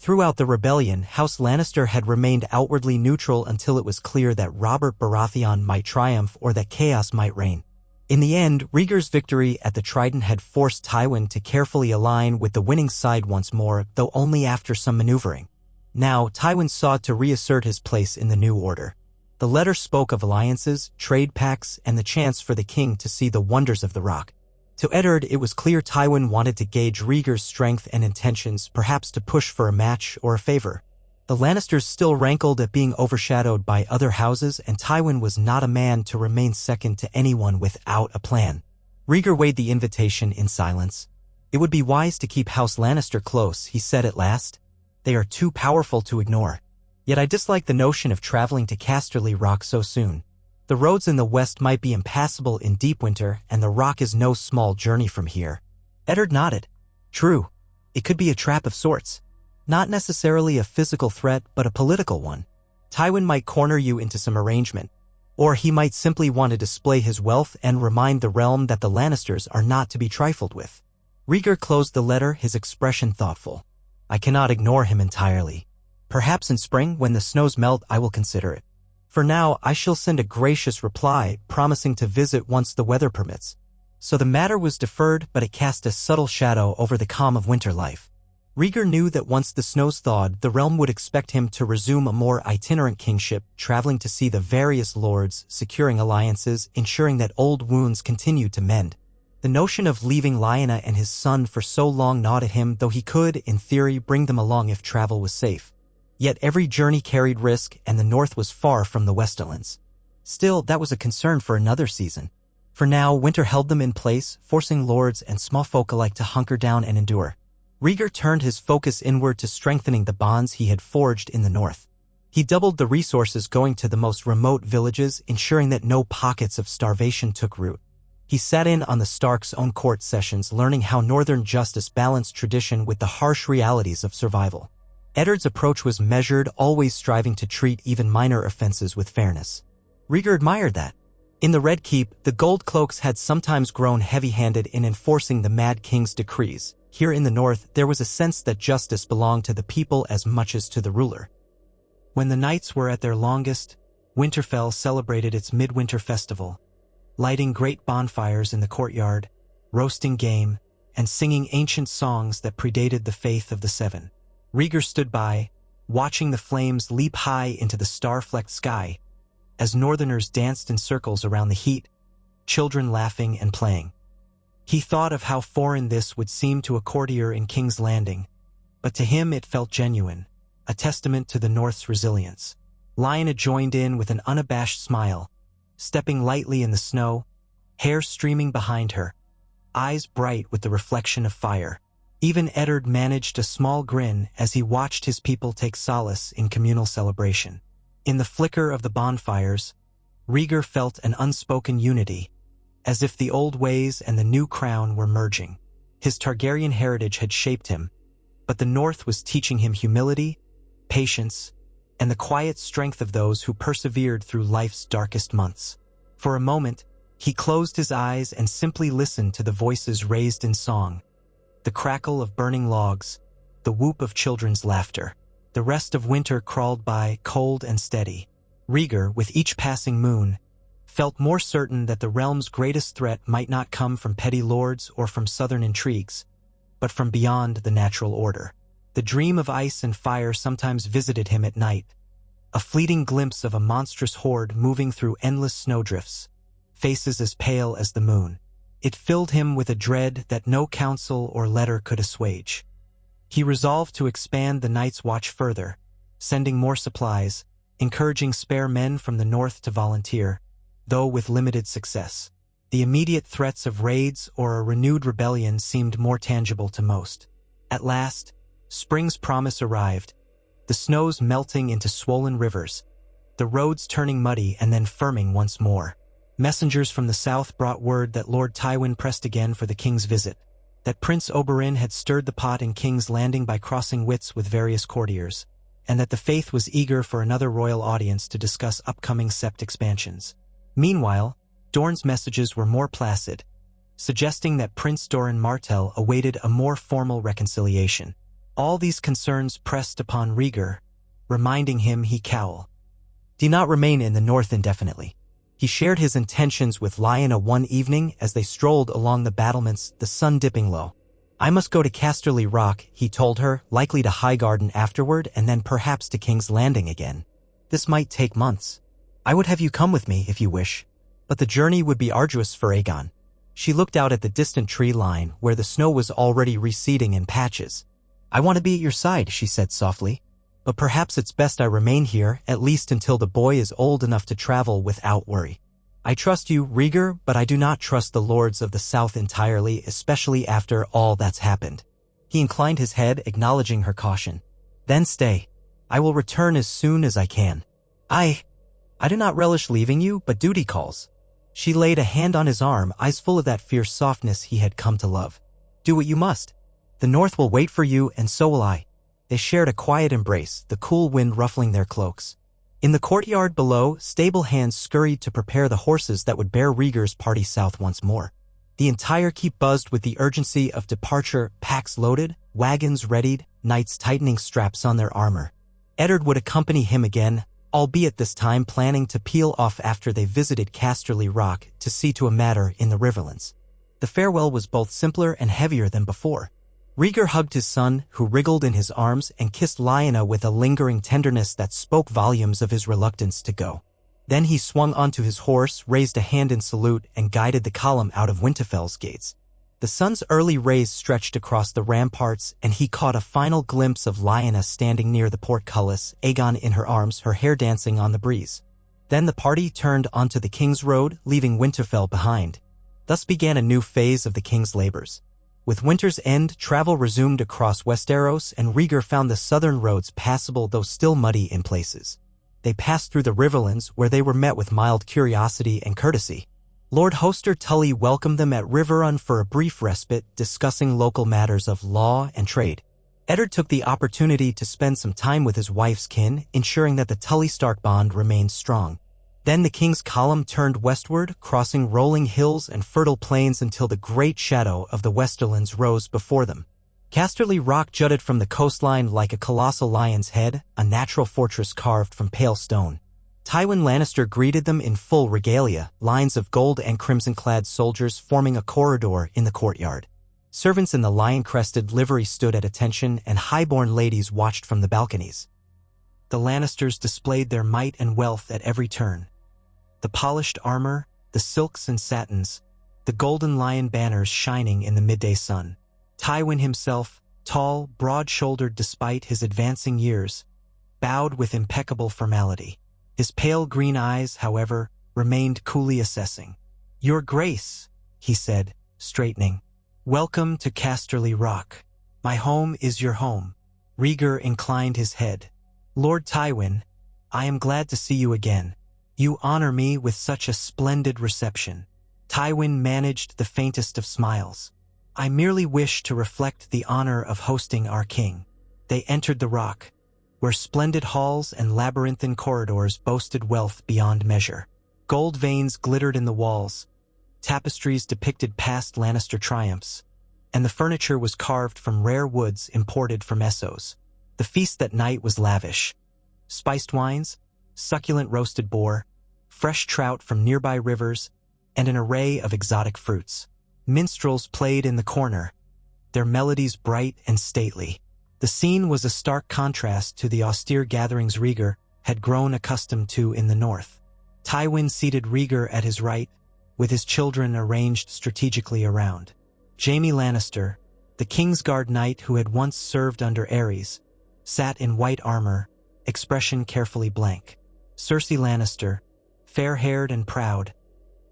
Throughout the rebellion, House Lannister had remained outwardly neutral until it was clear that Robert Baratheon might triumph or that chaos might reign. In the end, Rhaegar's victory at the Trident had forced Tywin to carefully align with the winning side once more, though only after some maneuvering. Now, Tywin sought to reassert his place in the new order. The letter spoke of alliances, trade pacts, and the chance for the king to see the wonders of the Rock. To Eddard, it was clear Tywin wanted to gauge Rhaegar's strength and intentions, perhaps to push for a match or a favor. The Lannisters still rankled at being overshadowed by other houses, and Tywin was not a man to remain second to anyone without a plan. Rhaegar weighed the invitation in silence. "It would be wise to keep House Lannister close," he said at last. "They are too powerful to ignore. Yet I dislike the notion of traveling to Casterly Rock so soon. The roads in the west might be impassable in deep winter, and the Rock is no small journey from here." Eddard nodded. "True. It could be a trap of sorts. Not necessarily a physical threat, but a political one. Tywin might corner you into some arrangement. Or he might simply want to display his wealth and remind the realm that the Lannisters are not to be trifled with." Rhaegar closed the letter, his expression thoughtful. "I cannot ignore him entirely. Perhaps in spring, when the snows melt, I will consider it. For now, I shall send a gracious reply, promising to visit once the weather permits." So the matter was deferred, but it cast a subtle shadow over the calm of winter life. Rhaegar knew that once the snows thawed, the realm would expect him to resume a more itinerant kingship, traveling to see the various lords, securing alliances, ensuring that old wounds continued to mend. The notion of leaving Lyanna and his son for so long gnawed at him, though he could, in theory, bring them along if travel was safe. Yet every journey carried risk, and the north was far from the Westerlands. Still, that was a concern for another season. For now, winter held them in place, forcing lords and small folk alike to hunker down and endure. Rhaegar turned his focus inward to strengthening the bonds he had forged in the north. He doubled the resources going to the most remote villages, ensuring that no pockets of starvation took root. He sat in on the Stark's own court sessions, learning how northern justice balanced tradition with the harsh realities of survival. Eddard's approach was measured, always striving to treat even minor offenses with fairness. Rhaegar admired that. In the Red Keep, the Gold Cloaks had sometimes grown heavy-handed in enforcing the Mad King's decrees. Here in the north, there was a sense that justice belonged to the people as much as to the ruler. When the nights were at their longest, Winterfell celebrated its midwinter festival, lighting great bonfires in the courtyard, roasting game, and singing ancient songs that predated the faith of the Seven. Rhaegar stood by, watching the flames leap high into the star-flecked sky, as northerners danced in circles around the heat, children laughing and playing. He thought of how foreign this would seem to a courtier in King's Landing, but to him it felt genuine, a testament to the North's resilience. Lyanna joined in with an unabashed smile, stepping lightly in the snow, hair streaming behind her, eyes bright with the reflection of fire. Even Eddard managed a small grin as he watched his people take solace in communal celebration. In the flicker of the bonfires, Rhaegar felt an unspoken unity, as if the old ways and the new crown were merging. His Targaryen heritage had shaped him, but the North was teaching him humility, patience, and the quiet strength of those who persevered through life's darkest months. For a moment, he closed his eyes and simply listened to the voices raised in song, the crackle of burning logs, the whoop of children's laughter. The rest of winter crawled by, cold and steady. Rhaegar, with each passing moon, felt more certain that the realm's greatest threat might not come from petty lords or from southern intrigues, but from beyond the natural order. The dream of ice and fire sometimes visited him at night, a fleeting glimpse of a monstrous horde moving through endless snowdrifts, faces as pale as the moon. It filled him with a dread that no counsel or letter could assuage. He resolved to expand the Night's Watch further, sending more supplies, encouraging spare men from the north to volunteer, though with limited success. The immediate threats of raids or a renewed rebellion seemed more tangible to most. At last, spring's promise arrived, the snows melting into swollen rivers, the roads turning muddy and then firming once more. Messengers from the south brought word that Lord Tywin pressed again for the king's visit, that Prince Oberyn had stirred the pot in King's Landing by crossing wits with various courtiers, and that the Faith was eager for another royal audience to discuss upcoming sept expansions. Meanwhile, Dorne's messages were more placid, suggesting that Prince Doran Martell awaited a more formal reconciliation. All these concerns pressed upon Rhaegar, reminding him he did not remain in the north indefinitely. He shared his intentions with Lyanna one evening as they strolled along the battlements, the sun dipping low. "I must go to Casterly Rock," he told her, "likely to Highgarden afterward and then perhaps to King's Landing again. This might take months. I would have you come with me if you wish, but the journey would be arduous for Aegon." She looked out at the distant tree line where the snow was already receding in patches. "I want to be at your side," she said softly, "but perhaps it's best I remain here, at least until the boy is old enough to travel without worry. I trust you, Rhaegar, but I do not trust the lords of the south entirely, especially after all that's happened." He inclined his head, acknowledging her caution. "Then stay. I will return as soon as I can. I do not relish leaving you, but duty calls." She laid a hand on his arm, eyes full of that fierce softness he had come to love. "Do what you must. The north will wait for you, and so will I." They shared a quiet embrace, the cool wind ruffling their cloaks. In the courtyard below, stable hands scurried to prepare the horses that would bear Rhaegar's party south once more. The entire keep buzzed with the urgency of departure, packs loaded, wagons readied, knights tightening straps on their armor. Eddard would accompany him again, albeit this time planning to peel off after they visited Casterly Rock to see to a matter in the Riverlands. The farewell was both simpler and heavier than before. Rhaegar hugged his son, who wriggled in his arms, and kissed Lyanna with a lingering tenderness that spoke volumes of his reluctance to go. Then he swung onto his horse, raised a hand in salute, and guided the column out of Winterfell's gates. The sun's early rays stretched across the ramparts, and he caught a final glimpse of Lyanna standing near the portcullis, Aegon in her arms, her hair dancing on the breeze. Then the party turned onto the King's Road, leaving Winterfell behind. Thus began a new phase of the king's labors. With winter's end, travel resumed across Westeros, and Rhaegar found the southern roads passable though still muddy in places. They passed through the Riverlands, where they were met with mild curiosity and courtesy. Lord Hoster Tully welcomed them at Riverrun for a brief respite, discussing local matters of law and trade. Eddard took the opportunity to spend some time with his wife's kin, ensuring that the Tully-Stark bond remained strong. Then the king's column turned westward, crossing rolling hills and fertile plains until the great shadow of the Westerlands rose before them. Casterly Rock jutted from the coastline like a colossal lion's head, a natural fortress carved from pale stone. Tywin Lannister greeted them in full regalia, lines of gold and crimson-clad soldiers forming a corridor in the courtyard. Servants in the lion-crested livery stood at attention, and high-born ladies watched from the balconies. The Lannisters displayed their might and wealth at every turn. The polished armor, the silks and satins, the golden lion banners shining in the midday sun. Tywin himself, tall, broad-shouldered despite his advancing years, bowed with impeccable formality. His pale green eyes, however, remained coolly assessing. "Your Grace," he said, straightening. "Welcome to Casterly Rock. My home is your home." Rhaegar inclined his head. "Lord Tywin, I am glad to see you again. You honor me with such a splendid reception." Tywin managed the faintest of smiles. "I merely wish to reflect the honor of hosting our king." They entered the Rock, where splendid halls and labyrinthine corridors boasted wealth beyond measure. Gold veins glittered in the walls, tapestries depicted past Lannister triumphs, and the furniture was carved from rare woods imported from Essos. The feast that night was lavish. Spiced wines, succulent roasted boar, fresh trout from nearby rivers, and an array of exotic fruits. Minstrels played in the corner, their melodies bright and stately. The scene was a stark contrast to the austere gatherings Rhaegar had grown accustomed to in the north. Tywin seated Rhaegar at his right, with his children arranged strategically around. Jaime Lannister, the Kingsguard knight who had once served under Aerys, sat in white armor, expression carefully blank. Cersei Lannister, fair-haired and proud,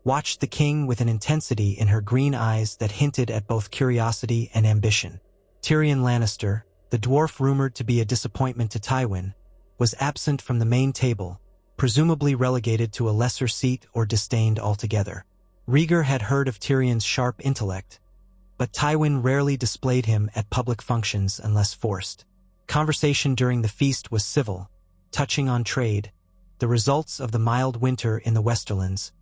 watched the king with an intensity in her green eyes that hinted at both curiosity and ambition. Tyrion Lannister, the dwarf rumored to be a disappointment to Tywin, was absent from the main table, presumably relegated to a lesser seat or disdained altogether. Rhaegar had heard of Tyrion's sharp intellect, but Tywin rarely displayed him at public functions unless forced. Conversation during the feast was civil, touching on trade, the results of the mild winter in the Westerlands,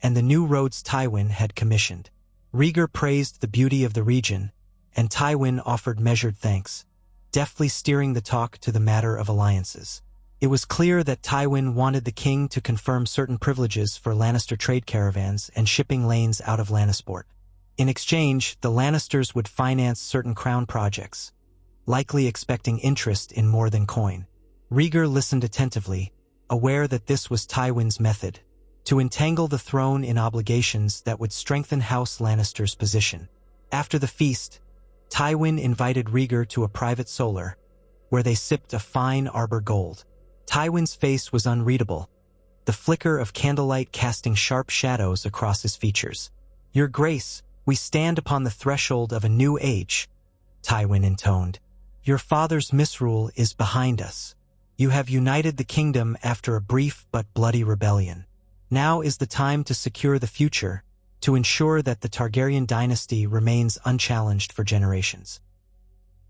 and the new roads Tywin had commissioned. Rhaegar praised the beauty of the region, and Tywin offered measured thanks, deftly steering the talk to the matter of alliances. It was clear that Tywin wanted the king to confirm certain privileges for Lannister trade caravans and shipping lanes out of Lannisport. In exchange, the Lannisters would finance certain crown projects, likely expecting interest in more than coin. Rhaegar listened attentively, aware that this was Tywin's method, to entangle the throne in obligations that would strengthen House Lannister's position. After the feast, Tywin invited Rhaegar to a private solar, where they sipped a fine arbor gold. Tywin's face was unreadable, the flicker of candlelight casting sharp shadows across his features. "Your Grace, we stand upon the threshold of a new age," Tywin intoned. "Your father's misrule is behind us. You have united the kingdom after a brief but bloody rebellion. Now is the time to secure the future, to ensure that the Targaryen dynasty remains unchallenged for generations."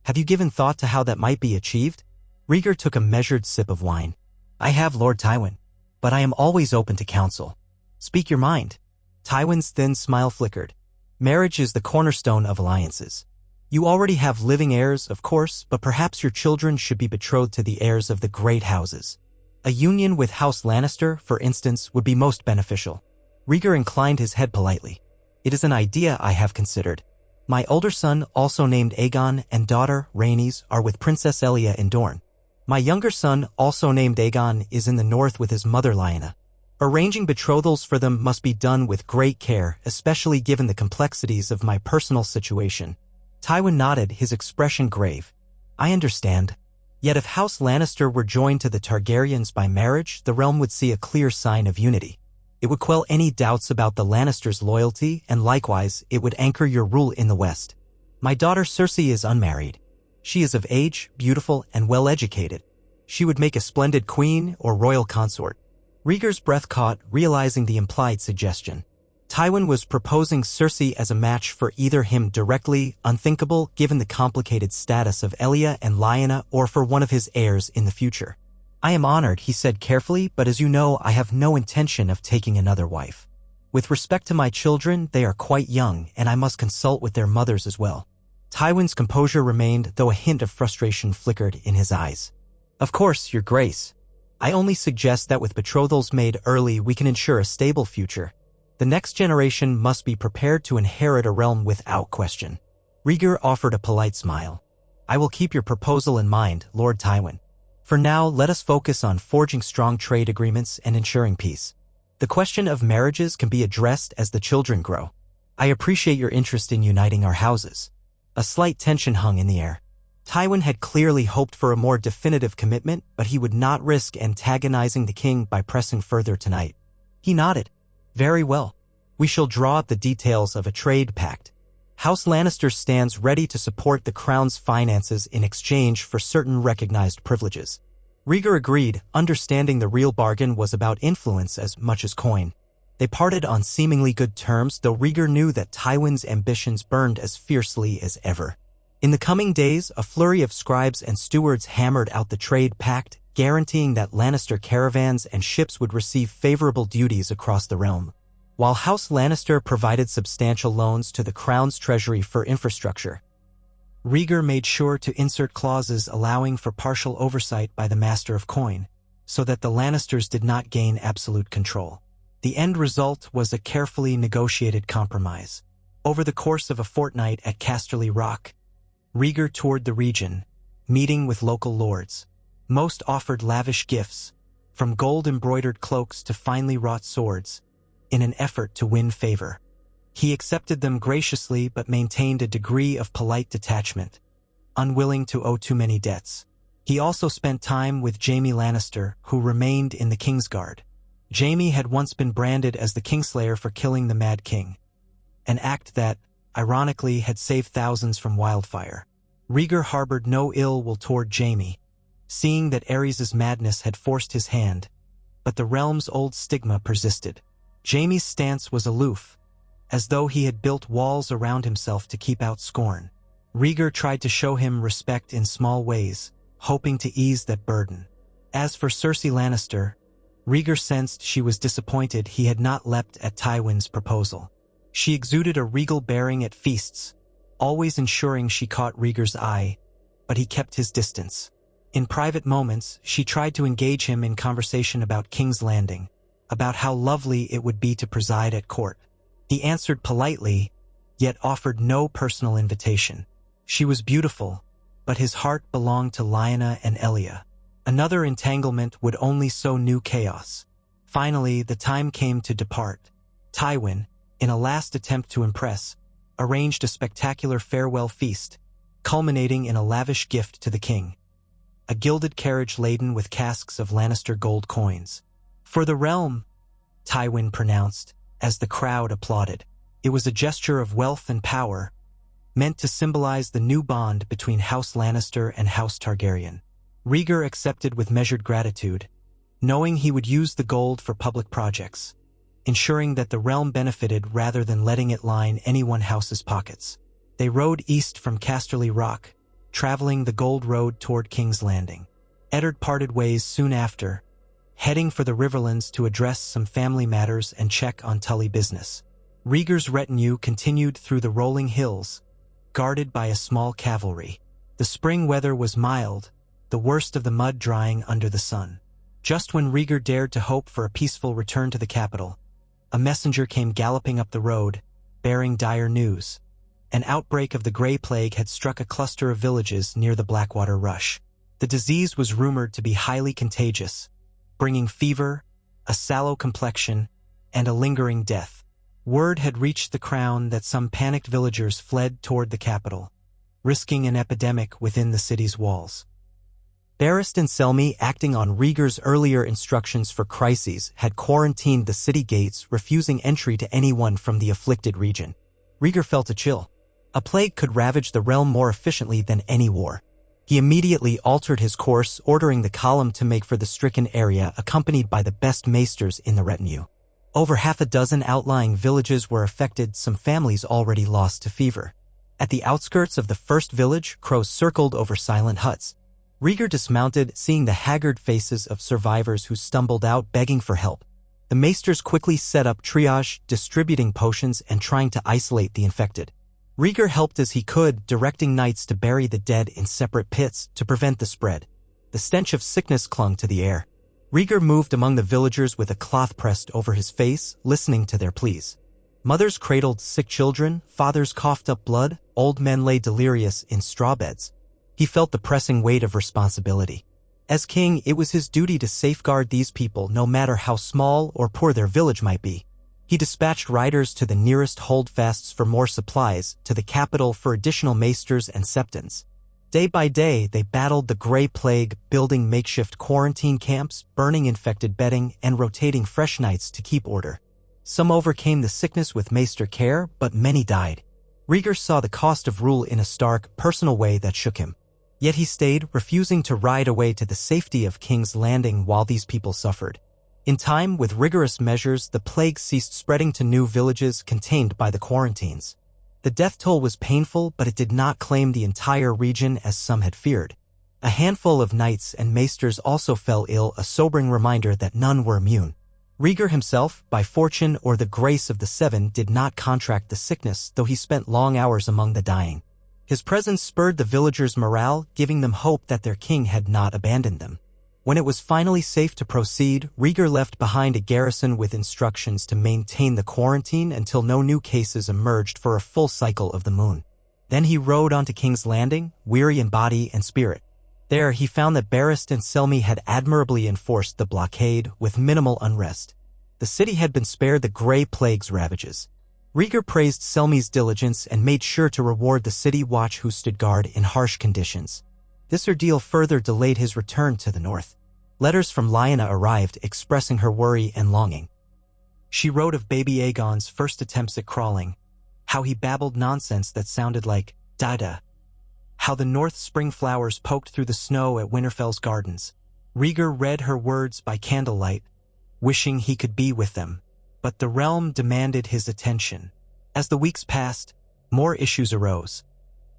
"Have you given thought to how that might be achieved?" Rhaegar took a measured sip of wine. "I have, Lord Tywin, but I am always open to counsel. Speak your mind." Tywin's thin smile flickered. "Marriage is the cornerstone of alliances. You already have living heirs, of course, but perhaps your children should be betrothed to the heirs of the great houses. A union with House Lannister, for instance, would be most beneficial." Rhaegar inclined his head politely. It is an idea I have considered. My older son, also named Aegon, and daughter, Rhaenys, are with Princess Elia in Dorne. My younger son, also named Aegon, is in the north with his mother Lyanna. Arranging betrothals for them must be done with great care, especially given the complexities of my personal situation. Tywin nodded, his expression grave. I understand. Yet if House Lannister were joined to the Targaryens by marriage, the realm would see a clear sign of unity. It would quell any doubts about the Lannisters' loyalty, and likewise, it would anchor your rule in the West. My daughter Cersei is unmarried. She is of age, beautiful, and well-educated. She would make a splendid queen or royal consort. Rhaegar's breath caught, realizing the implied suggestion. Tywin was proposing Cersei as a match for either him directly, unthinkable given the complicated status of Elia and Lyanna, or for one of his heirs in the future. I am honored, he said carefully, but as you know, I have no intention of taking another wife. With respect to my children, they are quite young, and I must consult with their mothers as well. Tywin's composure remained, though a hint of frustration flickered in his eyes. Of course, Your Grace. I only suggest that with betrothals made early we can ensure a stable future. The next generation must be prepared to inherit a realm without question. Rhaegar offered a polite smile. I will keep your proposal in mind, Lord Tywin. For now, let us focus on forging strong trade agreements and ensuring peace. The question of marriages can be addressed as the children grow. I appreciate your interest in uniting our houses. A slight tension hung in the air. Tywin had clearly hoped for a more definitive commitment, but he would not risk antagonizing the king by pressing further tonight. He nodded. Very well. We shall draw up the details of a trade pact. House Lannister stands ready to support the crown's finances in exchange for certain recognized privileges. Rhaegar agreed, understanding the real bargain was about influence as much as coin. They parted on seemingly good terms, though Rhaegar knew that Tywin's ambitions burned as fiercely as ever. In the coming days, a flurry of scribes and stewards hammered out the trade pact, guaranteeing that Lannister caravans and ships would receive favorable duties across the realm. While House Lannister provided substantial loans to the crown's treasury for infrastructure, Rhaegar made sure to insert clauses allowing for partial oversight by the Master of Coin, so that the Lannisters did not gain absolute control. The end result was a carefully negotiated compromise. Over the course of a fortnight at Casterly Rock, Rhaegar toured the region, meeting with local lords. Most offered lavish gifts, from gold-embroidered cloaks to finely wrought swords, in an effort to win favor. He accepted them graciously but maintained a degree of polite detachment, unwilling to owe too many debts. He also spent time with Jaime Lannister, who remained in the Kingsguard. Jaime had once been branded as the Kingslayer for killing the Mad King, an act that, ironically, had saved thousands from wildfire. Rhaegar harbored no ill will toward Jaime, seeing that Aerys' madness had forced his hand, but the realm's old stigma persisted. Jaime's stance was aloof, as though he had built walls around himself to keep out scorn. Rhaegar tried to show him respect in small ways, hoping to ease that burden. As for Cersei Lannister, Rhaegar sensed she was disappointed he had not leapt at Tywin's proposal. She exuded a regal bearing at feasts, always ensuring she caught Rhaegar's eye, but he kept his distance. In private moments, she tried to engage him in conversation about King's Landing, about how lovely it would be to preside at court. He answered politely, yet offered no personal invitation. She was beautiful, but his heart belonged to Lyanna and Elia. Another entanglement would only sow new chaos. Finally, the time came to depart. Tywin, in a last attempt to impress, arranged a spectacular farewell feast, culminating in a lavish gift to the king. A gilded carriage laden with casks of Lannister gold coins. For the realm, Tywin pronounced, as the crowd applauded. It was a gesture of wealth and power, meant to symbolize the new bond between House Lannister and House Targaryen. Rhaegar accepted with measured gratitude, knowing he would use the gold for public projects, ensuring that the realm benefited rather than letting it line any one house's pockets. They rode east from Casterly Rock, traveling the Gold Road toward King's Landing. Eddard parted ways soon after, heading for the Riverlands to address some family matters and check on Tully business. Rhaegar's retinue continued through the rolling hills, guarded by a small cavalry. The spring weather was mild, the worst of the mud drying under the sun. Just when Rhaegar dared to hope for a peaceful return to the capital, a messenger came galloping up the road, bearing dire news. An outbreak of the Grey Plague had struck a cluster of villages near the Blackwater Rush. The disease was rumored to be highly contagious, bringing fever, a sallow complexion, and a lingering death. Word had reached the crown that some panicked villagers fled toward the capital, risking an epidemic within the city's walls. Barristan and Selmy, acting on Rhaegar's earlier instructions for crises, had quarantined the city gates, refusing entry to anyone from the afflicted region. Rhaegar felt a chill. A plague could ravage the realm more efficiently than any war. He immediately altered his course, ordering the column to make for the stricken area, accompanied by the best maesters in the retinue. Over half a dozen outlying villages were affected, some families already lost to fever. At the outskirts of the first village, crows circled over silent huts. Rhaegar dismounted, seeing the haggard faces of survivors who stumbled out begging for help. The maesters quickly set up triage, distributing potions and trying to isolate the infected. Rhaegar helped as he could, directing knights to bury the dead in separate pits to prevent the spread. The stench of sickness clung to the air. Rhaegar moved among the villagers with a cloth pressed over his face, listening to their pleas. Mothers cradled sick children, fathers coughed up blood, old men lay delirious in straw beds. He felt the pressing weight of responsibility. As king, it was his duty to safeguard these people, no matter how small or poor their village might be. He dispatched riders to the nearest holdfasts for more supplies, to the capital for additional maesters and septons. Day by day, they battled the Grey Plague, building makeshift quarantine camps, burning infected bedding, and rotating fresh knights to keep order. Some overcame the sickness with maester care, but many died. Rhaegar saw the cost of rule in a stark, personal way that shook him. Yet he stayed, refusing to ride away to the safety of King's Landing while these people suffered. In time, with rigorous measures, the plague ceased spreading to new villages contained by the quarantines. The death toll was painful, but it did not claim the entire region as some had feared. A handful of knights and maesters also fell ill, a sobering reminder that none were immune. Rhaegar himself, by fortune or the grace of the Seven, did not contract the sickness, though he spent long hours among the dying. His presence spurred the villagers' morale, giving them hope that their king had not abandoned them. When it was finally safe to proceed, Rhaegar left behind a garrison with instructions to maintain the quarantine until no new cases emerged for a full cycle of the moon. Then he rode on to King's Landing, weary in body and spirit. There he found that Barristan and Selmy had admirably enforced the blockade with minimal unrest. The city had been spared the Grey Plague's ravages. Rhaegar praised Selmy's diligence and made sure to reward the city watch who stood guard in harsh conditions. This ordeal further delayed his return to the north. Letters from Lyanna arrived, expressing her worry and longing. She wrote of baby Aegon's first attempts at crawling, how he babbled nonsense that sounded like "dada," how the north spring flowers poked through the snow at Winterfell's gardens. Rhaegar read her words by candlelight, wishing he could be with them. But the realm demanded his attention. As the weeks passed, more issues arose.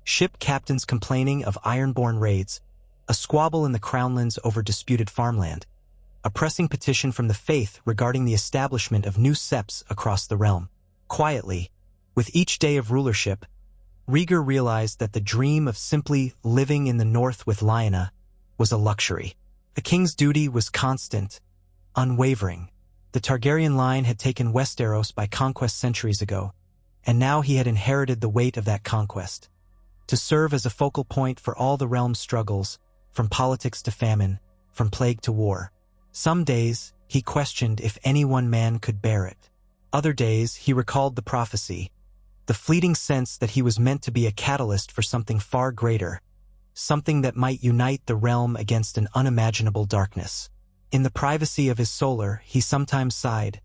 Ship captains complaining of Ironborn raids, a squabble in the Crownlands over disputed farmland, a pressing petition from the Faith regarding the establishment of new septs across the realm. Quietly, with each day of rulership, Rhaegar realized that the dream of simply living in the north with Lyanna was a luxury. The king's duty was constant, unwavering. The Targaryen line had taken Westeros by conquest centuries ago, and now he had inherited the weight of that conquest. To serve as a focal point for all the realm's struggles, from politics to famine, from plague to war. Some days, he questioned if any one man could bear it. Other days, he recalled the prophecy, the fleeting sense that he was meant to be a catalyst for something far greater, something that might unite the realm against an unimaginable darkness. In the privacy of his solar, he sometimes sighed,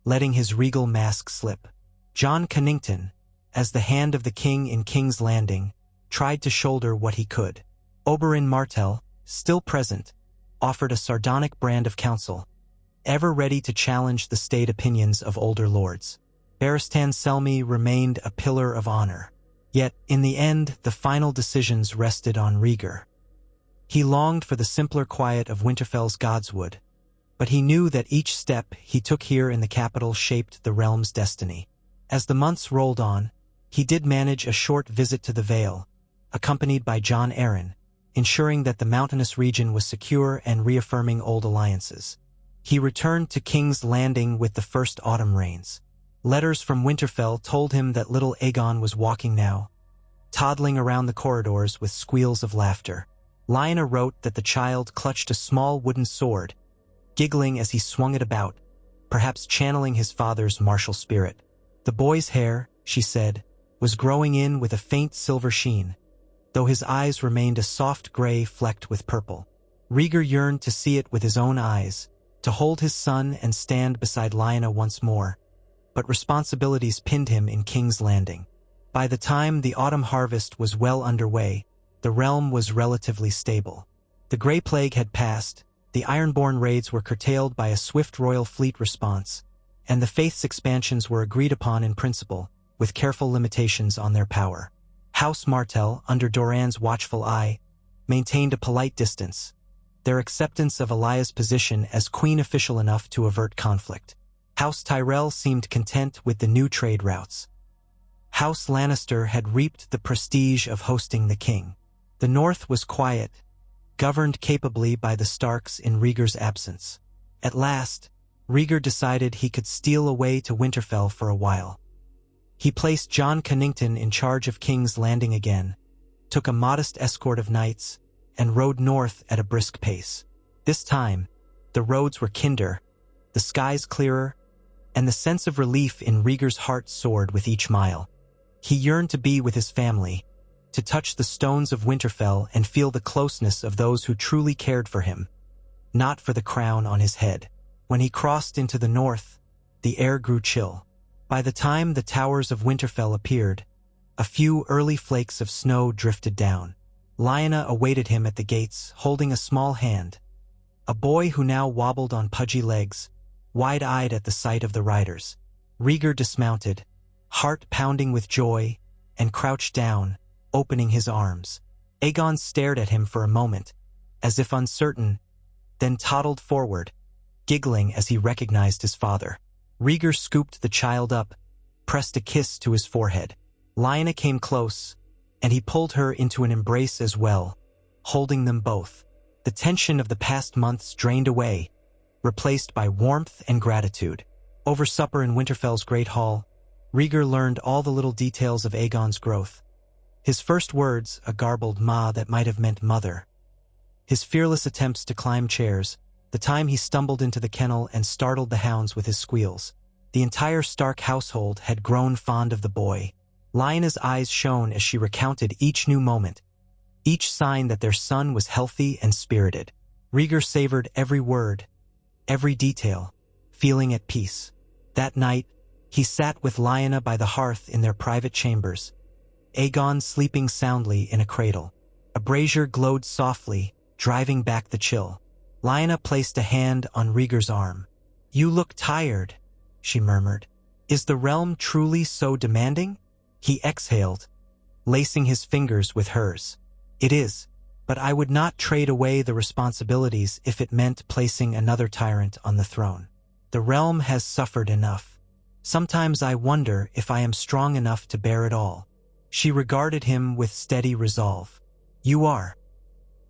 letting his regal mask slip. Jon Connington, as the hand of the king in King's Landing, tried to shoulder what he could. Oberyn Martell, still present, offered a sardonic brand of counsel, ever ready to challenge the staid opinions of older lords. Barristan Selmy remained a pillar of honor. Yet, in the end, the final decisions rested on Rhaegar. He longed for the simpler quiet of Winterfell's Godswood, but he knew that each step he took here in the capital shaped the realm's destiny. As the months rolled on, he did manage a short visit to the Vale, accompanied by Jon Arryn, ensuring that the mountainous region was secure and reaffirming old alliances. He returned to King's Landing with the first autumn rains. Letters from Winterfell told him that little Aegon was walking now, toddling around the corridors with squeals of laughter. Lyanna wrote that the child clutched a small wooden sword, giggling as he swung it about, perhaps channeling his father's martial spirit. The boy's hair, she said, was growing in with a faint silver sheen, though his eyes remained a soft gray flecked with purple. Rhaegar yearned to see it with his own eyes, to hold his son and stand beside Lyanna once more, but responsibilities pinned him in King's Landing. By the time the autumn harvest was well underway, the realm was relatively stable. The Grey Plague had passed, the Ironborn raids were curtailed by a swift royal fleet response, and the Faith's expansions were agreed upon in principle, with careful limitations on their power. House Martell, under Doran's watchful eye, maintained a polite distance, their acceptance of Elaya's position as queen official enough to avert conflict. House Tyrell seemed content with the new trade routes. House Lannister had reaped the prestige of hosting the king. The North was quiet, governed capably by the Starks in Rhaegar's absence. At last, Rhaegar decided he could steal away to Winterfell for a while. He placed Jon Connington in charge of King's Landing again, took a modest escort of knights, and rode north at a brisk pace. This time, the roads were kinder, the skies clearer, and the sense of relief in Rhaegar's heart soared with each mile. He yearned to be with his family, to touch the stones of Winterfell and feel the closeness of those who truly cared for him, not for the crown on his head. When he crossed into the north, the air grew chill. By the time the towers of Winterfell appeared, a few early flakes of snow drifted down. Lyanna awaited him at the gates, holding a small hand, a boy who now wobbled on pudgy legs, wide-eyed at the sight of the riders. Rhaegar dismounted, heart pounding with joy, and crouched down, opening his arms. Aegon stared at him for a moment, as if uncertain, then toddled forward, giggling as he recognized his father. Rhaegar scooped the child up, pressed a kiss to his forehead. Lyanna came close, and he pulled her into an embrace as well, holding them both. The tension of the past months drained away, replaced by warmth and gratitude. Over supper in Winterfell's great hall, Rhaegar learned all the little details of Aegon's growth. His first words, a garbled ma that might have meant mother. His fearless attempts to climb chairs, the time he stumbled into the kennel and startled the hounds with his squeals. The entire Stark household had grown fond of the boy. Lyanna's eyes shone as she recounted each new moment, each sign that their son was healthy and spirited. Rhaegar savored every word, every detail, feeling at peace. That night, he sat with Lyanna by the hearth in their private chambers, Aegon sleeping soundly in a cradle. A brazier glowed softly, driving back the chill. Lyanna placed a hand on Rhaegar's arm. "You look tired," she murmured. "Is the realm truly so demanding?" He exhaled, lacing his fingers with hers. "It is, but I would not trade away the responsibilities if it meant placing another tyrant on the throne. The realm has suffered enough. Sometimes I wonder if I am strong enough to bear it all." She regarded him with steady resolve. "You are.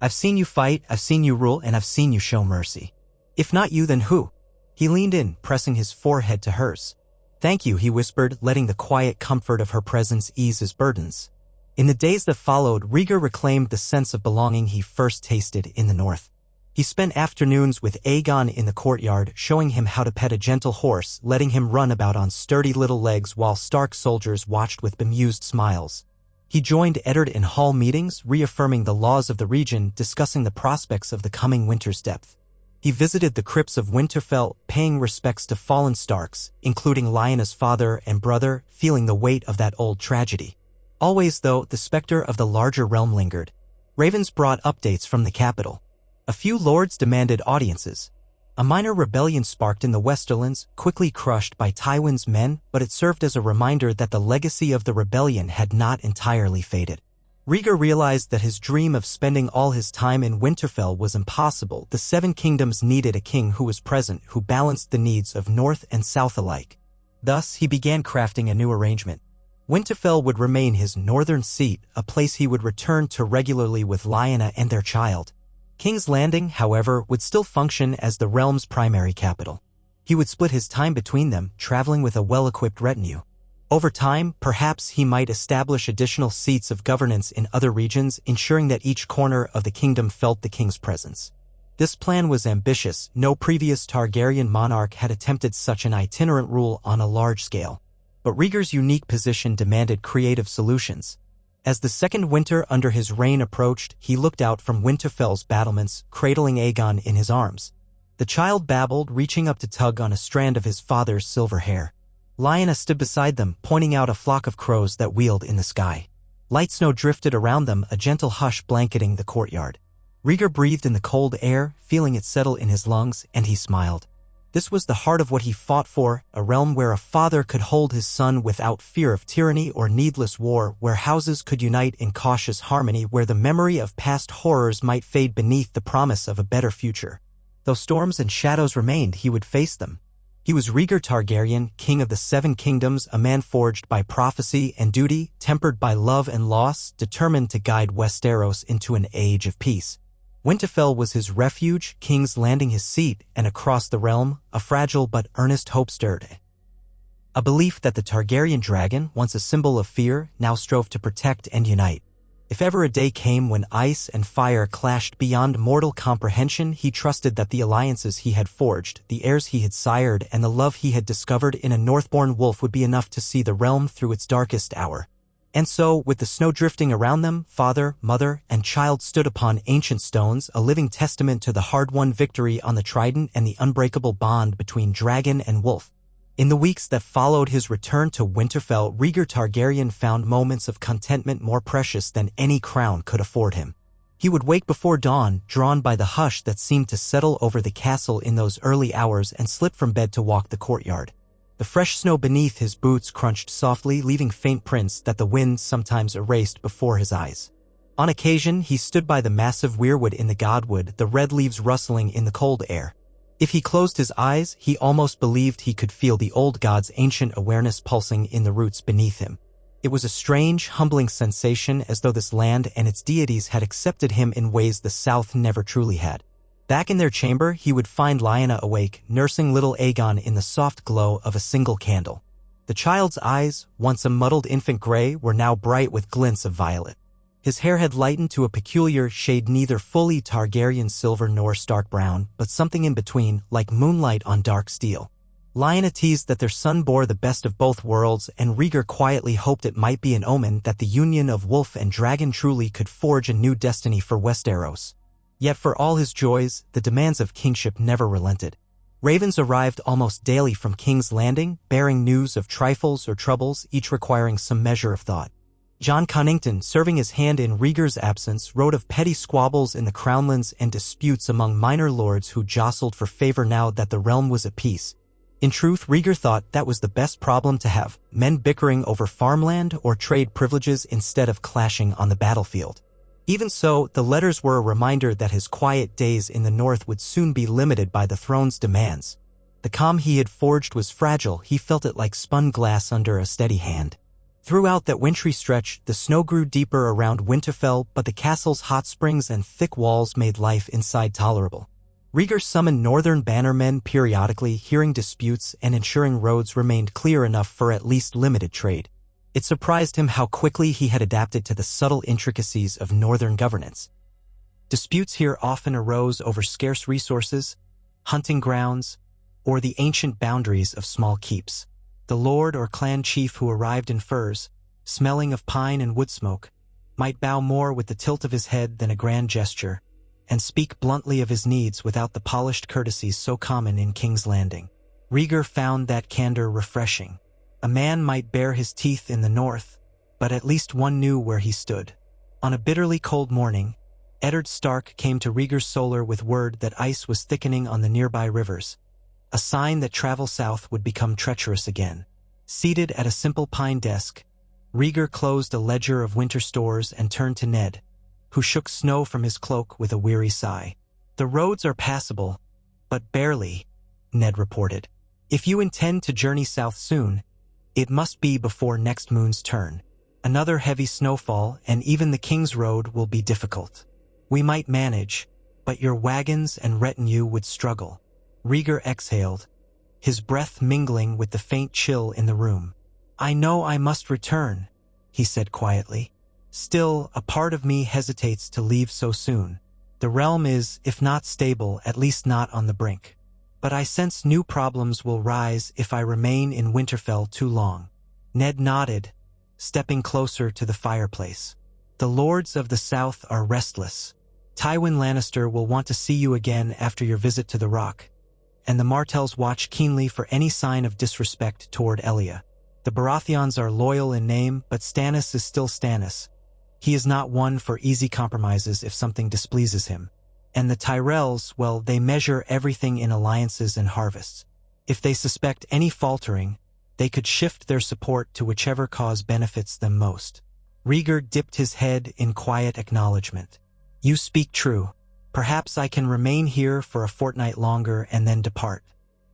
I've seen you fight, I've seen you rule, and I've seen you show mercy. If not you, then who?" He leaned in, pressing his forehead to hers. "Thank you," he whispered, letting the quiet comfort of her presence ease his burdens. In the days that followed, Rhaegar reclaimed the sense of belonging he first tasted in the north. He spent afternoons with Aegon in the courtyard, showing him how to pet a gentle horse, letting him run about on sturdy little legs while Stark soldiers watched with bemused smiles. He joined Eddard in hall meetings, reaffirming the laws of the region, discussing the prospects of the coming winter's depth. He visited the crypts of Winterfell, paying respects to fallen Starks, including Lyanna's father and brother, feeling the weight of that old tragedy. Always, though, the specter of the larger realm lingered. Ravens brought updates from the capital. A few lords demanded audiences. A minor rebellion sparked in the Westerlands, quickly crushed by Tywin's men, but it served as a reminder that the legacy of the rebellion had not entirely faded. Rhaegar realized that his dream of spending all his time in Winterfell was impossible. The Seven Kingdoms needed a king who was present, who balanced the needs of North and South alike. Thus, he began crafting a new arrangement. Winterfell would remain his northern seat, a place he would return to regularly with Lyanna and their child. King's Landing, however, would still function as the realm's primary capital. He would split his time between them, traveling with a well-equipped retinue. Over time, perhaps he might establish additional seats of governance in other regions, ensuring that each corner of the kingdom felt the king's presence. This plan was ambitious. No previous Targaryen monarch had attempted such an itinerant rule on a large scale. But Rhaegar's unique position demanded creative solutions. As the second winter under his reign approached, he looked out from Winterfell's battlements, cradling Aegon in his arms. The child babbled, reaching up to tug on a strand of his father's silver hair. Lyanna stood beside them, pointing out a flock of crows that wheeled in the sky. Light snow drifted around them, a gentle hush blanketing the courtyard. Rhaegar breathed in the cold air, feeling it settle in his lungs, and he smiled. This was the heart of what he fought for, a realm where a father could hold his son without fear of tyranny or needless war, where houses could unite in cautious harmony, where the memory of past horrors might fade beneath the promise of a better future. Though storms and shadows remained, he would face them. He was Rhaegar Targaryen, king of the Seven Kingdoms, a man forged by prophecy and duty, tempered by love and loss, determined to guide Westeros into an age of peace. Winterfell was his refuge, King's Landing his seat, and across the realm, a fragile but earnest hope stirred. A belief that the Targaryen dragon, once a symbol of fear, now strove to protect and unite. If ever a day came when ice and fire clashed beyond mortal comprehension, he trusted that the alliances he had forged, the heirs he had sired, and the love he had discovered in a Northborn wolf would be enough to see the realm through its darkest hour. And so, with the snow drifting around them, father, mother, and child stood upon ancient stones, a living testament to the hard-won victory on the Trident and the unbreakable bond between dragon and wolf. In the weeks that followed his return to Winterfell, Rhaegar Targaryen found moments of contentment more precious than any crown could afford him. He would wake before dawn, drawn by the hush that seemed to settle over the castle in those early hours, and slip from bed to walk the courtyard. The fresh snow beneath his boots crunched softly, leaving faint prints that the wind sometimes erased before his eyes. On occasion, he stood by the massive weirwood in the godwood, the red leaves rustling in the cold air. If he closed his eyes, he almost believed he could feel the old god's ancient awareness pulsing in the roots beneath him. It was a strange, humbling sensation, as though this land and its deities had accepted him in ways the South never truly had. Back in their chamber, he would find Lyanna awake, nursing little Aegon in the soft glow of a single candle. The child's eyes, once a muddled infant gray, were now bright with glints of violet. His hair had lightened to a peculiar shade, neither fully Targaryen silver nor stark brown, but something in between, like moonlight on dark steel. Lyanna teased that their son bore the best of both worlds, and Rhaegar quietly hoped it might be an omen that the union of wolf and dragon truly could forge a new destiny for Westeros. Yet for all his joys, the demands of kingship never relented. Ravens arrived almost daily from King's Landing, bearing news of trifles or troubles, each requiring some measure of thought. Jon Connington, serving his hand in Rhaegar's absence, wrote of petty squabbles in the Crownlands and disputes among minor lords who jostled for favor now that the realm was at peace. In truth, Rhaegar thought that was the best problem to have, men bickering over farmland or trade privileges instead of clashing on the battlefield. Even so, the letters were a reminder that his quiet days in the north would soon be limited by the throne's demands. The calm he had forged was fragile, he felt it like spun glass under a steady hand. Throughout that wintry stretch, the snow grew deeper around Winterfell, but the castle's hot springs and thick walls made life inside tolerable. Rhaegar summoned northern bannermen periodically, hearing disputes and ensuring roads remained clear enough for at least limited trade. It surprised him how quickly he had adapted to the subtle intricacies of northern governance. Disputes here often arose over scarce resources, hunting grounds, or the ancient boundaries of small keeps. The lord or clan chief who arrived in furs, smelling of pine and wood smoke, might bow more with the tilt of his head than a grand gesture, and speak bluntly of his needs without the polished courtesies so common in King's Landing. Rhaegar found that candor refreshing. A man might bare his teeth in the north, but at least one knew where he stood. On a bitterly cold morning, Eddard Stark came to Rhaegar's solar with word that ice was thickening on the nearby rivers, a sign that travel south would become treacherous again. Seated at a simple pine desk, Rhaegar closed a ledger of winter stores and turned to Ned, who shook snow from his cloak with a weary sigh. "The roads are passable, but barely," Ned reported. "If you intend to journey south soon, it must be before next moon's turn. Another heavy snowfall, and even the King's Road will be difficult. We might manage, but your wagons and retinue would struggle." Rhaegar exhaled, his breath mingling with the faint chill in the room. "I know I must return," he said quietly. "Still, a part of me hesitates to leave so soon. The realm is, if not stable, at least not on the brink. But I sense new problems will rise if I remain in Winterfell too long." Ned nodded, stepping closer to the fireplace. "The lords of the South are restless. Tywin Lannister will want to see you again after your visit to the Rock, and the Martells watch keenly for any sign of disrespect toward Elia. The Baratheons are loyal in name, but Stannis is still Stannis. He is not one for easy compromises if something displeases him. And the Tyrells, well, they measure everything in alliances and harvests. If they suspect any faltering, they could shift their support to whichever cause benefits them most." Rhaegar dipped his head in quiet acknowledgement. "You speak true. Perhaps I can remain here for a fortnight longer and then depart.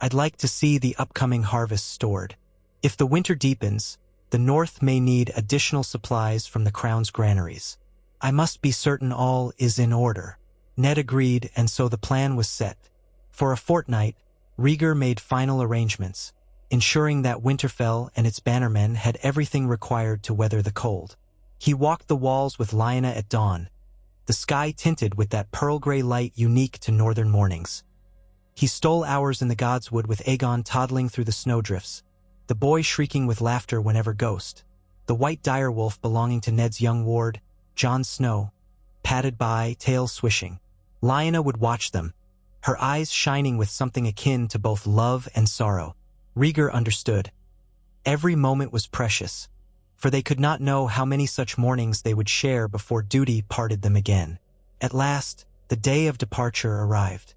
I'd like to see the upcoming harvest stored. If the winter deepens, the North may need additional supplies from the Crown's granaries. I must be certain all is in order." Ned agreed, and so the plan was set. For a fortnight, Rhaegar made final arrangements, ensuring that Winterfell and its bannermen had everything required to weather the cold. He walked the walls with Lyanna at dawn, the sky tinted with that pearl-gray light unique to northern mornings. He stole hours in the Godswood with Aegon toddling through the snowdrifts, the boy shrieking with laughter whenever Ghost, the white direwolf belonging to Ned's young ward, Jon Snow, padded by, tail swishing. Lyanna would watch them, her eyes shining with something akin to both love and sorrow. Rhaegar understood. Every moment was precious, for they could not know how many such mornings they would share before duty parted them again. At last, the day of departure arrived.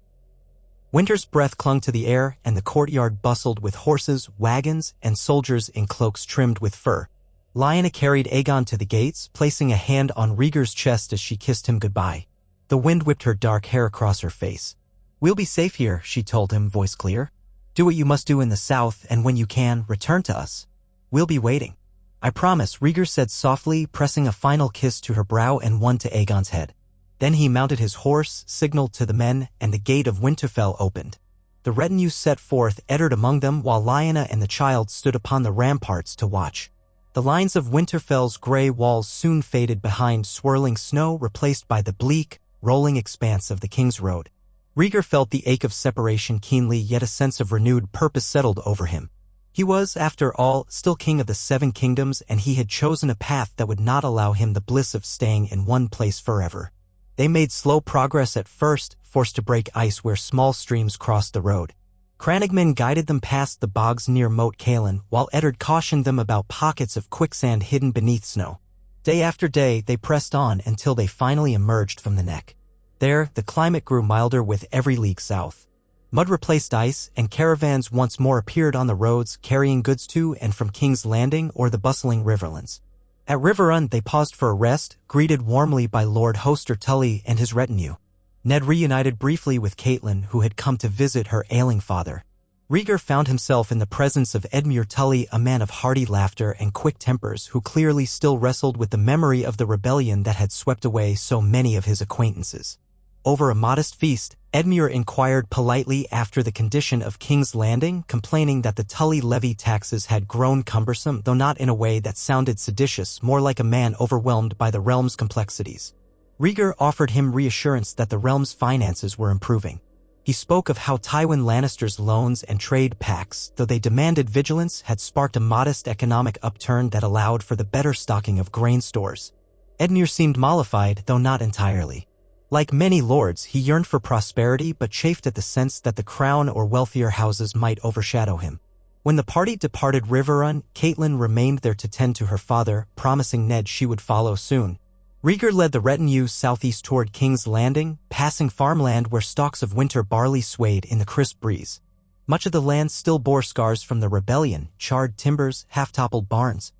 Winter's breath clung to the air, and the courtyard bustled with horses, wagons, and soldiers in cloaks trimmed with fur. Lyanna carried Aegon to the gates, placing a hand on Rhaegar's chest as she kissed him goodbye. The wind whipped her dark hair across her face. "We'll be safe here," she told him, voice clear. "Do what you must do in the South, and when you can, return to us. We'll be waiting." "I promise," Rhaegar said softly, pressing a final kiss to her brow and one to Aegon's head. Then he mounted his horse, signaled to the men, and the gate of Winterfell opened. The retinue set forth, Eddard among them, while Lyanna and the child stood upon the ramparts to watch. The lines of Winterfell's gray walls soon faded behind swirling snow, replaced by the bleak, rolling expanse of the King's Road. Rhaegar felt the ache of separation keenly, yet a sense of renewed purpose settled over him. He was, after all, still king of the Seven Kingdoms, and he had chosen a path that would not allow him the bliss of staying in one place forever. They made slow progress at first, forced to break ice where small streams crossed the road. Crannogman guided them past the bogs near Moat Cailin, while Eddard cautioned them about pockets of quicksand hidden beneath snow. Day after day, they pressed on until they finally emerged from the neck. There, the climate grew milder with every league south. Mud replaced ice, and caravans once more appeared on the roads, carrying goods to and from King's Landing or the bustling Riverlands. At Riverrun, they paused for a rest, greeted warmly by Lord Hoster Tully and his retinue. Ned reunited briefly with Catelyn, who had come to visit her ailing father. Rhaegar found himself in the presence of Edmure Tully, a man of hearty laughter and quick tempers who clearly still wrestled with the memory of the rebellion that had swept away so many of his acquaintances. Over a modest feast, Edmure inquired politely after the condition of King's Landing, complaining that the Tully levy taxes had grown cumbersome, though not in a way that sounded seditious, more like a man overwhelmed by the realm's complexities. Rhaegar offered him reassurance that the realm's finances were improving. He spoke of how Tywin Lannister's loans and trade pacts, though they demanded vigilance, had sparked a modest economic upturn that allowed for the better stocking of grain stores. Edmure seemed mollified, though not entirely. Like many lords, he yearned for prosperity but chafed at the sense that the crown or wealthier houses might overshadow him. When the party departed Riverrun, Catelyn remained there to tend to her father, promising Ned she would follow soon. Rhaegar led the retinue southeast toward King's Landing, passing farmland where stalks of winter barley swayed in the crisp breeze. Much of the land still bore scars from the rebellion, charred timbers, half-toppled barns.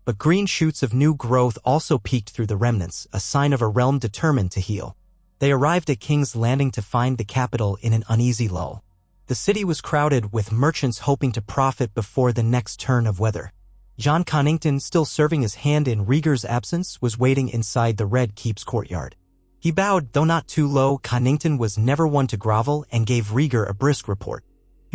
But green shoots of new growth also peeked through the remnants, a sign of a realm determined to heal. They arrived at King's Landing to find the capital in an uneasy lull. The city was crowded with merchants hoping to profit before the next turn of weather. Jon Connington, still serving his hand in Rhaegar's absence, was waiting inside the Red Keep's courtyard. He bowed, though not too low. Connington was never one to grovel and gave Rhaegar a brisk report.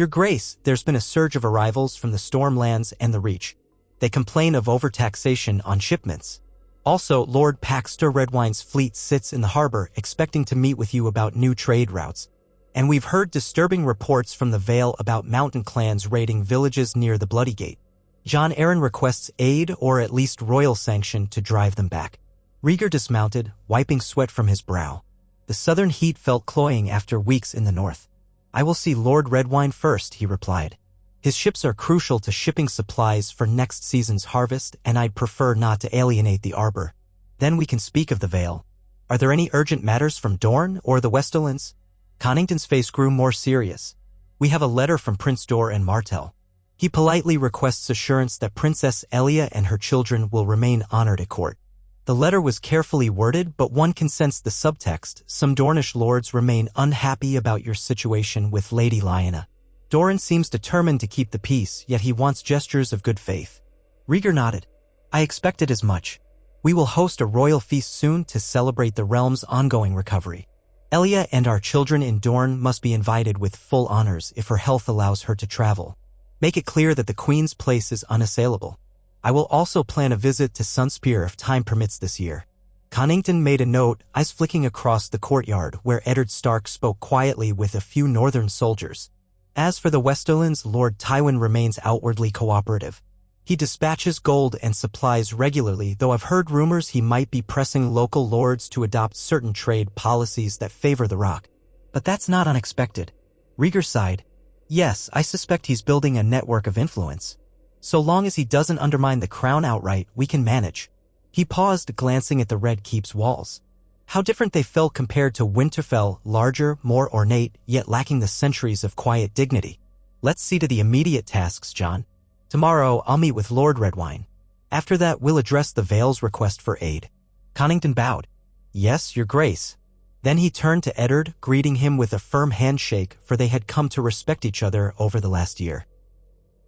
Your Grace, there's been a surge of arrivals from the Stormlands and the Reach. They complain of overtaxation on shipments. Also, Lord Paxter Redwine's fleet sits in the harbor expecting to meet with you about new trade routes. And we've heard disturbing reports from the Vale about mountain clans raiding villages near the Bloody Gate. Jon Arryn requests aid or at least royal sanction to drive them back. Rhaegar dismounted, wiping sweat from his brow. The southern heat felt cloying after weeks in the north. I will see Lord Redwine first, he replied. His ships are crucial to shipping supplies for next season's harvest, and I'd prefer not to alienate the arbor. Then we can speak of the Vale. Are there any urgent matters from Dorne or the Westerlands? Connington's face grew more serious. We have a letter from Prince Dor and Martell. He politely requests assurance that Princess Elia and her children will remain honored at court. The letter was carefully worded, but one can sense the subtext. Some Dornish lords remain unhappy about your situation with Lady Lyanna. Doran seems determined to keep the peace, yet he wants gestures of good faith. Rhaegar nodded. I expected as much. We will host a royal feast soon to celebrate the realm's ongoing recovery. Elia and our children in Dorne must be invited with full honors if her health allows her to travel. Make it clear that the Queen's place is unassailable. I will also plan a visit to Sunspear if time permits this year. Connington made a note, eyes flicking across the courtyard where Eddard Stark spoke quietly with a few northern soldiers. As for the Westerlands, Lord Tywin remains outwardly cooperative. He dispatches gold and supplies regularly, though I've heard rumors he might be pressing local lords to adopt certain trade policies that favor the Rock. But that's not unexpected. Rhaegar sighed. Yes, I suspect he's building a network of influence. So long as he doesn't undermine the crown outright, we can manage. He paused, glancing at the Red Keep's walls. How different they felt compared to Winterfell, larger, more ornate, yet lacking the centuries of quiet dignity. Let's see to the immediate tasks, Jon. Tomorrow, I'll meet with Lord Redwine. After that, we'll address the Vale's request for aid. Connington bowed. Yes, Your Grace. Then he turned to Eddard, greeting him with a firm handshake, for they had come to respect each other over the last year.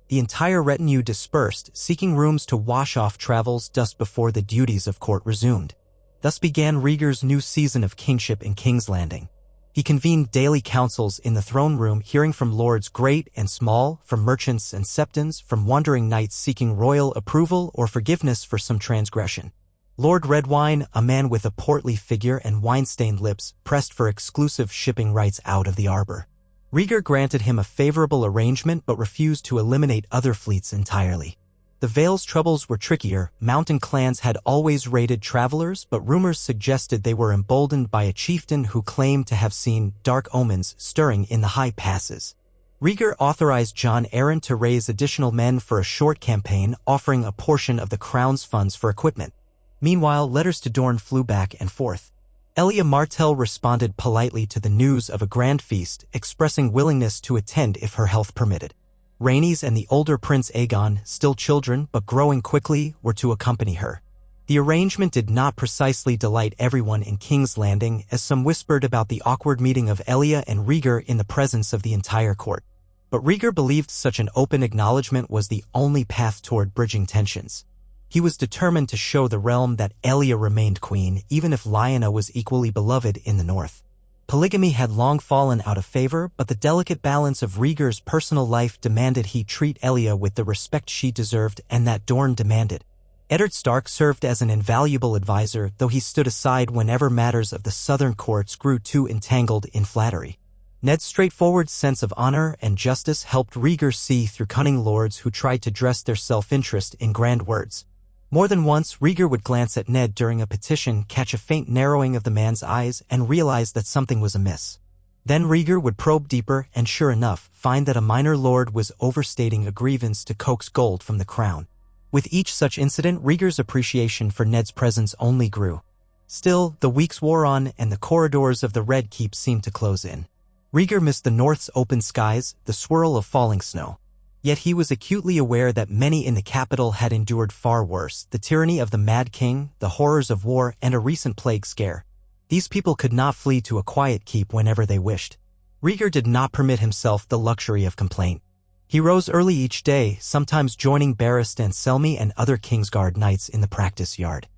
The entire retinue dispersed, seeking rooms to wash off Travel's dust before the duties of court resumed. Thus began Rhaegar's new season of kingship in King's Landing. He convened daily councils in the throne room, hearing from lords great and small, from merchants and septons, from wandering knights seeking royal approval or forgiveness for some transgression. Lord Redwine, a man with a portly figure and wine-stained lips, pressed for exclusive shipping rights out of the arbor. Rhaegar granted him a favorable arrangement but refused to eliminate other fleets entirely. The Vale's troubles were trickier. Mountain clans had always raided travelers, but rumors suggested they were emboldened by a chieftain who claimed to have seen dark omens stirring in the high passes. Rhaegar authorized Jon Arryn to raise additional men for a short campaign, offering a portion of the crown's funds for equipment. Meanwhile, letters to Dorne flew back and forth. Elia Martell responded politely to the news of a grand feast, expressing willingness to attend if her health permitted. Rhaenys and the older Prince Aegon, still children but growing quickly, were to accompany her. The arrangement did not precisely delight everyone in King's Landing, as some whispered about the awkward meeting of Elia and Rhaegar in the presence of the entire court. But Rhaegar believed such an open acknowledgement was the only path toward bridging tensions. He was determined to show the realm that Elia remained queen, even if Lyanna was equally beloved in the north. Polygamy had long fallen out of favor, but the delicate balance of Rhaegar's personal life demanded he treat Elia with the respect she deserved and that Dorne demanded. Eddard Stark served as an invaluable advisor, though he stood aside whenever matters of the southern courts grew too entangled in flattery. Ned's straightforward sense of honor and justice helped Rhaegar see through cunning lords who tried to dress their self-interest in grand words. More than once, Rhaegar would glance at Ned during a petition, catch a faint narrowing of the man's eyes, and realize that something was amiss. Then Rhaegar would probe deeper and, sure enough, find that a minor lord was overstating a grievance to coax gold from the crown. With each such incident, Rhaegar's appreciation for Ned's presence only grew. Still, the weeks wore on, and the corridors of the Red Keep seemed to close in. Rhaegar missed the north's open skies, the swirl of falling snow. Yet he was acutely aware that many in the capital had endured far worse: the tyranny of the Mad King, the horrors of war, and a recent plague scare. These people could not flee to a quiet keep whenever they wished. Rhaegar did not permit himself the luxury of complaint. He rose early each day, sometimes joining Barristan Selmy and other Kingsguard knights in the practice yard.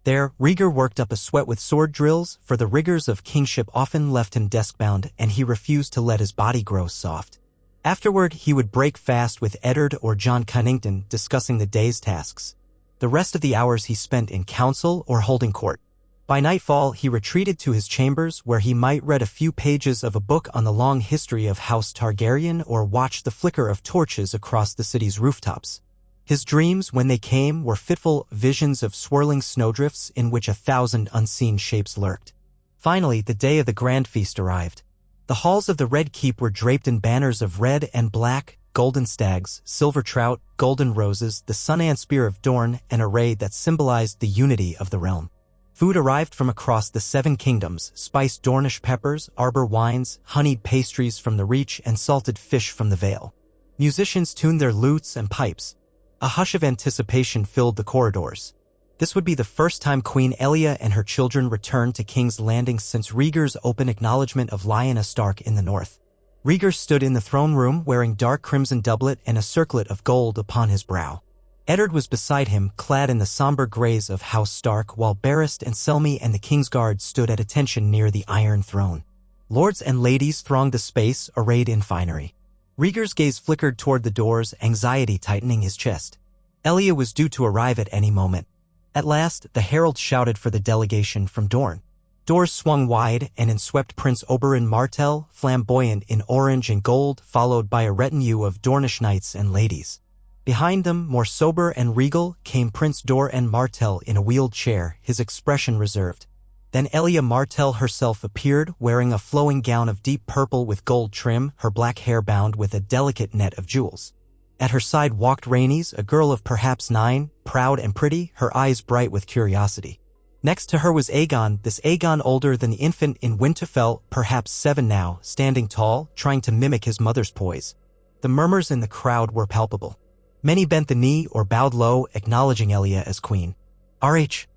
There, Rhaegar worked up a sweat with sword drills, for the rigors of kingship often left him desk-bound, and he refused to let his body grow soft. Afterward, he would break fast with Eddard or John Cunnington discussing the day's tasks. The rest of the hours he spent in council or holding court. By nightfall, he retreated to his chambers where he might read a few pages of a book on the long history of House Targaryen or watch the flicker of torches across the city's rooftops. His dreams, when they came, were fitful visions of swirling snowdrifts in which 1,000 unseen shapes lurked. Finally, the day of the grand feast arrived. The halls of the Red Keep were draped in banners of red and black, golden stags, silver trout, golden roses, the sun and spear of Dorne, an array that symbolized the unity of the realm. Food arrived from across the 7 kingdoms, spiced Dornish peppers, arbor wines, honeyed pastries from the Reach, and salted fish from the Vale. Musicians tuned their lutes and pipes. A hush of anticipation filled the corridors. This would be the first time Queen Elia and her children returned to King's Landing since Rhaegar's open acknowledgement of Lyanna Stark in the north. Rhaegar stood in the throne room wearing dark crimson doublet and a circlet of gold upon his brow. Eddard was beside him, clad in the somber grays of House Stark, while Barrist and Selmy and the King's Guard stood at attention near the Iron Throne. Lords and ladies thronged the space, arrayed in finery. Rhaegar's gaze flickered toward the doors, anxiety tightening his chest. Elia was due to arrive at any moment. At last, the herald shouted for the delegation from Dorne. Doors swung wide, and in swept Prince Oberyn Martell, flamboyant in orange and gold, followed by a retinue of Dornish knights and ladies. Behind them, more sober and regal, came Prince Doran Martell in a wheeled chair, his expression reserved. Then Elia Martell herself appeared, wearing a flowing gown of deep purple with gold trim, her black hair bound with a delicate net of jewels. At her side walked Rhaenys, a girl of perhaps 9, proud and pretty, her eyes bright with curiosity. Next to her was Aegon, this Aegon older than the infant in Winterfell, perhaps 7 now, standing tall, trying to mimic his mother's poise. The murmurs in the crowd were palpable. Many bent the knee or bowed low, acknowledging Elia as queen. R.H.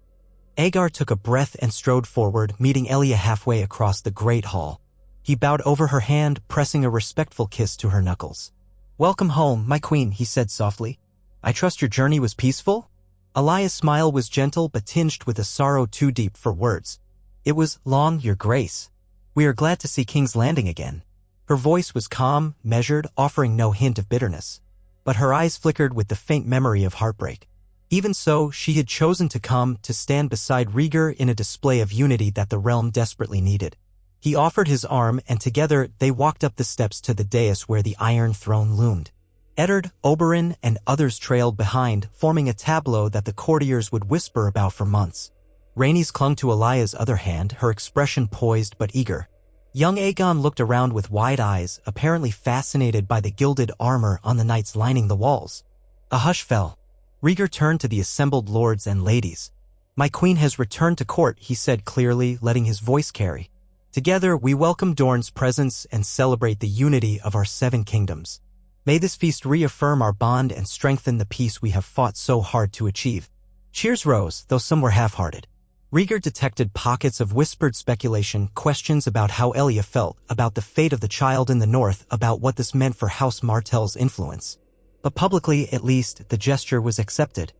Aegar took a breath and strode forward, meeting Elia halfway across the great hall. He bowed over her hand, pressing a respectful kiss to her knuckles. "Welcome home, my queen," he said softly. "I trust your journey was peaceful?" Elia's smile was gentle but tinged with a sorrow too deep for words. "It was long, your grace. We are glad to see King's Landing again." Her voice was calm, measured, offering no hint of bitterness. But her eyes flickered with the faint memory of heartbreak. Even so, she had chosen to come, to stand beside Rhaegar in a display of unity that the realm desperately needed. He offered his arm, and together they walked up the steps to the dais where the Iron Throne loomed. Eddard, Oberyn, and others trailed behind, forming a tableau that the courtiers would whisper about for months. Rhaenys clung to Elia's other hand, her expression poised but eager. Young Aegon looked around with wide eyes, apparently fascinated by the gilded armor on the knights lining the walls. A hush fell. Rhaegar turned to the assembled lords and ladies. "My queen has returned to court," he said clearly, letting his voice carry. "Together we welcome Dorne's presence and celebrate the unity of our 7 kingdoms. May this feast reaffirm our bond and strengthen the peace we have fought so hard to achieve." Cheers rose, though some were half-hearted. Rhaegar detected pockets of whispered speculation, questions about how Elia felt, about the fate of the child in the north, about what this meant for House Martell's influence. But publicly, at least, the gesture was accepted.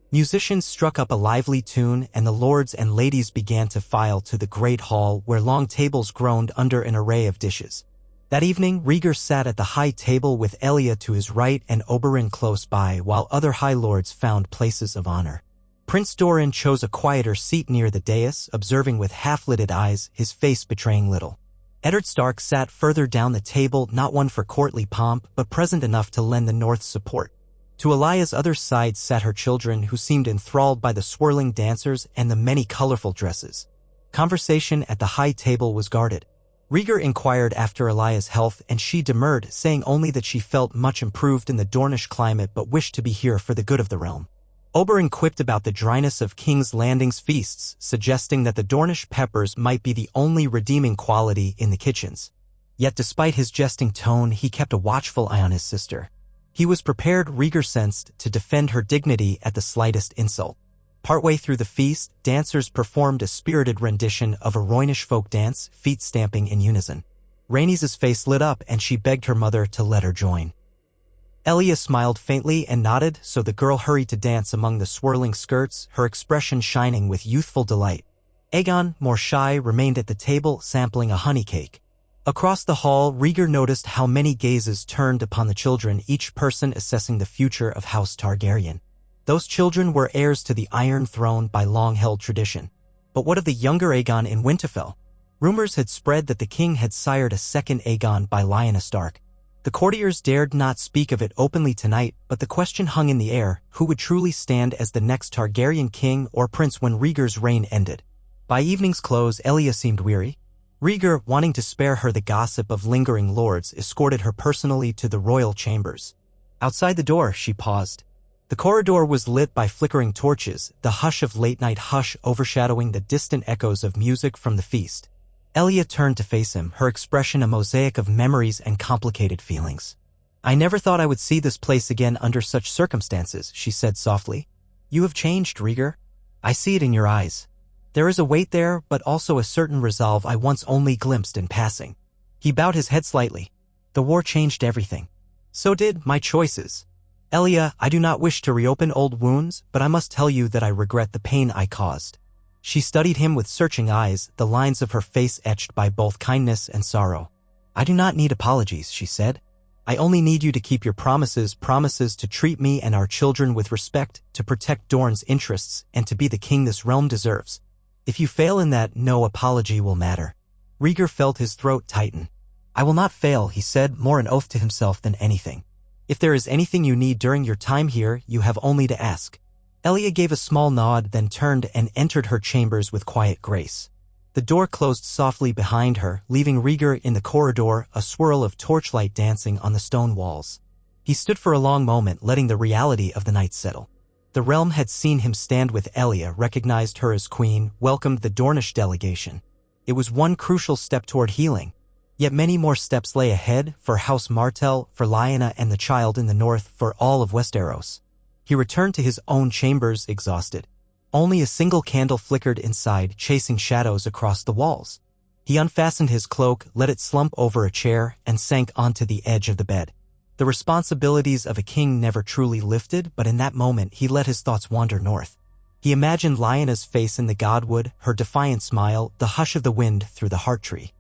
Musicians struck up a lively tune, and the lords and ladies began to file to the great hall where long tables groaned under an array of dishes. That evening, Rhaegar sat at the high table with Elia to his right and Oberyn close by, while other high lords found places of honor. Prince Doran chose a quieter seat near the dais, observing with half-lidded eyes, his face betraying little. Eddard Stark sat further down the table, not one for courtly pomp, but present enough to lend the North's support. To Elia's other side sat her children, who seemed enthralled by the swirling dancers and the many colorful dresses. Conversation at the high table was guarded. Rhaegar inquired after Elia's health, and she demurred, saying only that she felt much improved in the Dornish climate but wished to be here for the good of the realm. Oberyn quipped about the dryness of King's Landing's feasts, suggesting that the Dornish peppers might be the only redeeming quality in the kitchens. Yet despite his jesting tone, he kept a watchful eye on his sister. He was prepared, Rhaegar sensed, to defend her dignity at the slightest insult. Partway through the feast, dancers performed a spirited rendition of a Rhoynish folk dance, feet stamping in unison. Rhaenys' face lit up, and she begged her mother to let her join. Elia smiled faintly and nodded, so the girl hurried to dance among the swirling skirts, her expression shining with youthful delight. Aegon, more shy, remained at the table, sampling a honey cake. Across the hall, Rhaegar noticed how many gazes turned upon the children, each person assessing the future of House Targaryen. Those children were heirs to the Iron Throne by long-held tradition. But what of the younger Aegon in Winterfell? Rumors had spread that the king had sired a second Aegon by Lyanna Stark. The courtiers dared not speak of it openly tonight, but the question hung in the air: who would truly stand as the next Targaryen king or prince when Rhaegar's reign ended? By evening's close, Elia seemed weary. Rhaegar, wanting to spare her the gossip of lingering lords, escorted her personally to the royal chambers. Outside the door, she paused. The corridor was lit by flickering torches, the hush of late-night hush overshadowing the distant echoes of music from the feast. Elia turned to face him, her expression a mosaic of memories and complicated feelings. "I never thought I would see this place again under such circumstances," she said softly. "You have changed, Rhaegar. I see it in your eyes. There is a weight there, but also a certain resolve I once only glimpsed in passing." He bowed his head slightly. "The war changed everything. So did my choices. Elia, I do not wish to reopen old wounds, but I must tell you that I regret the pain I caused." She studied him with searching eyes, the lines of her face etched by both kindness and sorrow. "I do not need apologies," she said. "I only need you to keep your promises to treat me and our children with respect, to protect Dorne's interests, and to be the king this realm deserves. If you fail in that, no apology will matter." Rhaegar felt his throat tighten. "I will not fail," he said, more an oath to himself than anything. "If there is anything you need during your time here, you have only to ask." Elia gave a small nod, then turned and entered her chambers with quiet grace. The door closed softly behind her, leaving Rhaegar in the corridor, a swirl of torchlight dancing on the stone walls. He stood for a long moment, letting the reality of the night settle. The realm had seen him stand with Elia, recognized her as queen, welcomed the Dornish delegation. It was one crucial step toward healing. Yet many more steps lay ahead, for House Martell, for Lyanna and the child in the north, for all of Westeros. He returned to his own chambers, exhausted. Only a single candle flickered inside, chasing shadows across the walls. He unfastened his cloak, let it slump over a chair, and sank onto the edge of the bed. The responsibilities of a king never truly lifted, but in that moment he let his thoughts wander north. He imagined Lyanna's face in the godwood, her defiant smile, the hush of the wind through the heart tree.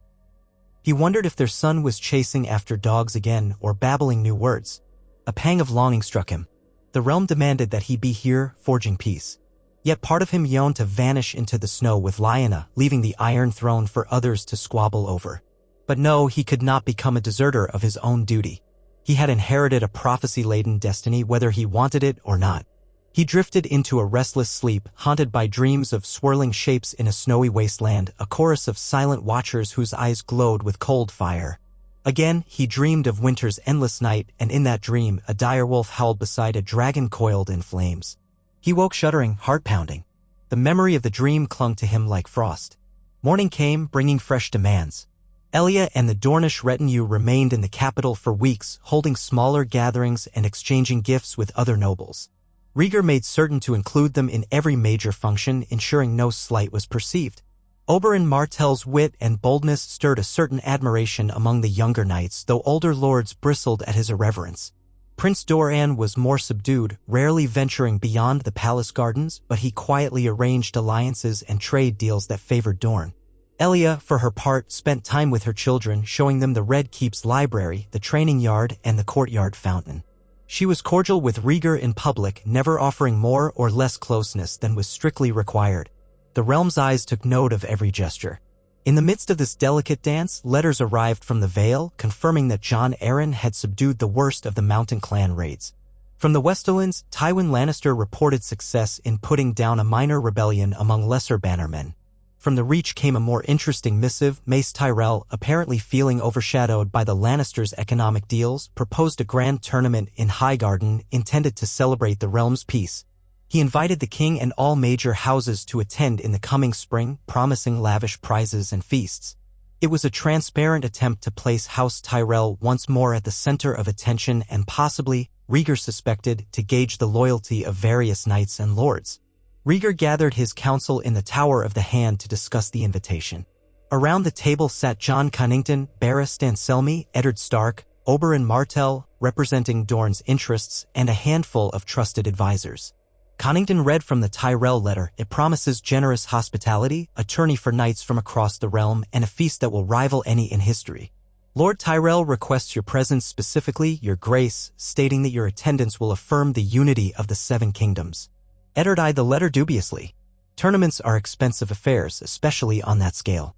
He wondered if their son was chasing after dogs again or babbling new words. A pang of longing struck him. The realm demanded that he be here, forging peace. Yet part of him yearned to vanish into the snow with Lyanna, leaving the Iron Throne for others to squabble over. But no, he could not become a deserter of his own duty. He had inherited a prophecy-laden destiny, whether he wanted it or not. He drifted into a restless sleep, haunted by dreams of swirling shapes in a snowy wasteland, a chorus of silent watchers whose eyes glowed with cold fire. Again, he dreamed of winter's endless night, and in that dream, a direwolf howled beside a dragon coiled in flames. He woke shuddering, heart-pounding. The memory of the dream clung to him like frost. Morning came, bringing fresh demands. Elia and the Dornish retinue remained in the capital for weeks, holding smaller gatherings and exchanging gifts with other nobles. Rhaegar made certain to include them in every major function, ensuring no slight was perceived. Oberyn Martell's wit and boldness stirred a certain admiration among the younger knights, though older lords bristled at his irreverence. Prince Doran was more subdued, rarely venturing beyond the palace gardens, but he quietly arranged alliances and trade deals that favored Dorne. Elia, for her part, spent time with her children, showing them the Red Keep's library, the training yard, and the courtyard fountain. She was cordial with Rhaegar in public, never offering more or less closeness than was strictly required. The realm's eyes took note of every gesture. In the midst of this delicate dance, letters arrived from the Vale, confirming that Jon Arryn had subdued the worst of the Mountain Clan raids. From the Westerlands, Tywin Lannister reported success in putting down a minor rebellion among lesser bannermen. From the Reach came a more interesting missive. Mace Tyrell, apparently feeling overshadowed by the Lannisters' economic deals, proposed a grand tournament in Highgarden intended to celebrate the realm's peace. He invited the king and all major houses to attend in the coming spring, promising lavish prizes and feasts. It was a transparent attempt to place House Tyrell once more at the center of attention and possibly, Rhaegar suspected, to gauge the loyalty of various knights and lords. Rhaegar gathered his council in the Tower of the Hand to discuss the invitation. Around the table sat Jon Connington, Barris Selmy, Eddard Stark, Oberyn Martell, representing Dorne's interests, and a handful of trusted advisors. Connington read from the Tyrell letter. It promises generous hospitality, a tourney for knights from across the realm, and a feast that will rival any in history. Lord Tyrell requests your presence, specifically your grace, stating that your attendance will affirm the unity of the Seven Kingdoms. Eddard eyed the letter dubiously. Tournaments are expensive affairs, especially on that scale.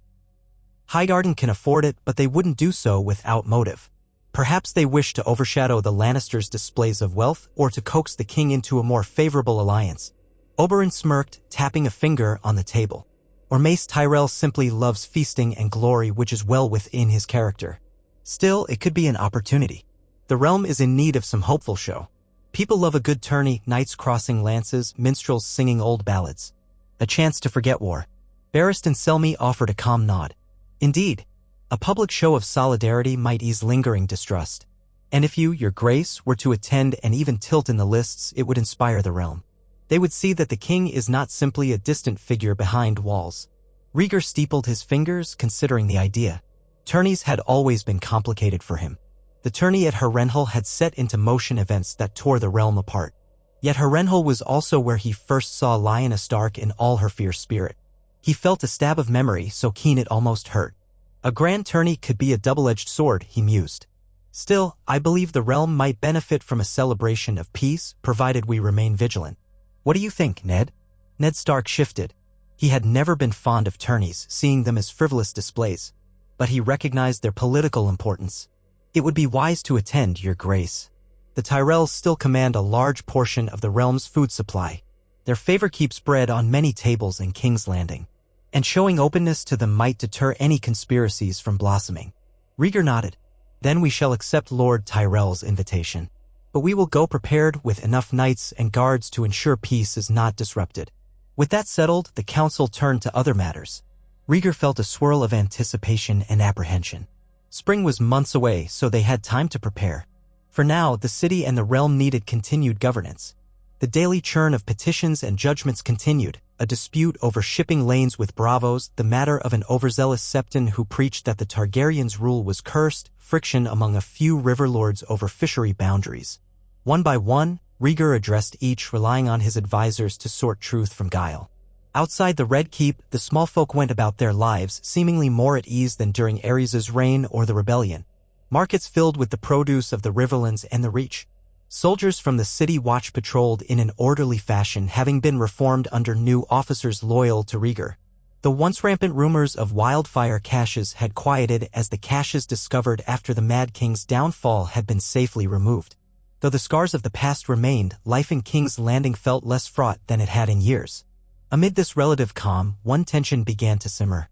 Highgarden can afford it, but they wouldn't do so without motive. Perhaps they wish to overshadow the Lannisters' displays of wealth or to coax the king into a more favorable alliance. Oberyn smirked, tapping a finger on the table. Or Mace Tyrell simply loves feasting and glory, which is well within his character. Still, it could be an opportunity. The realm is in need of some hopeful show. People love a good tourney, knights crossing lances, minstrels singing old ballads. A chance to forget war. Barristan Selmy offered a calm nod. Indeed, a public show of solidarity might ease lingering distrust. And if you, your grace, were to attend and even tilt in the lists, it would inspire the realm. They would see that the king is not simply a distant figure behind walls. Rhaegar steepled his fingers, considering the idea. Tourneys had always been complicated for him. The tourney at Harrenhal had set into motion events that tore the realm apart. Yet Harrenhal was also where he first saw Lyanna Stark in all her fierce spirit. He felt a stab of memory so keen it almost hurt. A grand tourney could be a double-edged sword, he mused. Still, I believe the realm might benefit from a celebration of peace, provided we remain vigilant. What do you think, Ned? Ned Stark shifted. He had never been fond of tourneys, seeing them as frivolous displays. But he recognized their political importance. It would be wise to attend, your grace. The Tyrells still command a large portion of the realm's food supply. Their favor keeps bread on many tables in King's Landing. And showing openness to them might deter any conspiracies from blossoming. Rhaegar nodded. Then we shall accept Lord Tyrell's invitation. But we will go prepared with enough knights and guards to ensure peace is not disrupted. With that settled, the council turned to other matters. Rhaegar felt a swirl of anticipation and apprehension. Spring was months away, so they had time to prepare. For now, the city and the realm needed continued governance. The daily churn of petitions and judgments continued, a dispute over shipping lanes with Bravos, the matter of an overzealous septon who preached that the Targaryens' rule was cursed, friction among a few river lords over fishery boundaries. One by one, Rhaegar addressed each, relying on his advisors to sort truth from guile. Outside the Red Keep, the small folk went about their lives, seemingly more at ease than during Aerys' reign or the rebellion. Markets filled with the produce of the Riverlands and the Reach. Soldiers from the city watch patrolled in an orderly fashion, having been reformed under new officers loyal to Rhaegar. The once rampant rumors of wildfire caches had quieted as the caches discovered after the Mad King's downfall had been safely removed. Though the scars of the past remained, life in King's Landing felt less fraught than it had in years. Amid this relative calm, one tension began to simmer.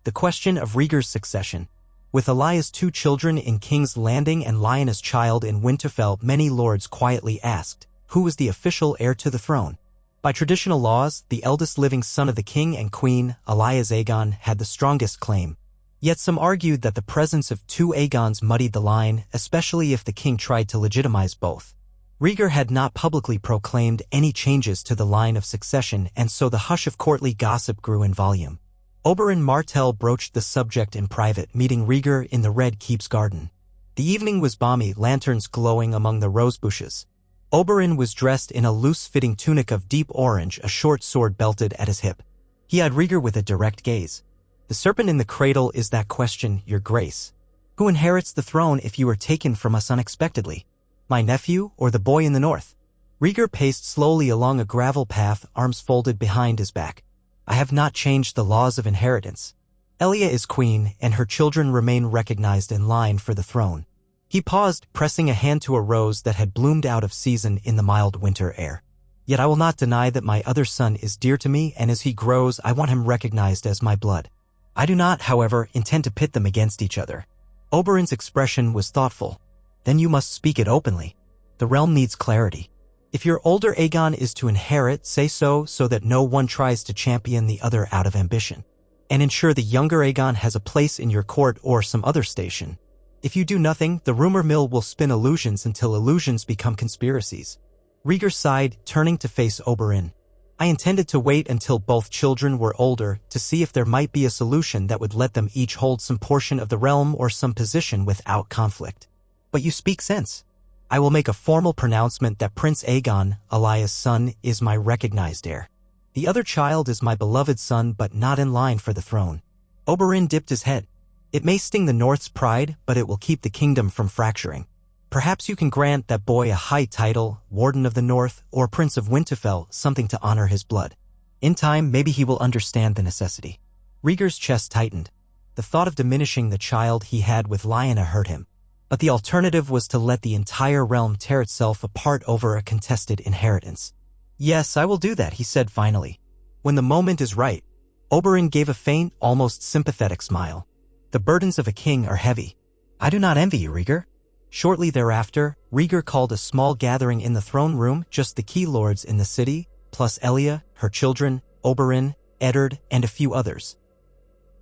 The question of Rhaegar's succession. With Elaya's 2 children in King's Landing and Lyanna's child in Winterfell, many lords quietly asked, who was the official heir to the throne? By traditional laws, the eldest living son of the king and queen, Elaya's Aegon, had the strongest claim. Yet some argued that the presence of 2 Aegons muddied the line, especially if the king tried to legitimize both. Rhaegar had not publicly proclaimed any changes to the line of succession, and so the hush of courtly gossip grew in volume. Oberyn Martell broached the subject in private, meeting Rhaegar in the Red Keep's garden. The evening was balmy, lanterns glowing among the rose bushes. Oberyn was dressed in a loose-fitting tunic of deep orange, a short sword belted at his hip. He eyed Rhaegar with a direct gaze. The serpent in the cradle is that question, your grace. Who inherits the throne if you are taken from us unexpectedly? My nephew or the boy in the north? Rhaegar paced slowly along a gravel path, arms folded behind his back. I have not changed the laws of inheritance. Elia is queen, and her children remain recognized in line for the throne. He paused, pressing a hand to a rose that had bloomed out of season in the mild winter air. Yet I will not deny that my other son is dear to me, and as he grows, I want him recognized as my blood. I do not, however, intend to pit them against each other. Oberyn's expression was thoughtful. Then you must speak it openly. The realm needs clarity. If your older Aegon is to inherit, say so that no one tries to champion the other out of ambition. And ensure the younger Aegon has a place in your court or some other station. If you do nothing, the rumor mill will spin illusions until illusions become conspiracies. Rhaegar sighed, turning to face Oberyn. I intended to wait until both children were older to see if there might be a solution that would let them each hold some portion of the realm or some position without conflict. But you speak sense. I will make a formal pronouncement that Prince Aegon, Elaya's son, is my recognized heir. The other child is my beloved son but not in line for the throne. Oberyn dipped his head. It may sting the North's pride, but it will keep the kingdom from fracturing. Perhaps you can grant that boy a high title, Warden of the North, or Prince of Winterfell, something to honor his blood. In time, maybe he will understand the necessity." Rhaegar's chest tightened. The thought of diminishing the child he had with Lyanna hurt him. But the alternative was to let the entire realm tear itself apart over a contested inheritance. "Yes, I will do that," he said finally. "When the moment is right." Oberyn gave a faint, almost sympathetic smile. "The burdens of a king are heavy. I do not envy you, Rhaegar." Shortly thereafter, Rhaegar called a small gathering in the throne room, just the key lords in the city, plus Elia, her children, Oberyn, Eddard, and a few others.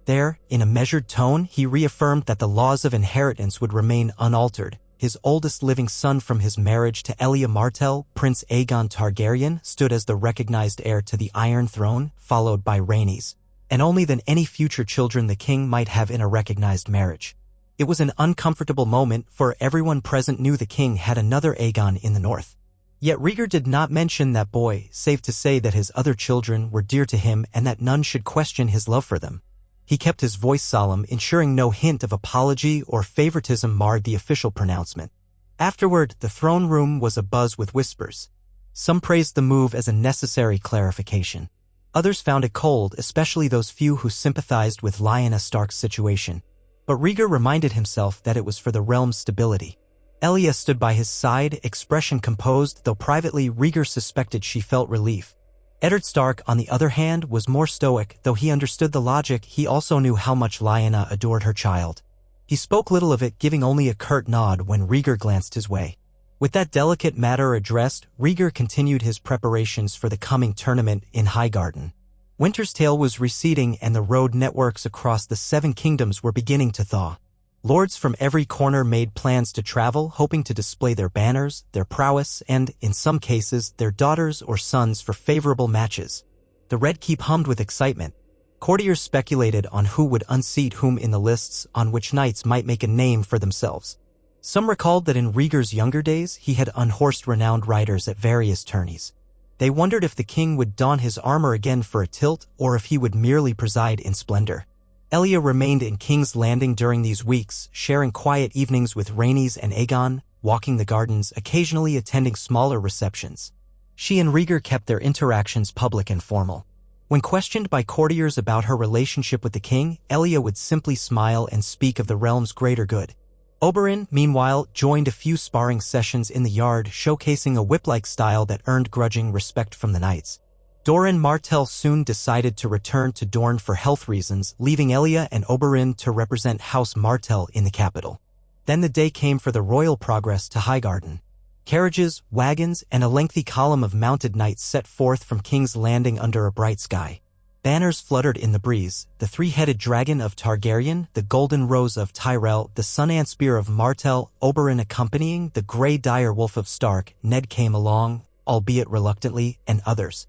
There, in a measured tone, he reaffirmed that the laws of inheritance would remain unaltered. His oldest living son from his marriage to Elia Martell, Prince Aegon Targaryen, stood as the recognized heir to the Iron Throne, followed by Rhaenys, and only than any future children the king might have in a recognized marriage. It was an uncomfortable moment, for everyone present knew the king had another Aegon in the north. Yet Rhaegar did not mention that boy, save to say that his other children were dear to him and that none should question his love for them. He kept his voice solemn, ensuring no hint of apology or favoritism marred the official pronouncement. Afterward, the throne room was abuzz with whispers. Some praised the move as a necessary clarification. Others found it cold, especially those few who sympathized with Lyanna Stark's situation. But Rhaegar reminded himself that it was for the realm's stability. Elia stood by his side, expression composed, though privately Rhaegar suspected she felt relief. Eddard Stark, on the other hand, was more stoic. Though he understood the logic, he also knew how much Lyanna adored her child. He spoke little of it, giving only a curt nod when Rhaegar glanced his way. With that delicate matter addressed, Rhaegar continued his preparations for the coming tournament in Highgarden. Winter's tale was receding and the road networks across the Seven Kingdoms were beginning to thaw. Lords from every corner made plans to travel, hoping to display their banners, their prowess, and, in some cases, their daughters or sons for favorable matches. The Red Keep hummed with excitement. Courtiers speculated on who would unseat whom in the lists, on which knights might make a name for themselves. Some recalled that in Rhaegar's younger days he had unhorsed renowned riders at various tourneys. They wondered if the king would don his armor again for a tilt, or if he would merely preside in splendor. Elia remained in King's Landing during these weeks, sharing quiet evenings with Rhaenys and Aegon, walking the gardens, occasionally attending smaller receptions. She and Rhaegar kept their interactions public and formal. When questioned by courtiers about her relationship with the king, Elia would simply smile and speak of the realm's greater good. Oberyn, meanwhile, joined a few sparring sessions in the yard, showcasing a whip-like style that earned grudging respect from the knights. Doran Martell soon decided to return to Dorne for health reasons, leaving Elia and Oberyn to represent House Martell in the capital. Then the day came for the royal progress to Highgarden. Carriages, wagons, and a lengthy column of mounted knights set forth from King's Landing under a bright sky. Banners fluttered in the breeze, the three-headed dragon of Targaryen, the golden rose of Tyrell, the sun-ant spear of Martell, Oberyn accompanying, the grey dire wolf of Stark. Ned came along, albeit reluctantly, and others.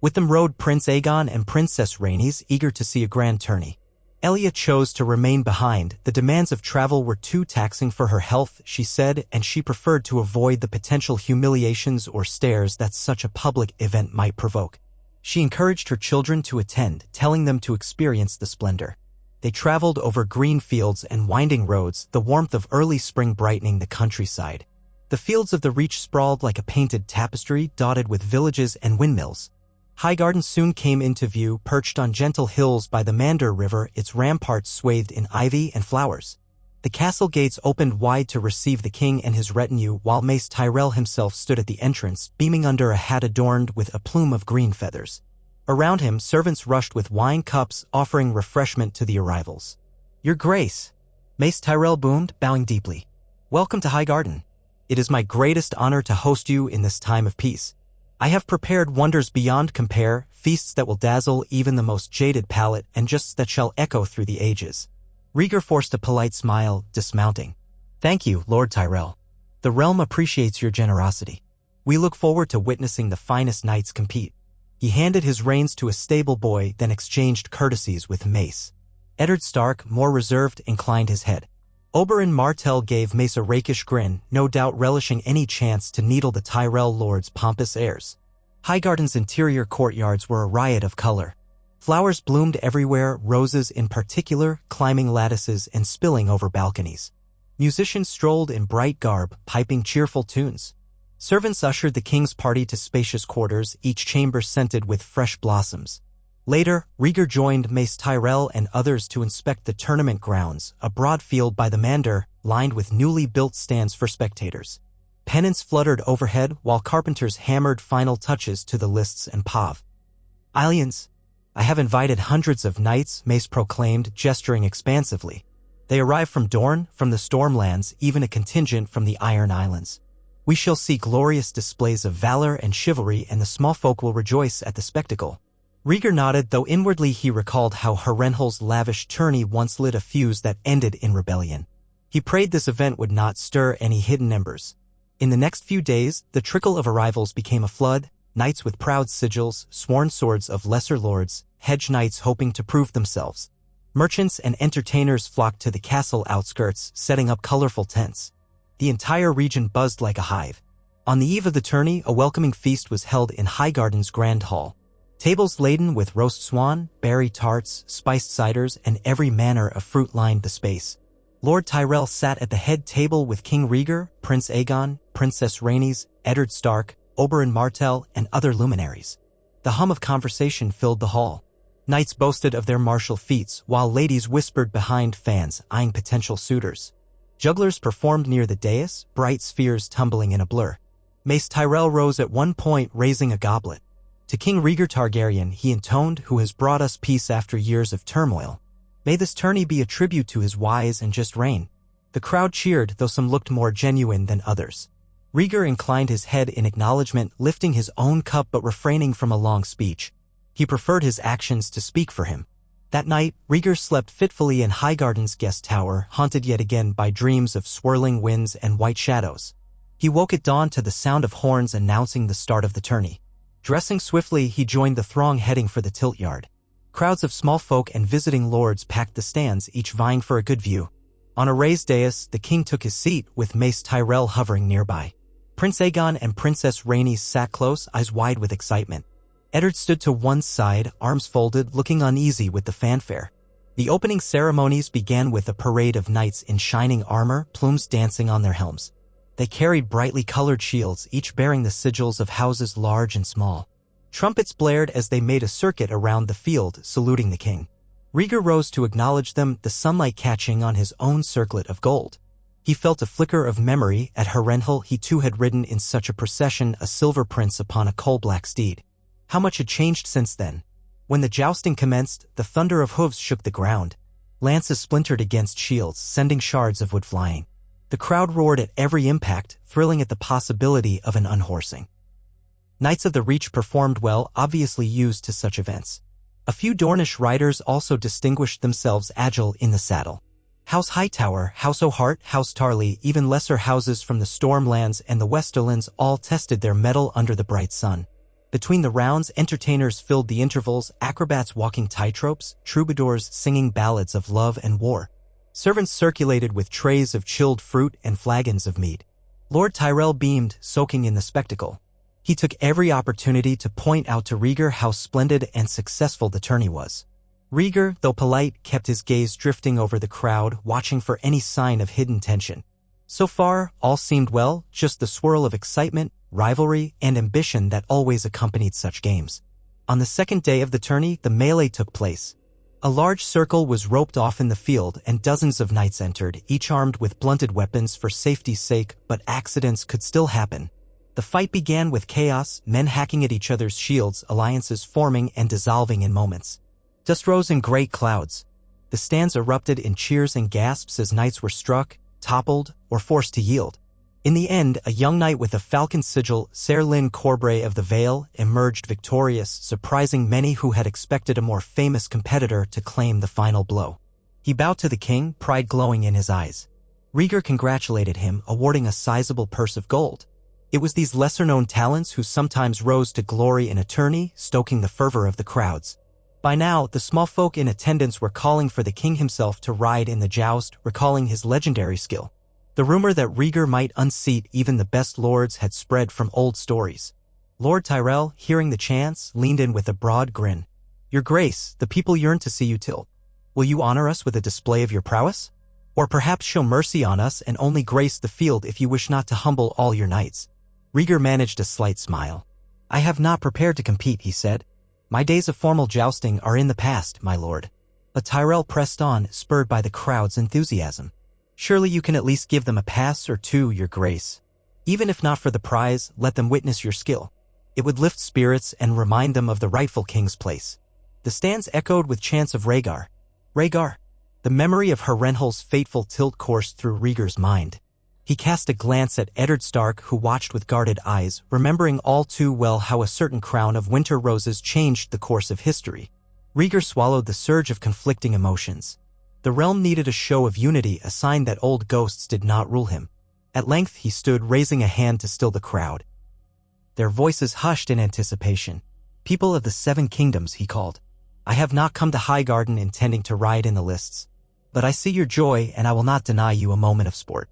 With them rode Prince Aegon and Princess Rhaenys, eager to see a grand tourney. Elia chose to remain behind. The demands of travel were too taxing for her health, she said, and she preferred to avoid the potential humiliations or stares that such a public event might provoke. She encouraged her children to attend, telling them to experience the splendor. They traveled over green fields and winding roads, the warmth of early spring brightening the countryside. The fields of the Reach sprawled like a painted tapestry, dotted with villages and windmills. Highgarden soon came into view, perched on gentle hills by the Mander River, its ramparts swathed in ivy and flowers. The castle gates opened wide to receive the king and his retinue, while Mace Tyrell himself stood at the entrance, beaming under a hat adorned with a plume of green feathers. Around him, servants rushed with wine cups, offering refreshment to the arrivals. "Your Grace," Mace Tyrell boomed, bowing deeply. "Welcome to Highgarden. It is my greatest honor to host you in this time of peace. I have prepared wonders beyond compare, feasts that will dazzle even the most jaded palate, and jests that shall echo through the ages." Rhaegar forced a polite smile, dismounting. "Thank you, Lord Tyrell. The realm appreciates your generosity. We look forward to witnessing the finest knights compete." He handed his reins to a stable boy, then exchanged courtesies with Mace. Eddard Stark, more reserved, inclined his head. Oberyn Martell gave Mace a rakish grin, no doubt relishing any chance to needle the Tyrell lord's pompous airs. Highgarden's interior courtyards were a riot of color. Flowers bloomed everywhere, roses in particular, climbing lattices and spilling over balconies. Musicians strolled in bright garb, piping cheerful tunes. Servants ushered the king's party to spacious quarters, each chamber scented with fresh blossoms. Later, Rhaegar joined Mace Tyrell and others to inspect the tournament grounds, a broad field by the Mander, lined with newly built stands for spectators. Pennants fluttered overhead while carpenters hammered final touches to the lists and pavilions. I have invited hundreds of knights, Mace proclaimed, gesturing expansively. They arrive from Dorne, from the Stormlands, even a contingent from the Iron Islands. We shall see glorious displays of valor and chivalry, and the small folk will rejoice at the spectacle. Rhaegar nodded, though inwardly he recalled how Harrenhal's lavish tourney once lit a fuse that ended in rebellion. He prayed this event would not stir any hidden embers. In the next few days, the trickle of arrivals became a flood, knights with proud sigils, sworn swords of lesser lords, hedge knights hoping to prove themselves. Merchants and entertainers flocked to the castle outskirts, setting up colorful tents. The entire region buzzed like a hive. On the eve of the tourney, a welcoming feast was held in Highgarden's Grand Hall. Tables laden with roast swan, berry tarts, spiced ciders, and every manner of fruit lined the space. Lord Tyrell sat at the head table with King Rhaegar, Prince Aegon, Princess Rhaenys, Eddard Stark, Oberyn Martell, and other luminaries. The hum of conversation filled the hall. Knights boasted of their martial feats, while ladies whispered behind fans, eyeing potential suitors. Jugglers performed near the dais, bright spheres tumbling in a blur. Mace Tyrell rose at one point, raising a goblet. To King Rhaegar Targaryen he intoned, who has brought us peace after years of turmoil. May this tourney be a tribute to his wise and just reign. The crowd cheered, though some looked more genuine than others. Rhaegar inclined his head in acknowledgement, lifting his own cup but refraining from a long speech. He preferred his actions to speak for him. That night, Rhaegar slept fitfully in Highgarden's guest tower, haunted yet again by dreams of swirling winds and white shadows. He woke at dawn to the sound of horns announcing the start of the tourney. Dressing swiftly, he joined the throng heading for the tilt yard. Crowds of small folk and visiting lords packed the stands, each vying for a good view. On a raised dais, the king took his seat, with Mace Tyrell hovering nearby. Prince Aegon and Princess Rhaenys sat close, eyes wide with excitement. Eddard stood to one side, arms folded, looking uneasy with the fanfare. The opening ceremonies began with a parade of knights in shining armor, plumes dancing on their helms. They carried brightly colored shields, each bearing the sigils of houses large and small. Trumpets blared as they made a circuit around the field, saluting the king. Rhaegar rose to acknowledge them, the sunlight catching on his own circlet of gold. He felt a flicker of memory. At Harrenhal he too had ridden in such a procession, a silver prince upon a coal-black steed. How much had changed since then? When the jousting commenced, the thunder of hooves shook the ground. Lances splintered against shields, sending shards of wood flying. The crowd roared at every impact, thrilling at the possibility of an unhorsing. Knights of the Reach performed well, obviously used to such events. A few Dornish riders also distinguished themselves, agile in the saddle. House Hightower, House O'Hart, House Tarly, even lesser houses from the Stormlands and the Westerlands all tested their mettle under the bright sun. Between the rounds, entertainers filled the intervals, acrobats walking tightropes, troubadours singing ballads of love and war. Servants circulated with trays of chilled fruit and flagons of mead. Lord Tyrell beamed, soaking in the spectacle. He took every opportunity to point out to Rhaegar how splendid and successful the tourney was. Rhaegar, though polite, kept his gaze drifting over the crowd, watching for any sign of hidden tension. So far, all seemed well, just the swirl of excitement, rivalry, and ambition that always accompanied such games. On the second day of the tourney, the melee took place. A large circle was roped off in the field, and dozens of knights entered, each armed with blunted weapons for safety's sake, but accidents could still happen. The fight began with chaos, men hacking at each other's shields, alliances forming and dissolving in moments. Dust rose in great clouds. The stands erupted in cheers and gasps as knights were struck, toppled, or forced to yield. In the end, a young knight with a falcon sigil, Ser Lyn Corbray of the Vale, emerged victorious, surprising many who had expected a more famous competitor to claim the final blow. He bowed to the king, pride glowing in his eyes. Rhaegar congratulated him, awarding a sizable purse of gold. It was these lesser-known talents who sometimes rose to glory in a tourney, stoking the fervor of the crowds. By now, the small folk in attendance were calling for the king himself to ride in the joust, recalling his legendary skill. The rumor that Rhaegar might unseat even the best lords had spread from old stories. Lord Tyrell, hearing the chants, leaned in with a broad grin. Your grace, the people yearn to see you tilt. Will you honor us with a display of your prowess? Or perhaps show mercy on us and only grace the field if you wish not to humble all your knights? Rhaegar managed a slight smile. I have not prepared to compete, he said. My days of formal jousting are in the past, my lord. But Tyrell pressed on, spurred by the crowd's enthusiasm. Surely you can at least give them a pass or two, your grace. Even if not for the prize, let them witness your skill. It would lift spirits and remind them of the rightful king's place. The stands echoed with chants of Rhaegar. Rhaegar. The memory of Harrenhal's fateful tilt coursed through Rhaegar's mind. He cast a glance at Eddard Stark, who watched with guarded eyes, remembering all too well how a certain crown of winter roses changed the course of history. Rhaegar swallowed the surge of conflicting emotions. The realm needed a show of unity, a sign that old ghosts did not rule him. At length he stood, raising a hand to still the crowd. Their voices hushed in anticipation. People of the 7 kingdoms, he called. I have not come to Highgarden intending to ride in the lists. But I see your joy, and I will not deny you a moment of sport.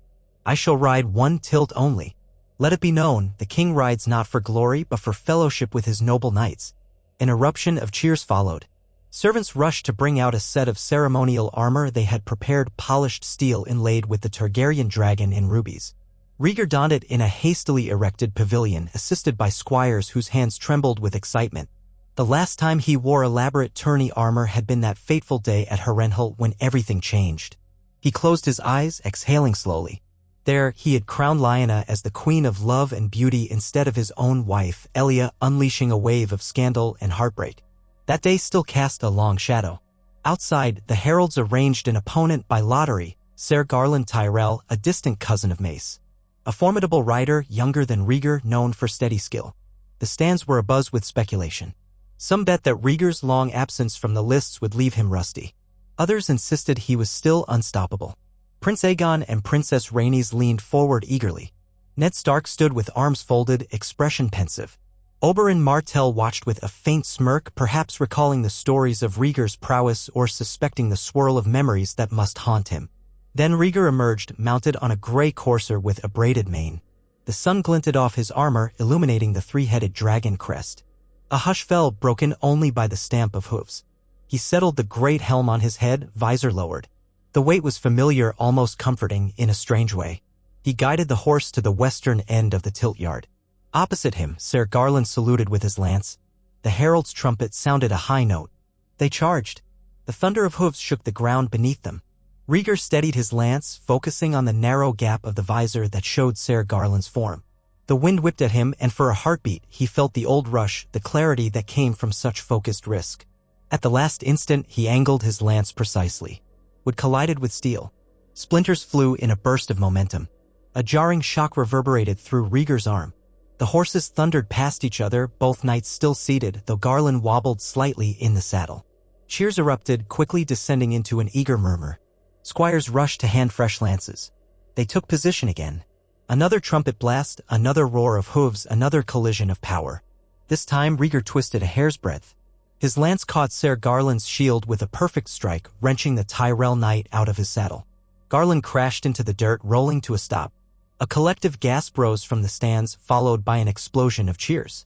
I shall ride one tilt only. Let it be known, the king rides not for glory but for fellowship with his noble knights. An eruption of cheers followed. Servants rushed to bring out a set of ceremonial armor they had prepared, polished steel inlaid with the Targaryen dragon in rubies. Rhaegar donned it in a hastily erected pavilion, assisted by squires whose hands trembled with excitement. The last time he wore elaborate tourney armor had been that fateful day at Harrenhal when everything changed. He closed his eyes, exhaling slowly. There, he had crowned Lyanna as the queen of love and beauty instead of his own wife, Elia, unleashing a wave of scandal and heartbreak. That day still cast a long shadow. Outside, the heralds arranged an opponent by lottery, Ser Garland Tyrell, a distant cousin of Mace. A formidable rider, younger than Rhaegar, known for steady skill. The stands were abuzz with speculation. Some bet that Rhaegar's long absence from the lists would leave him rusty. Others insisted he was still unstoppable. Prince Aegon and Princess Rhaenys leaned forward eagerly. Ned Stark stood with arms folded, expression pensive. Oberyn Martell watched with a faint smirk, perhaps recalling the stories of Rhaegar's prowess or suspecting the swirl of memories that must haunt him. Then Rhaegar emerged, mounted on a gray courser with a braided mane. The sun glinted off his armor, illuminating the 3-headed dragon crest. A hush fell, broken only by the stamp of hooves. He settled the great helm on his head, visor lowered. The weight was familiar, almost comforting, in a strange way. He guided the horse to the western end of the tilt yard. Opposite him, Ser Garland saluted with his lance. The herald's trumpet sounded a high note. They charged. The thunder of hooves shook the ground beneath them. Rhaegar steadied his lance, focusing on the narrow gap of the visor that showed Ser Garland's form. The wind whipped at him, and for a heartbeat he felt the old rush, the clarity that came from such focused risk. At the last instant he angled his lance precisely. Wood collided with steel. Splinters flew in a burst of momentum. A jarring shock reverberated through Rhaegar's arm. The horses thundered past each other, both knights still seated, though Garland wobbled slightly in the saddle. Cheers erupted, quickly descending into an eager murmur. Squires rushed to hand fresh lances. They took position again. Another trumpet blast, another roar of hooves, another collision of power. This time Rhaegar twisted a hair's breadth. His lance caught Ser Garland's shield with a perfect strike, wrenching the Tyrell knight out of his saddle. Garland crashed into the dirt, rolling to a stop. A collective gasp rose from the stands, followed by an explosion of cheers.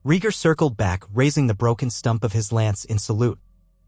Rhaegar circled back, raising the broken stump of his lance in salute.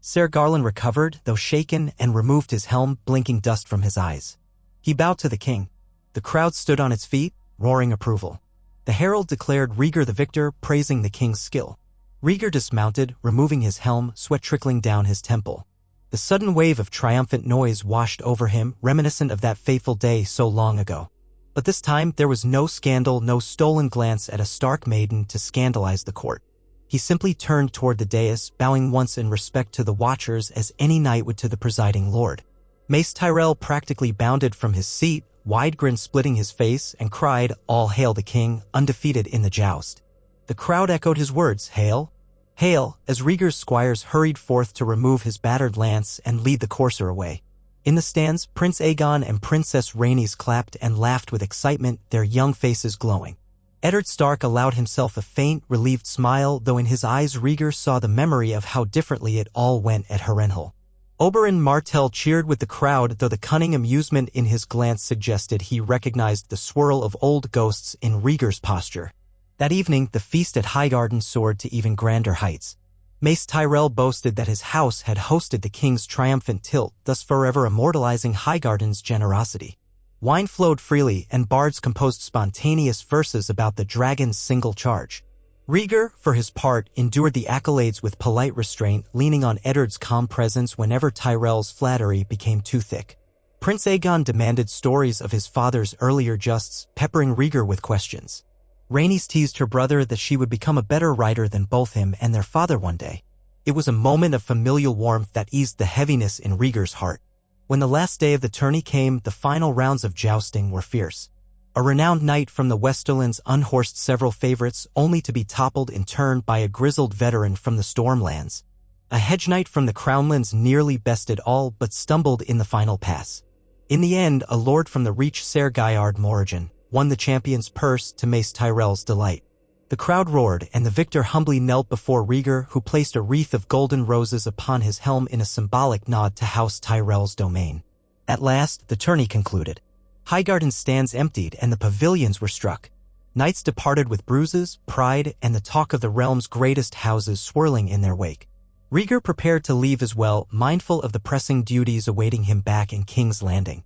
Ser Garland recovered, though shaken, and removed his helm, blinking dust from his eyes. He bowed to the king. The crowd stood on its feet, roaring approval. The herald declared Rhaegar the victor, praising the king's skill. Rhaegar dismounted, removing his helm, sweat trickling down his temple. The sudden wave of triumphant noise washed over him, reminiscent of that fateful day so long ago. But this time there was no scandal, no stolen glance at a Stark maiden to scandalize the court. He simply turned toward the dais, bowing once in respect to the watchers as any knight would to the presiding lord. Mace Tyrell practically bounded from his seat, wide grin splitting his face, and cried, "All hail the king, undefeated in the joust." The crowd echoed his words, "Hail! Hail!" as Rhaegar's squires hurried forth to remove his battered lance and lead the courser away. In the stands, Prince Aegon and Princess Rhaenys clapped and laughed with excitement, their young faces glowing. Eddard Stark allowed himself a faint, relieved smile, though in his eyes Rhaegar saw the memory of how differently it all went at Harrenhal. Oberyn Martell cheered with the crowd, though the cunning amusement in his glance suggested he recognized the swirl of old ghosts in Rhaegar's posture. That evening, the feast at Highgarden soared to even grander heights. Mace Tyrell boasted that his house had hosted the king's triumphant tilt, thus forever immortalizing Highgarden's generosity. Wine flowed freely, and bards composed spontaneous verses about the dragon's single charge. Rhaegar, for his part, endured the accolades with polite restraint, leaning on Eddard's calm presence whenever Tyrell's flattery became too thick. Prince Aegon demanded stories of his father's earlier justs, peppering Rhaegar with questions. Rhaenys teased her brother that she would become a better rider than both him and their father one day. It was a moment of familial warmth that eased the heaviness in Rhaegar's heart. When the last day of the tourney came, the final rounds of jousting were fierce. A renowned knight from the Westerlands unhorsed several favorites, only to be toppled in turn by a grizzled veteran from the Stormlands. A hedge knight from the Crownlands nearly bested all but stumbled in the final pass. In the end, a lord from the Reach Ser Gaiard Morrigan won the champion's purse to Mace Tyrell's delight. The crowd roared, and the victor humbly knelt before Rhaegar, who placed a wreath of golden roses upon his helm in a symbolic nod to House Tyrell's domain. At last, the tourney concluded. Highgarden stands emptied, and the pavilions were struck. Knights departed with bruises, pride, and the talk of the realm's greatest houses swirling in their wake. Rhaegar prepared to leave as well, mindful of the pressing duties awaiting him back in King's Landing.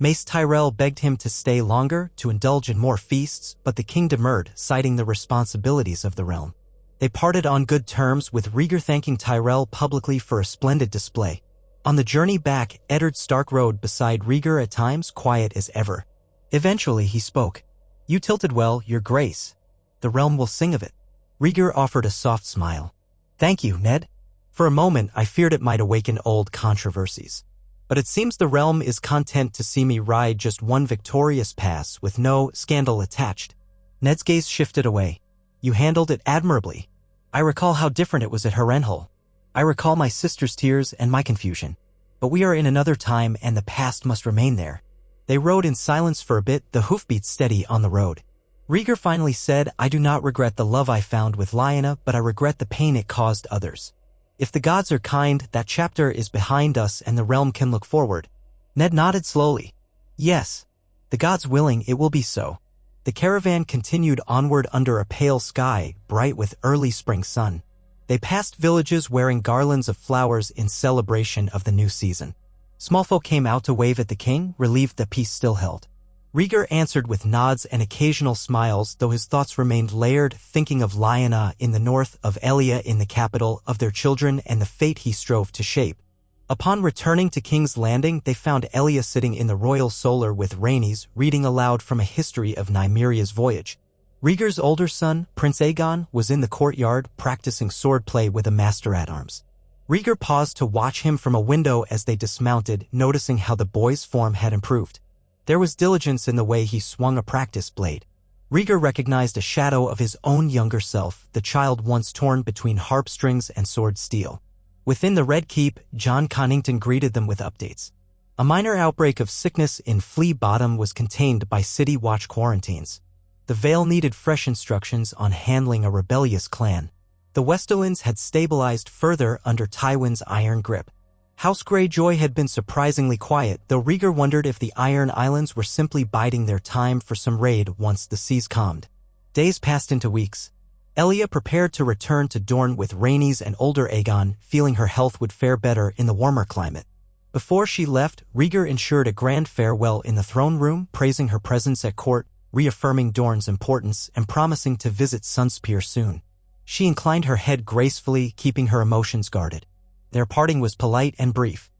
Mace Tyrell begged him to stay longer, to indulge in more feasts, but the king demurred, citing the responsibilities of the realm. They parted on good terms, with Rhaegar thanking Tyrell publicly for a splendid display. On the journey back, Eddard Stark rode beside Rhaegar, at times quiet as ever. Eventually he spoke. "You tilted well, your grace. The realm will sing of it." Rhaegar offered a soft smile. "Thank you, Ned." For a moment I feared it might awaken old controversies. But it seems the realm is content to see me ride just one victorious pass with no scandal attached. Ned's gaze shifted away. "You handled it admirably. I recall how different it was at Harrenhal. I recall my sister's tears and my confusion. But we are in another time, and the past must remain there." They rode in silence for a bit, the hoofbeats steady on the road. Rhaegar finally said, "I do not regret the love I found with Lyanna, but I regret the pain it caused others. If the gods are kind, that chapter is behind us and the realm can look forward." Ned nodded slowly. "Yes. The gods willing, it will be so." The caravan continued onward under a pale sky, bright with early spring sun. They passed villages wearing garlands of flowers in celebration of the new season. Small folk came out to wave at the king, relieved that peace still held. Rhaegar answered with nods and occasional smiles, though his thoughts remained layered, thinking of Lyanna in the north, of Elia in the capital, of their children and the fate he strove to shape. Upon returning to King's Landing, they found Elia sitting in the royal solar with Rhaenys, reading aloud from a history of Nymeria's voyage. Rhaegar's older son, Prince Aegon, was in the courtyard, practicing swordplay with a master-at-arms. Rhaegar paused to watch him from a window as they dismounted, noticing how the boy's form had improved. There was diligence in the way he swung a practice blade. Rhaegar recognized a shadow of his own younger self, the child once torn between harp strings and sword steel. Within the Red Keep, John Connington greeted them with updates. A minor outbreak of sickness in Flea Bottom was contained by city watch quarantines. The Vale needed fresh instructions on handling a rebellious clan. The Westerlands had stabilized further under Tywin's iron grip. House Greyjoy had been surprisingly quiet, though Rhaegar wondered if the Iron Islands were simply biding their time for some raid once the seas calmed. Days passed into weeks. Elia prepared to return to Dorne with Rhaenys and older Aegon, feeling her health would fare better in the warmer climate. Before she left, Rhaegar ensured a grand farewell in the throne room, praising her presence at court, reaffirming Dorne's importance, and promising to visit Sunspear soon. She inclined her head gracefully, keeping her emotions guarded. Their parting was polite and brief.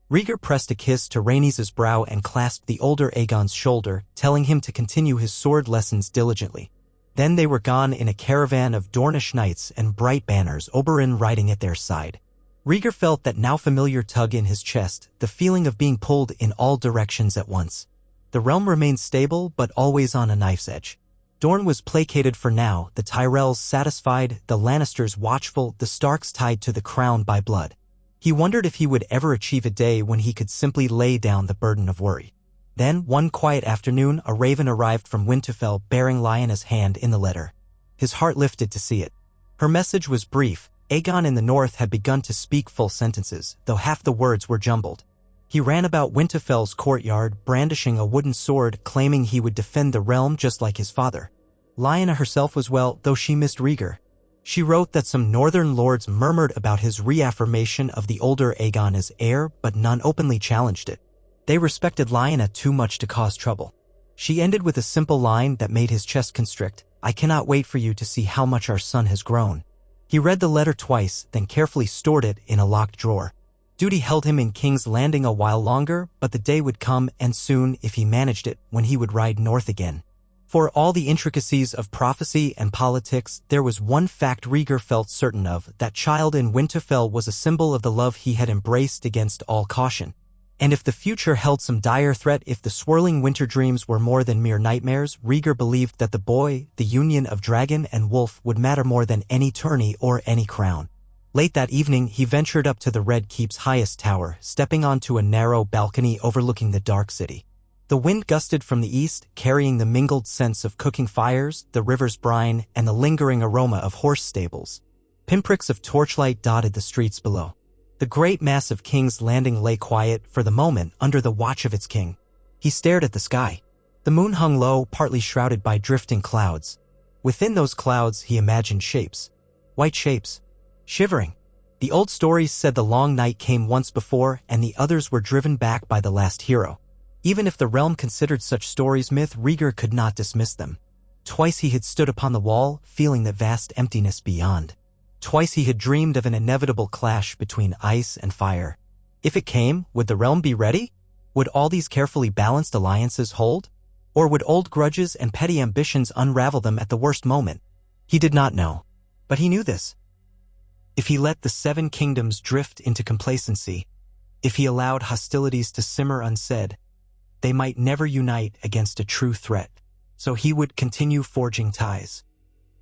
Rhaegar pressed a kiss to Rhaenys' brow and clasped the older Aegon's shoulder, telling him to continue his sword lessons diligently. Then they were gone in a caravan of Dornish knights and bright banners, Oberyn riding at their side. Rhaegar felt that now familiar tug in his chest, the feeling of being pulled in all directions at once. The realm remained stable, but always on a knife's edge. Dorne was placated for now, the Tyrells satisfied, the Lannisters watchful, the Starks tied to the crown by blood. He wondered if he would ever achieve a day when he could simply lay down the burden of worry. Then, one quiet afternoon, a raven arrived from Winterfell bearing Lyanna's hand in the letter. His heart lifted to see it. Her message was brief. Aegon in the north had begun to speak full sentences, though half the words were jumbled. He ran about Winterfell's courtyard, brandishing a wooden sword, claiming he would defend the realm just like his father. Lyanna herself was well, though she missed Rhaegar. She wrote that some northern lords murmured about his reaffirmation of the older Aegon as heir, but none openly challenged it. They respected Lyanna too much to cause trouble. She ended with a simple line that made his chest constrict. "I cannot wait for you to see how much our son has grown." He read the letter twice, then carefully stored it in a locked drawer. Duty held him in King's Landing a while longer, but the day would come, and soon, if he managed it, when he would ride north again. For all the intricacies of prophecy and politics, there was one fact Rhaegar felt certain of: that child in Winterfell was a symbol of the love he had embraced against all caution. And if the future held some dire threat, if the swirling winter dreams were more than mere nightmares, Rhaegar believed that the boy, the union of dragon and wolf, would matter more than any tourney or any crown. Late that evening, he ventured up to the Red Keep's highest tower, stepping onto a narrow balcony overlooking the dark city. The wind gusted from the east, carrying the mingled scents of cooking fires, the river's brine, and the lingering aroma of horse stables. Pinpricks of torchlight dotted the streets below. The great mass of King's Landing lay quiet, for the moment, under the watch of its king. He stared at the sky. The moon hung low, partly shrouded by drifting clouds. Within those clouds, he imagined shapes. White shapes. Shivering. The old stories said the long night came once before, and the others were driven back by the last hero. Even if the realm considered such stories myth, Rhaegar could not dismiss them. Twice he had stood upon the wall, feeling the vast emptiness beyond. Twice he had dreamed of an inevitable clash between ice and fire. If it came, would the realm be ready? Would all these carefully balanced alliances hold? Or would old grudges and petty ambitions unravel them at the worst moment? He did not know. But he knew this. If he let the Seven Kingdoms drift into complacency, if he allowed hostilities to simmer unsaid, they might never unite against a true threat. So he would continue forging ties.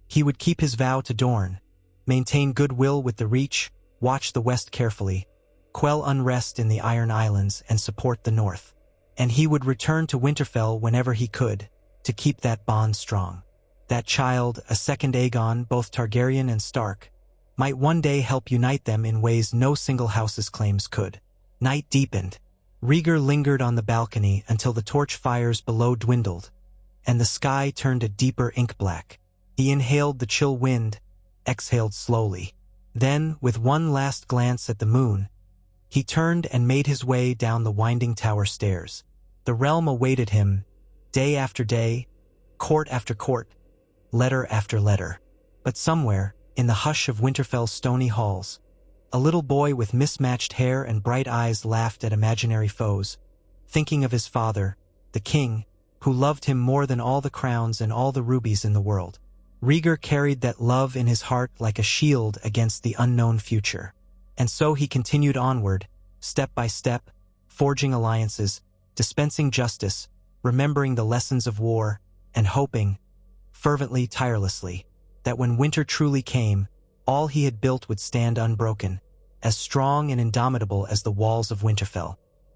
He would keep his vow to Dorne, maintain goodwill with the Reach, watch the West carefully, quell unrest in the Iron Islands, and support the North. And he would return to Winterfell whenever he could, to keep that bond strong. That child, a second Aegon, both Targaryen and Stark, might one day help unite them in ways no single house's claims could. Night deepened. Rhaegar lingered on the balcony until the torch fires below dwindled, and the sky turned a deeper ink black. He inhaled the chill wind, exhaled slowly. Then, with one last glance at the moon, he turned and made his way down the winding tower stairs. The realm awaited him, day after day, court after court, letter after letter. But somewhere, in the hush of Winterfell's stony halls, a little boy with mismatched hair and bright eyes laughed at imaginary foes, thinking of his father, the king, who loved him more than all the crowns and all the rubies in the world. Rhaegar carried that love in his heart like a shield against the unknown future. And so he continued onward, step by step, forging alliances, dispensing justice, remembering the lessons of war, and hoping, fervently, tirelessly, that when winter truly came, all he had built would stand unbroken, as strong and indomitable as the walls of Winterfell.